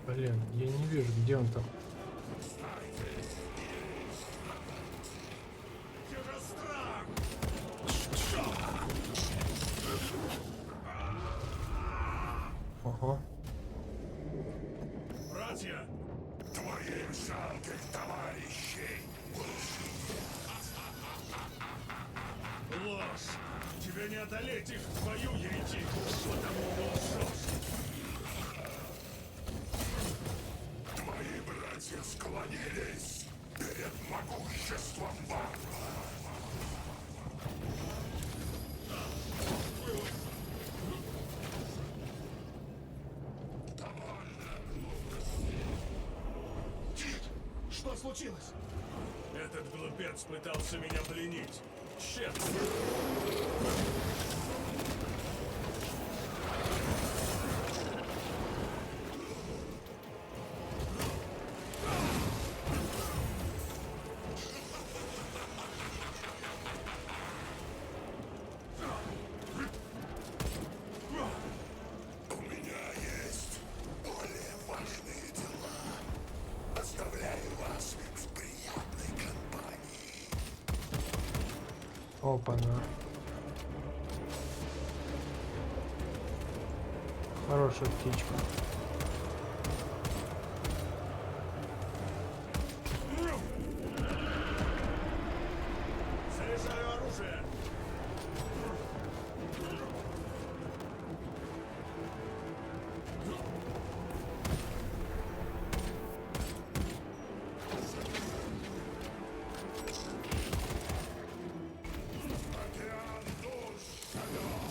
Блин, я не вижу, где он там. Ого. Братья! Твоих жалких товарищей больше Ложь! Тебя не одолеть их в бою, еретик! Потому лжешь! случилось? Этот глупец пытался меня пленить. Тщетно. У меня есть более важные дела. Оставляю вас в приятной компании. Опа-на. Хорошая птичка. Заряжаю оружие. Океан душ зовет.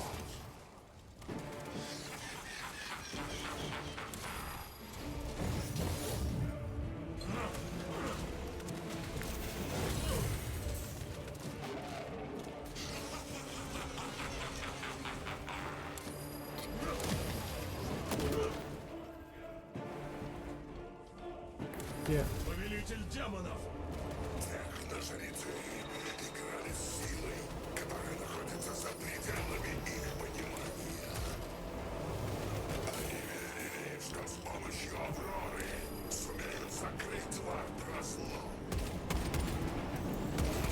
Где? Повелитель демонов. Техножрецы играли с силой, которая находится за пределами их понимания. Они верили, что с помощью Авроры сумеют закрыть варп-разлом.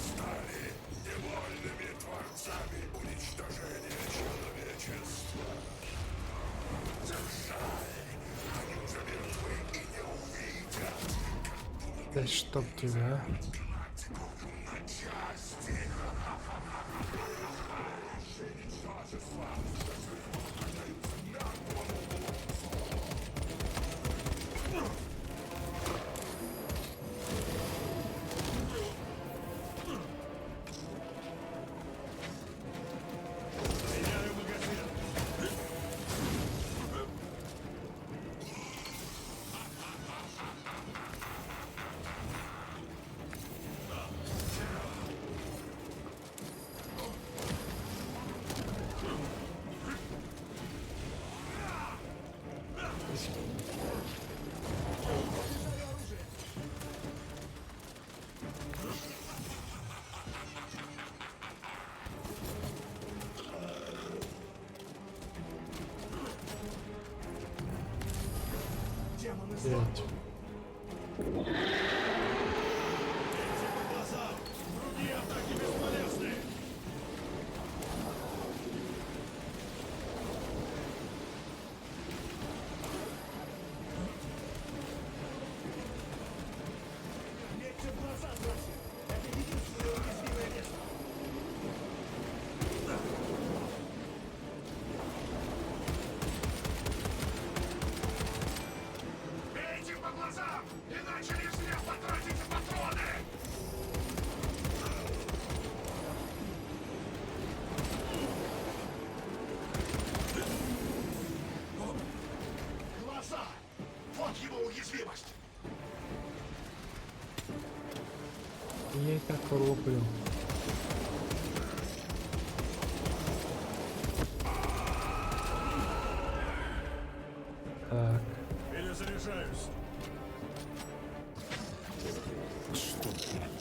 Стали невольными творцами уничтожения человечества. Жаль, они уже мертвы и не увидят. Да чтоб тебя. Меняю магазин. Демоны зла. Блять. Глаза. Другие атаки бесполезны. Метьте в глаза, братья. Это единственное уязвимое место. Бейте по глазам, иначе не зря потратите патроны! Глаза! Вот его уязвимость! Я и так луплю. Так. Перезаряжаюсь.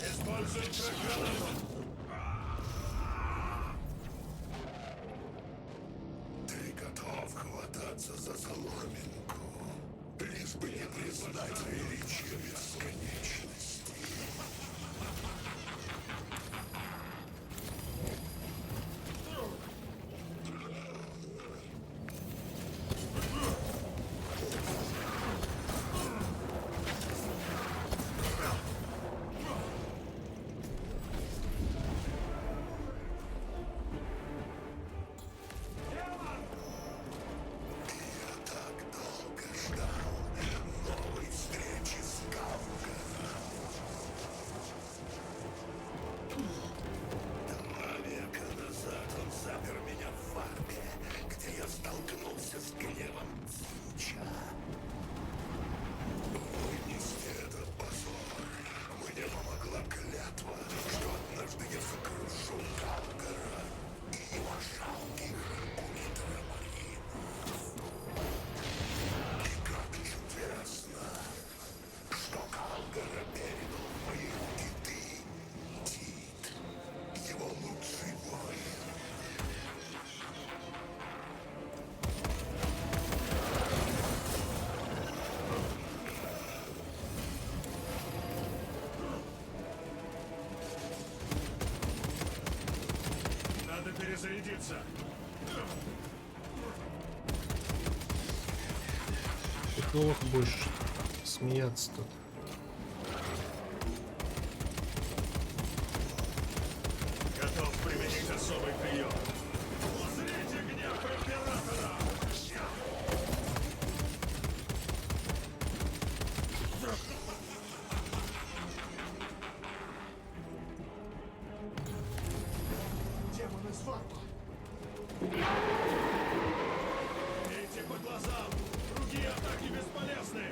Используем крак-гранату. Ты готов хвататься за соломинку, лишь бы не признать величие бесконечности. Я так долго ждал новой встречи с Гаугоном. перезарядиться. Ты плохо будешь смеяться тут. Готов применить особый прием. Узрите гнев императора! Демон из варпа. Бейте по глазам! Другие атаки бесполезны!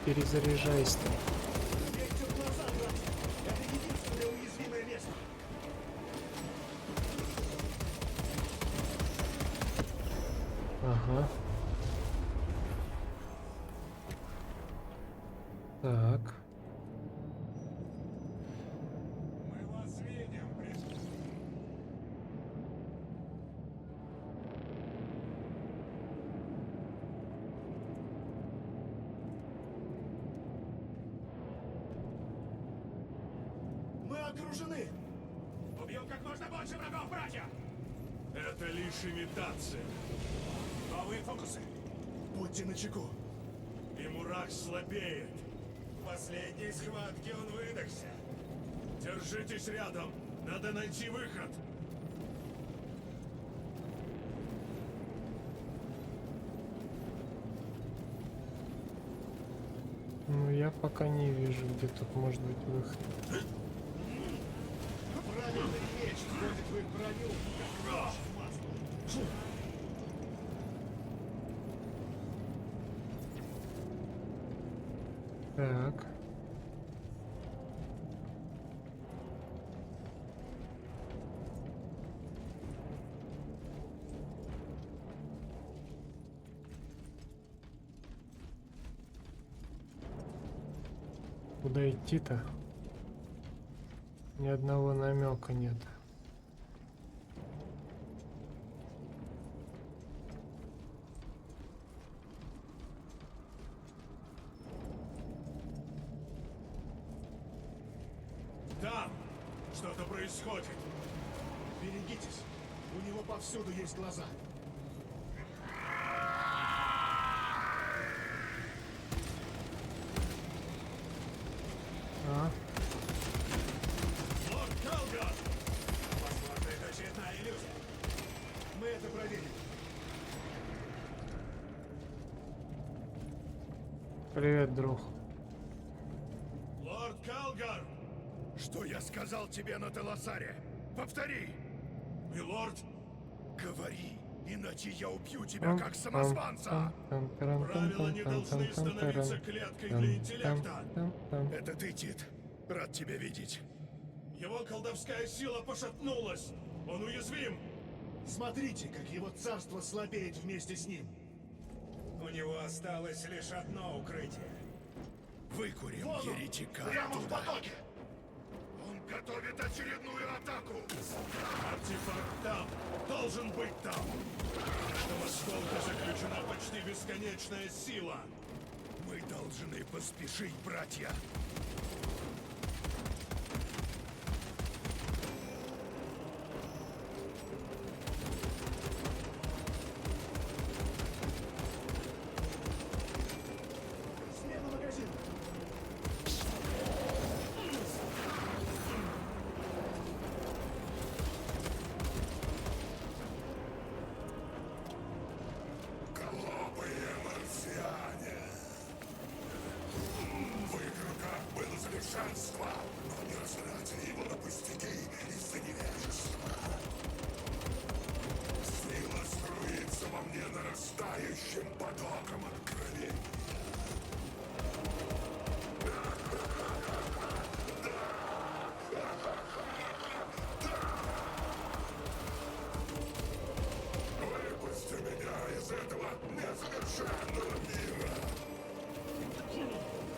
Перезаряжайся. Бейте в глаза, братья. Это единственное уязвимое место. Ага. Так. Мы вас видим, Мы окружены. Убьем как можно больше врагов, братья! Это лишь имитация. Новые фокусы. Будьте начеку. И Мурах слабеет. В последней схватке он выдохся. Держитесь рядом. Надо найти выход. Ну, я пока не вижу, где тут может быть выход. Правильный меч входит в их броню, как нож в масло. Так. Куда идти-то? Ни одного намека нет. Там что-то происходит. Берегитесь. У него повсюду есть глаза. А? Лорд Калгар! Возможно, это очередная иллюзия. Мы это проверим. Привет, друг. Лорд Калгар! Что я сказал тебе на Телосаре? Повтори! Милорд! Говори, иначе я убью тебя как самозванца! Правила не должны становиться клеткой для интеллекта. Это ты, Тит. Рад тебя видеть. Его колдовская сила пошатнулась. Он уязвим. Смотрите, как его царство слабеет вместе с ним. У него осталось лишь одно укрытие. Выкурим Вон он, еретика прямо в оттуда. потоке. Он готовит очередную атаку. Артефакт там. Должен быть там. В этом осколке заключена почти бесконечная сила. Мы должны поспешить, братья. Смена магазина. Голубые марсиане. В их руках было совершенство, но они растратили его на пустяки из-за невежества. Сила струится во мне нарастающим потоком откровений. Выпусти меня из этого несовершенного мира.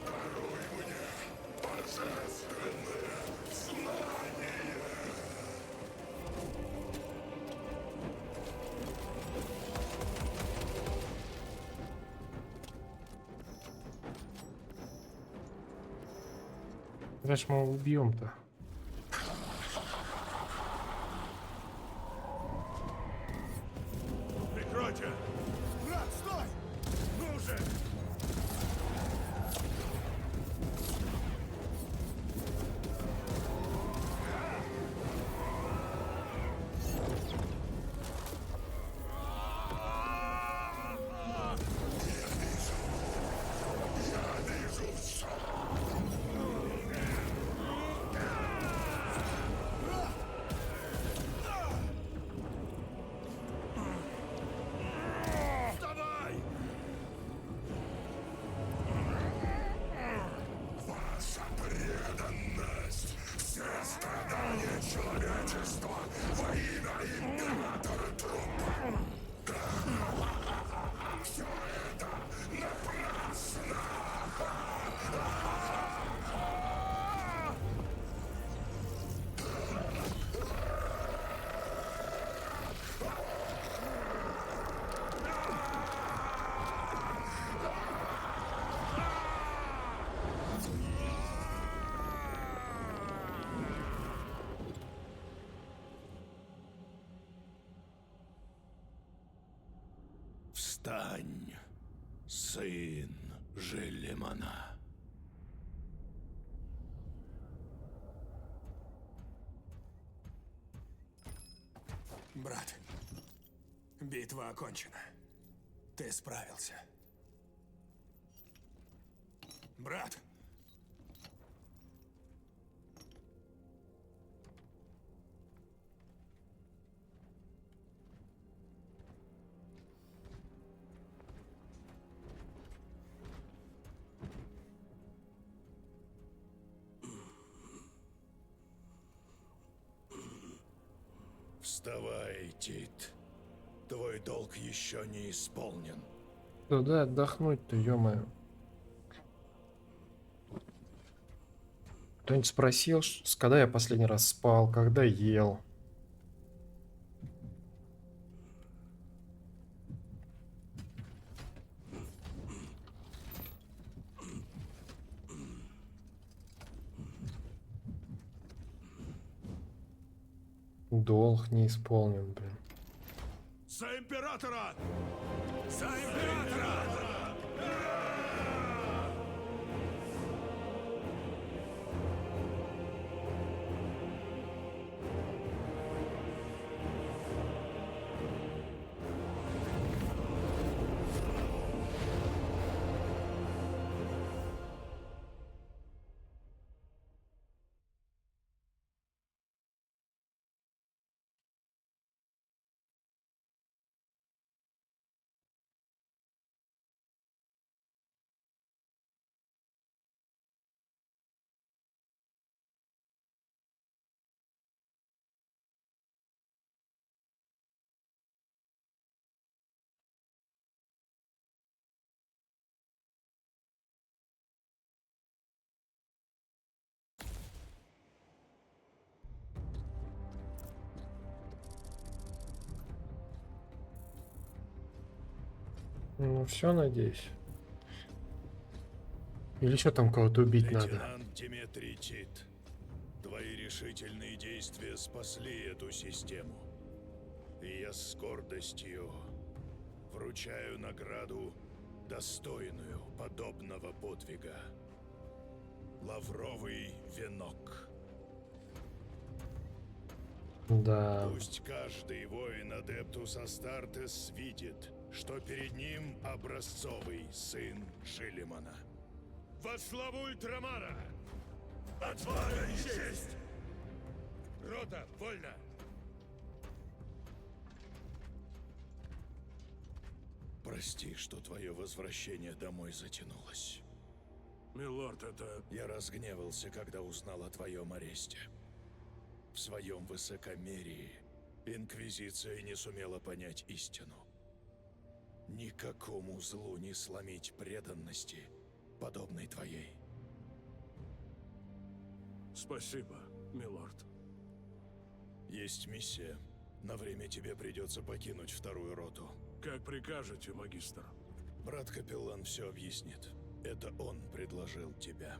Даруй мне божественное знание. Когда ж мы его убьем-то? Прикройте! Брат, стой! Ну же! Вставай! Ваша преданность, все страдания человечества во имя императора трупа. Все это напрасно! Встань, сын Желемана. Брат, битва окончена. Ты справился. Брат! Вставай, Тит. Твой долг еще не исполнен. Туда отдохнуть-то, ё-моё. Кто-нибудь спросил, когда я последний раз спал, когда ел? Долг не исполнен, блин. За императора! За императора! Ну все, надеюсь. Или что там кого-то убить надо? Лейтенант Диметрий Тит, твои решительные действия спасли эту систему. И я с гордостью вручаю награду, достойную подобного подвига. Лавровый венок. Да. Пусть каждый воин Адептус Астартес видит, что перед ним образцовый сын Желемана. Во славу Ультрамара! Отвага и честь! Рота, вольно! Прости, что твое возвращение домой затянулось. Милорд, это... Я разгневался, когда узнал о твоем аресте. В своем высокомерии Инквизиция не сумела понять истину. Никакому злу не сломить преданности, подобной твоей. Спасибо, милорд. Есть миссия. На время тебе придется покинуть вторую роту. Как прикажете, магистр. Брат-капеллан все объяснит. Это он предложил тебя.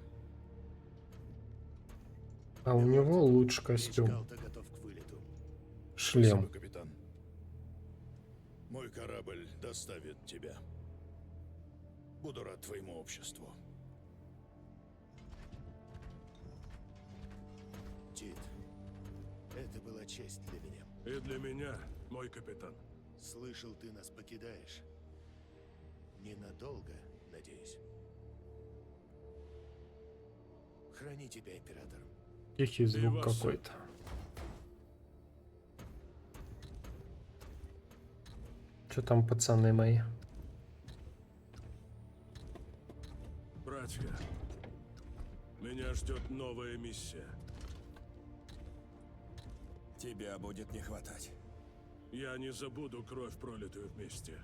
А у него лучше костюм. Искал-то готов к вылету. Шлем. Спасибо, капитан. Мой корабль доставит тебя. Буду рад твоему обществу. Тит, это была честь для меня. И для меня, мой капитан. Слышал, ты нас покидаешь. Ненадолго, надеюсь. Храни тебя, император. Тихий звук вас. какой-то. Что там, пацаны мои? Братья, меня ждет новая миссия. Тебя будет не хватать. Я не забуду кровь, пролитую вместе.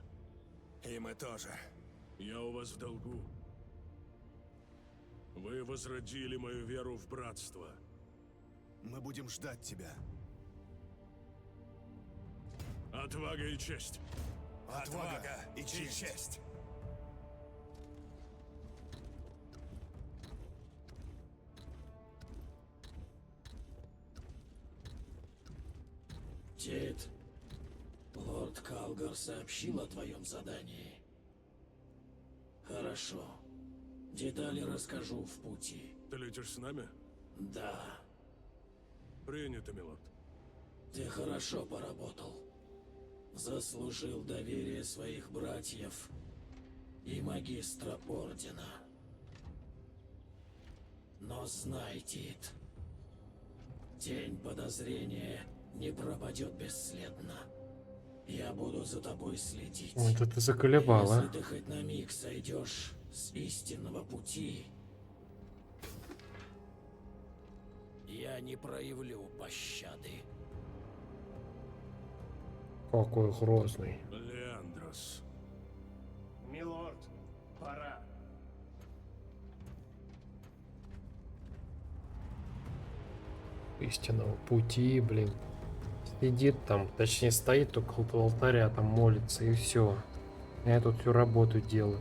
И мы тоже. Я у вас в долгу. Вы возродили мою веру в братство. Мы будем ждать тебя. Отвага и честь. Отвага и честь. Тит, лорд Калгар сообщил о твоем задании. Хорошо. Детали расскажу в пути. Ты летишь с нами? Да, Принято, милорд. ты хорошо поработал. Заслужил доверие своих братьев и магистра Ордена. Но знай, Тит, тень подозрения не пропадет бесследно. Я буду за тобой следить. Вот это ты заколебал, а? Если ты хоть на миг сойдешь с истинного пути, я не проявлю пощады. Какой грозный. Леандрос. Милорд, пора. Истинного пути, блин. Сидит там, точнее стоит только около алтаря, там молится и все. Я тут всю работу делаю.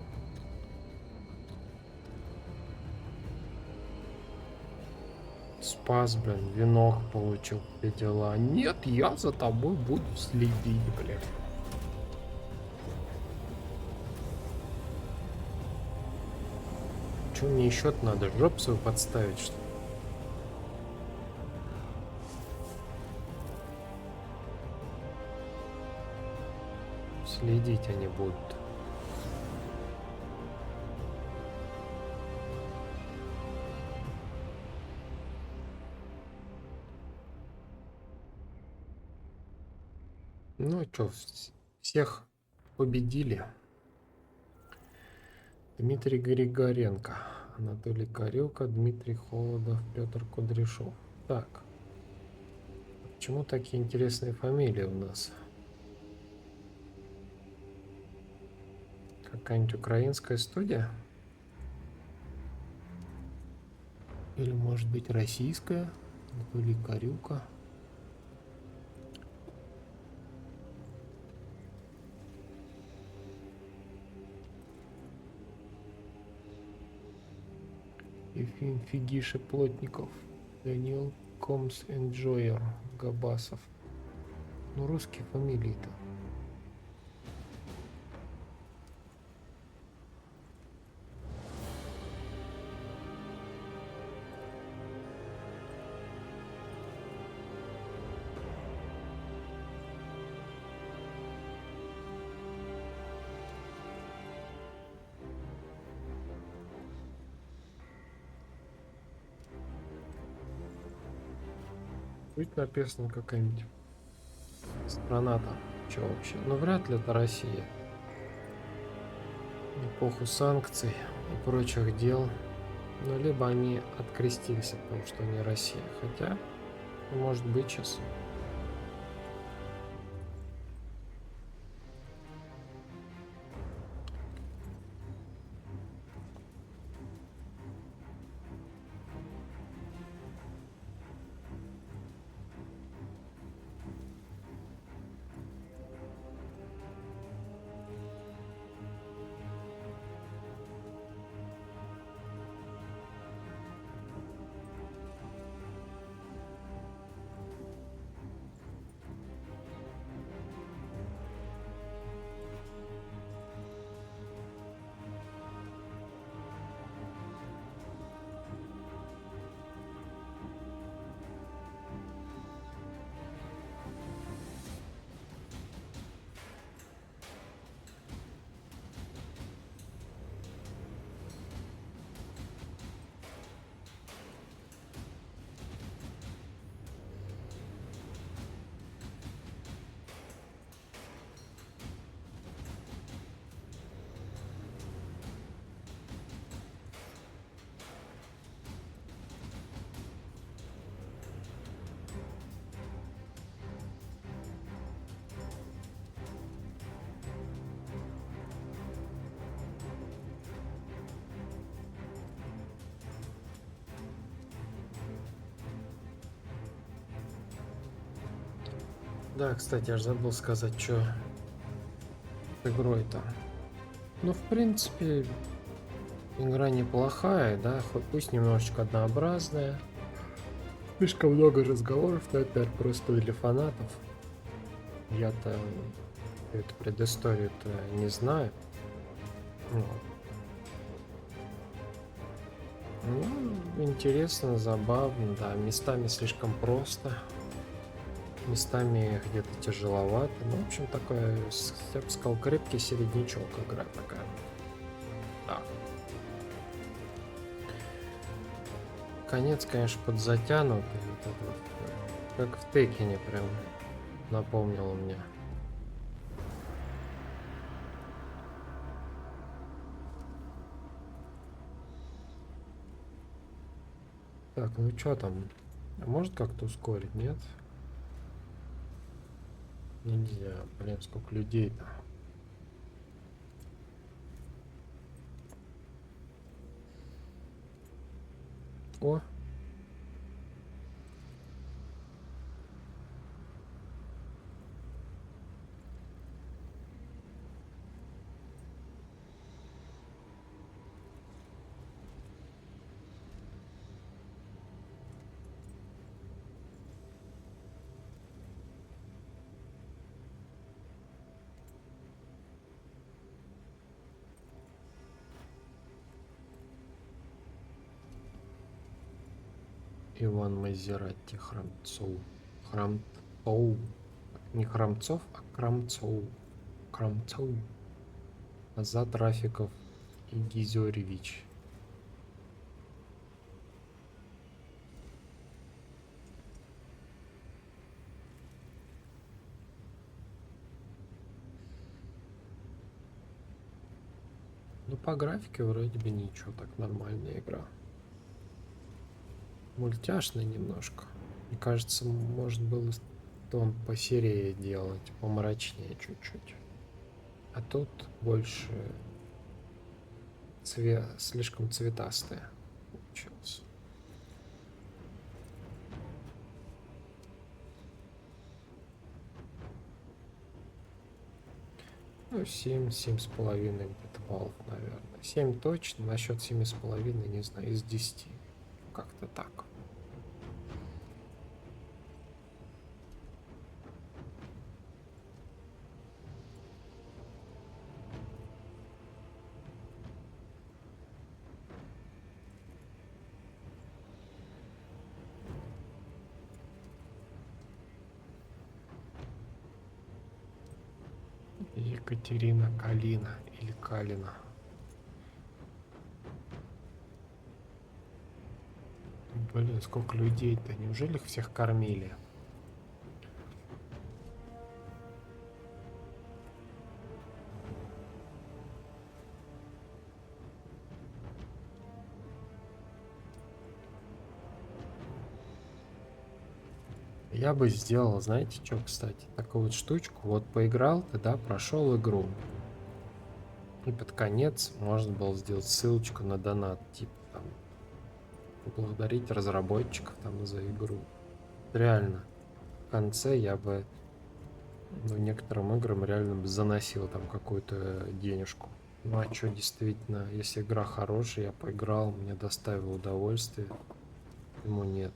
Спас, блин, венок получил, все дела. Нет, я за тобой буду следить, блин. Че мне еще-то надо? Жопу свою подставить, что ли? Следить они будут. Ну что, всех победили. Дмитрий Григоренко, Анатолий Корюка, Дмитрий Холодов, Петр Кудряшов. Так. Почему такие интересные фамилии у нас? Какая-нибудь украинская студия? Или может быть российская? Анатолий Корюка. Ефим Фигиша Плотников. Даниил Комс Энджойер Габасов. Ну, русские фамилии-то. Будет написано какая-нибудь страна там. Че вообще? Ну вряд ли это Россия. В эпоху санкций и прочих дел. Ну либо они открестились от того, что они Россия. Хотя, может быть сейчас. Да, кстати, я же забыл сказать, что с игрой-то. Ну, в принципе, игра неплохая, да, хоть пусть немножечко однообразная. Слишком много разговоров, но опять просто для фанатов. Я-то эту предысторию-то не знаю. Вот. Ну, интересно, забавно, да, местами слишком просто. Местами где-то тяжеловато. Ну, в общем, такой, я бы сказал, крепкий середнячок игра такая. Да. Конец, конечно, подзатянутый. Вот это вот, как в Текине прям напомнил мне. Так, ну что там? А может как-то ускорить, нет? Нельзя. Блин, сколько людей-то. О! Иван Мазератти Храмцов. Храмцов. Не Храмцов, а Крамцов. Крамцов. Азат Рафиков и Гизоревич. Ну, по графике вроде бы ничего, так нормальная игра. Мультяшный немножко. Мне кажется, может было тон посерее делать, помрачнее чуть-чуть. А тут больше слишком цветастая получилось. Ну, 7,5 где-то баллов, наверное. 7 точно, насчет 7,5, не знаю, из 10. Как-то так. Екатерина Калина или Калина. Блин, сколько людей-то. Неужели их всех кормили? Я бы сделал, знаете, что, кстати, такую вот штучку. Вот поиграл ты, да, прошел игру. И под конец можно было сделать ссылочку на донат, типа там поблагодарить разработчиков там за игру. Реально. В конце я бы, ну, некоторым играм реально бы заносил там какую-то денежку. Ну а что, действительно, если игра хорошая, я поиграл, мне доставило удовольствие, ему нет.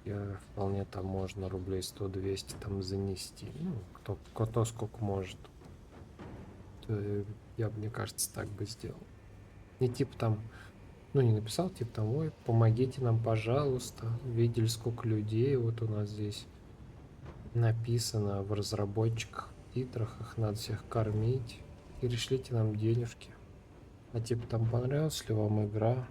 Я вполне там можно рублей 100-200 там занести. Ну, кто сколько может. Я, мне кажется, так бы сделал. Не типа там, ну не написал, типа там, ой, помогите нам, пожалуйста. Видели, сколько людей вот у нас здесь написано в разработчиках, в титрах, их надо всех кормить. И пришлите нам денежки. А типа там, понравилась ли вам игра?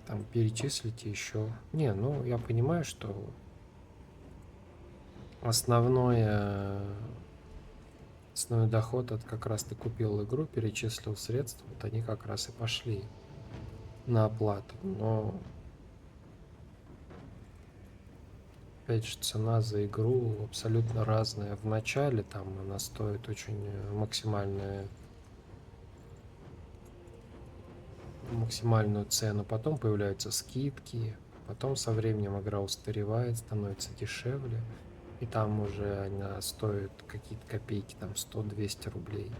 Там перечислите еще. Не, ну я понимаю, что основной доход это как раз ты купил игру, перечислил средства, вот они как раз и пошли на оплату. Но опять же, цена за игру абсолютно разная. В начале там она стоит очень максимальную цену, потом появляются скидки, Потом со временем игра устаревает, становится дешевле. И там уже она стоит какие-то копейки, там 100-200 рублей.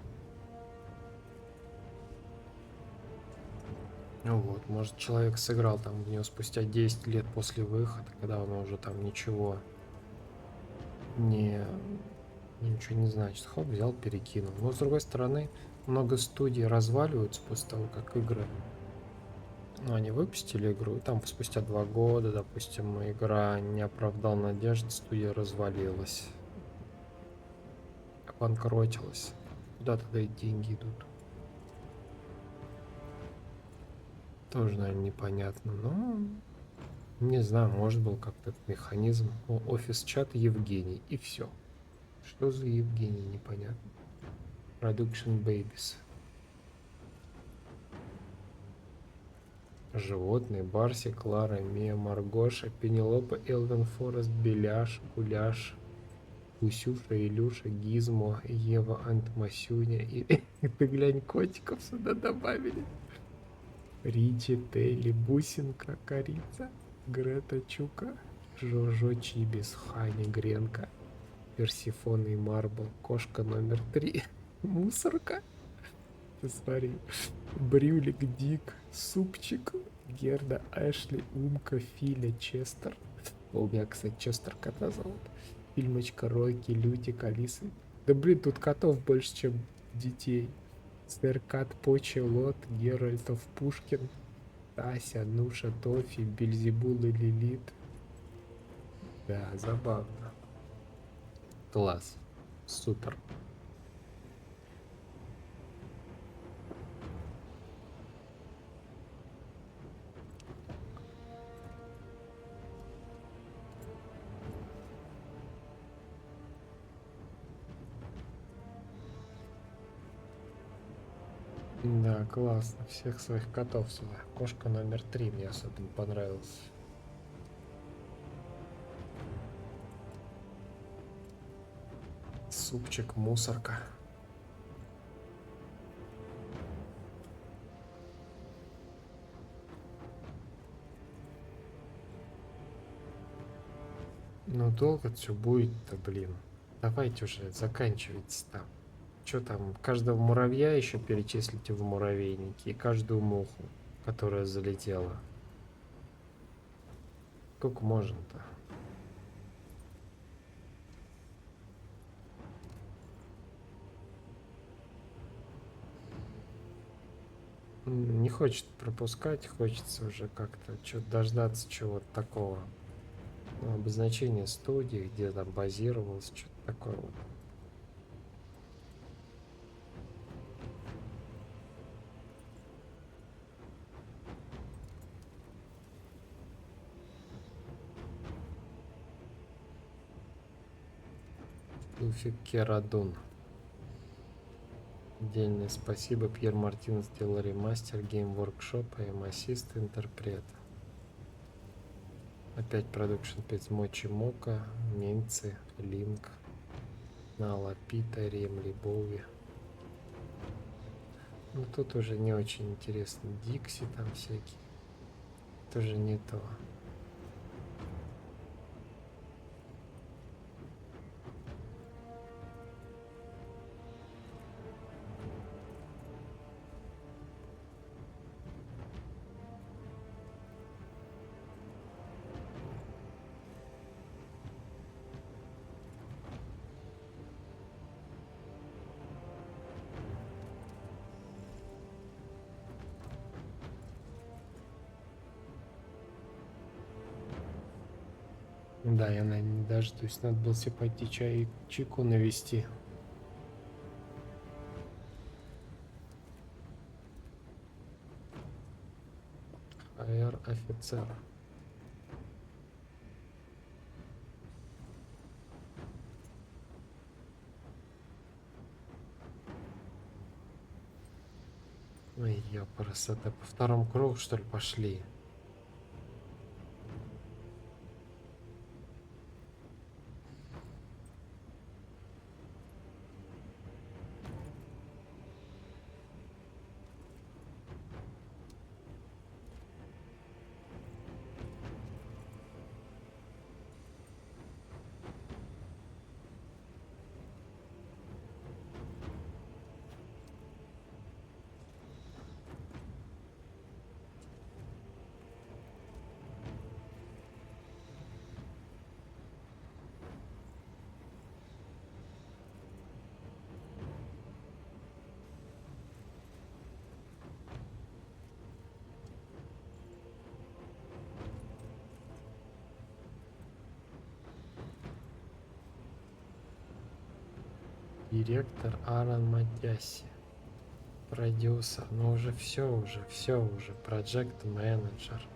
Ну вот, может человек сыграл там в нее спустя 10 лет после выхода, когда он уже там ничего ничего не значит. Хоп, взял, перекинул. Но с другой стороны, много студий разваливаются после того, как игры... Ну, они выпустили игру, и там спустя 2 года, допустим, игра не оправдала надежд, студия развалилась. Обанкротилась. Куда тогда и деньги идут? Тоже, наверное, непонятно, но... Не знаю, может был как-то этот механизм. Офис-чат Евгений, и все. Что за Евгений, непонятно. Production Babies. Животные: Барси, Клара, Мия, Маргоша, Пенелопа, Элвин, Форест, Беляш, Гуляш, Усюша, Илюша, Гизмо, Ева, Ант, Масюня. И ты глянь, котиков сюда добавили. Ричи, Телли, Бусинка, Корица, Грета, Чука, Жожо, Чибис, Хани, Гренка, Персифона и Марбл, кошка номер 3, мусорка. Ты смотри. Брюлик, Дик, Супчик, Герда, Эшли, Умка, Филя, Честер. У меня, кстати, Честер кота зовут. Фильмочка, Рокки, Лютик, Алиса. Да блин, тут котов больше, чем детей. Сэркат, Почи, Лот, Геральтов, Пушкин, Тася, Нуша, Тофи, Бельзебул и Лилит. Да, забавно. Класс. Супер. Да, классно. Всех своих котов сюда. Кошка номер 3 мне особенно понравилась. Супчик, мусорка. Ну долго все будет-то, блин. Давайте уже заканчивайте там. Что там, каждого муравья еще перечислите в муравейнике и каждую муху, которая залетела. Сколько можно-то? Не хочет пропускать, хочется уже как-то что-то дождаться чего-то такого. Ну, обозначение студии, где там базировалось, что-то такое вот. Люфик Керадун. Отдельное спасибо Пьер Мартин сделал ремастер Game Workshop и Ассист Интерпрет. Опять Production 5 Мочи Мока, Немцы, Линк, Нала Пита, Ремли Боуи. Ну тут уже не очень интересно. Дикси там всякие. Тоже не то. Да, я, наверное, не дождусь. Надо было себе пойти чайку навести. АР офицер. Ой, ёпрст, это по второму кругу, что ли, пошли? Директор Аарон Матяси. Продюсер. Ну уже все уже. Проджект менеджер.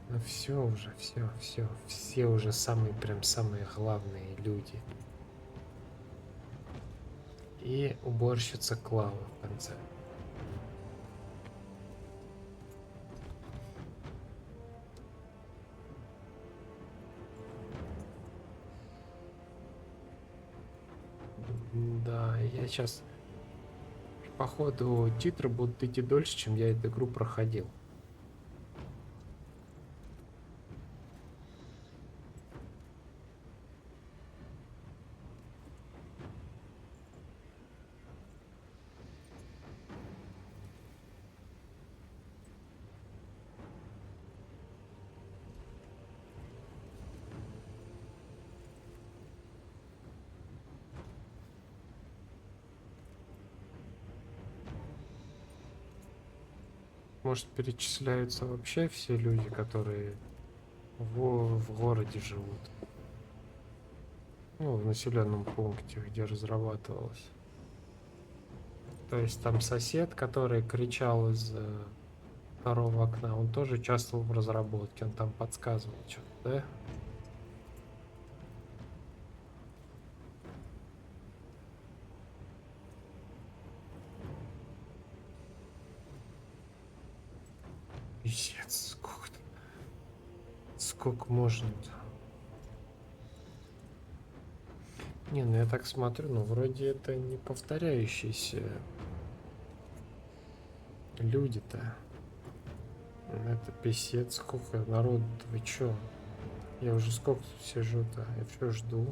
Ну все уже, все уже самые главные люди. И уборщица Клава в конце. Да, я сейчас, походу, титры будут идти дольше, чем я эту игру проходил. Может, перечисляются вообще все люди, которые в городе живут. Ну, в населенном пункте, где разрабатывалось. То есть там сосед, который кричал из второго окна, он тоже участвовал в разработке, он там подсказывал что-то, да? Пиздец, сколько можно-то? Не, ну я так смотрю, ну вроде это не повторяющиеся люди-то. Это писец, сколько народу, вы чё? Я уже сколько тут сижу-то, я все жду.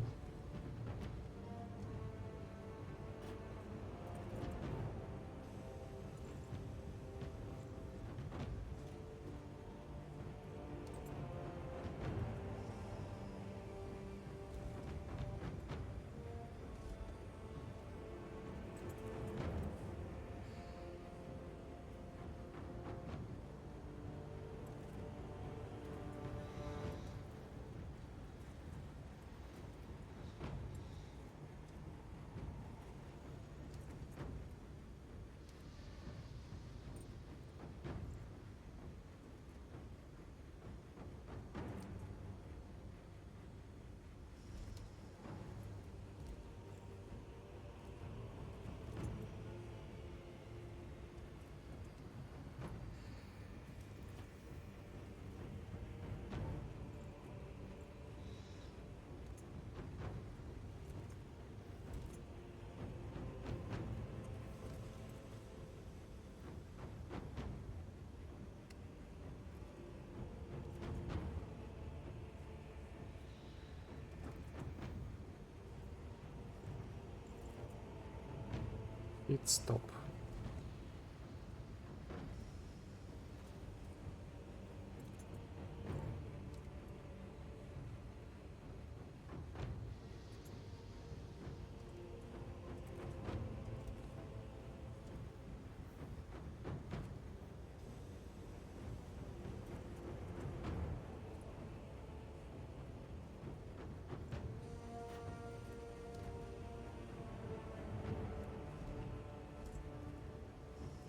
Пит-стоп.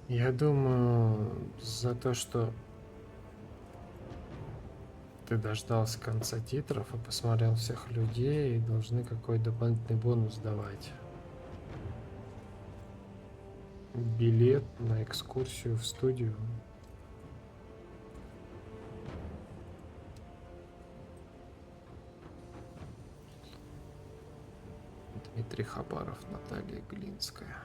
Я думаю, за то, что ты дождался конца титров и посмотрел всех людей, должны какой-то дополнительный бонус давать. Билет на экскурсию в студию. Дмитрий Хабаров, Наталья Глинская.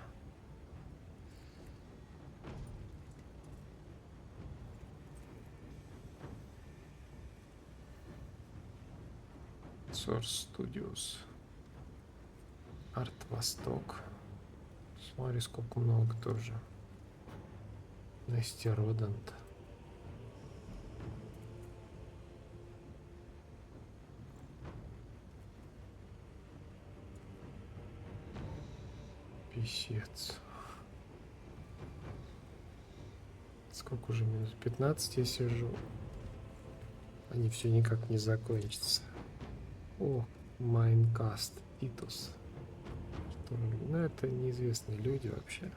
Source Studios. Арт Восток. Смотри, сколько много тоже. Настя Родант. Писец. Сколько уже минут? 15 я сижу. Они все никак не закончатся. О, Майнкаст, Титус. Ну, это неизвестные люди вообще.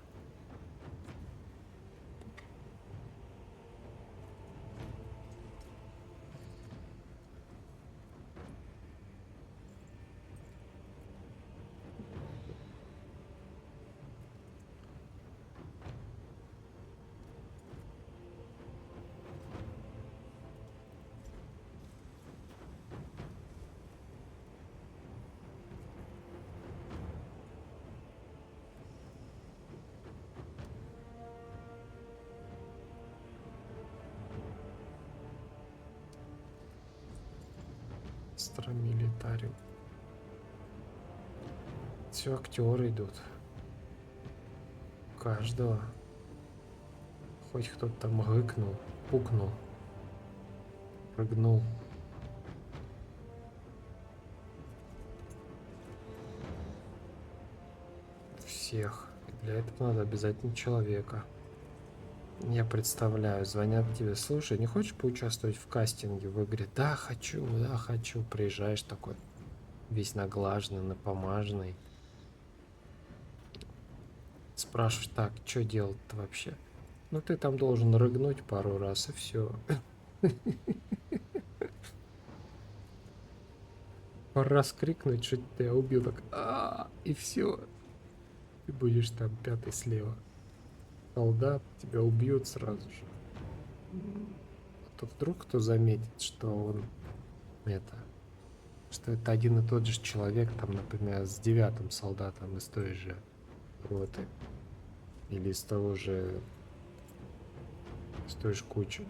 Стромилитариум. Все актеры идут. У каждого. Хоть кто-то там гыкнул, пукнул, прыгнул. Всех. И для этого надо обязательно человека. Я представляю, звонят тебе, слушай, не хочешь поучаствовать в кастинге в игре? Да, хочу, Приезжаешь такой, весь наглаженный, напомаженный. Спрашиваешь, так, что делать-то вообще? Ну, ты там должен рыгнуть пару раз, и все. Пару раз крикнуть, что ты убил, так, и все. Ты будешь там пятый слева. Солдат, тебя убьют сразу же. А то вдруг кто заметит, что он что это один и тот же человек, там, например, с 9-м солдатом из той же роты. Или с той же кучи.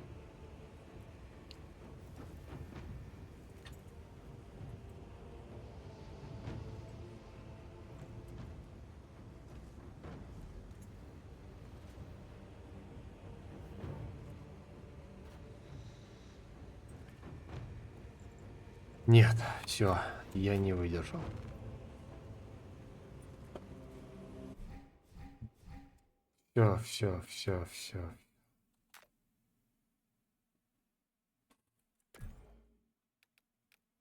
Нет, все, я не выдержал. Все.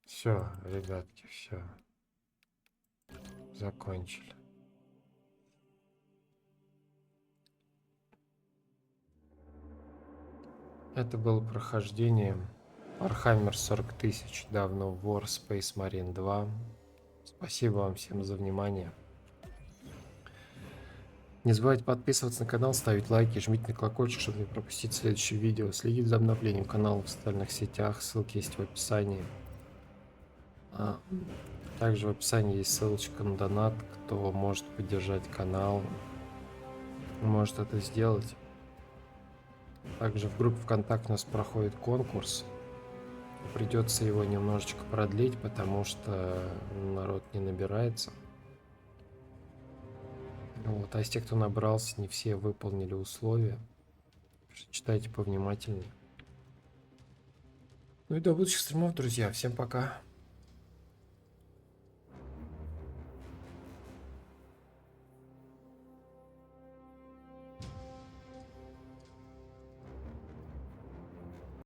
Все, ребятки, все. Закончили. Это было прохождение Warhammer 40 тысяч, давно War Space Marine 2. Спасибо вам всем за внимание. Не забывайте подписываться на канал, ставить лайки, жмите на колокольчик, чтобы не пропустить следующее видео. Следите за обновлением канала в социальных сетях, ссылки есть в описании. Также в описании есть ссылочка на донат, кто может поддержать канал, может это сделать. Также в группе ВКонтакте у нас проходит конкурс. Придется его немножечко продлить, потому что народ не набирается. Вот. А из тех, кто набрался, не все выполнили условия. Читайте повнимательнее. Ну и до будущих стримов, друзья. Всем пока.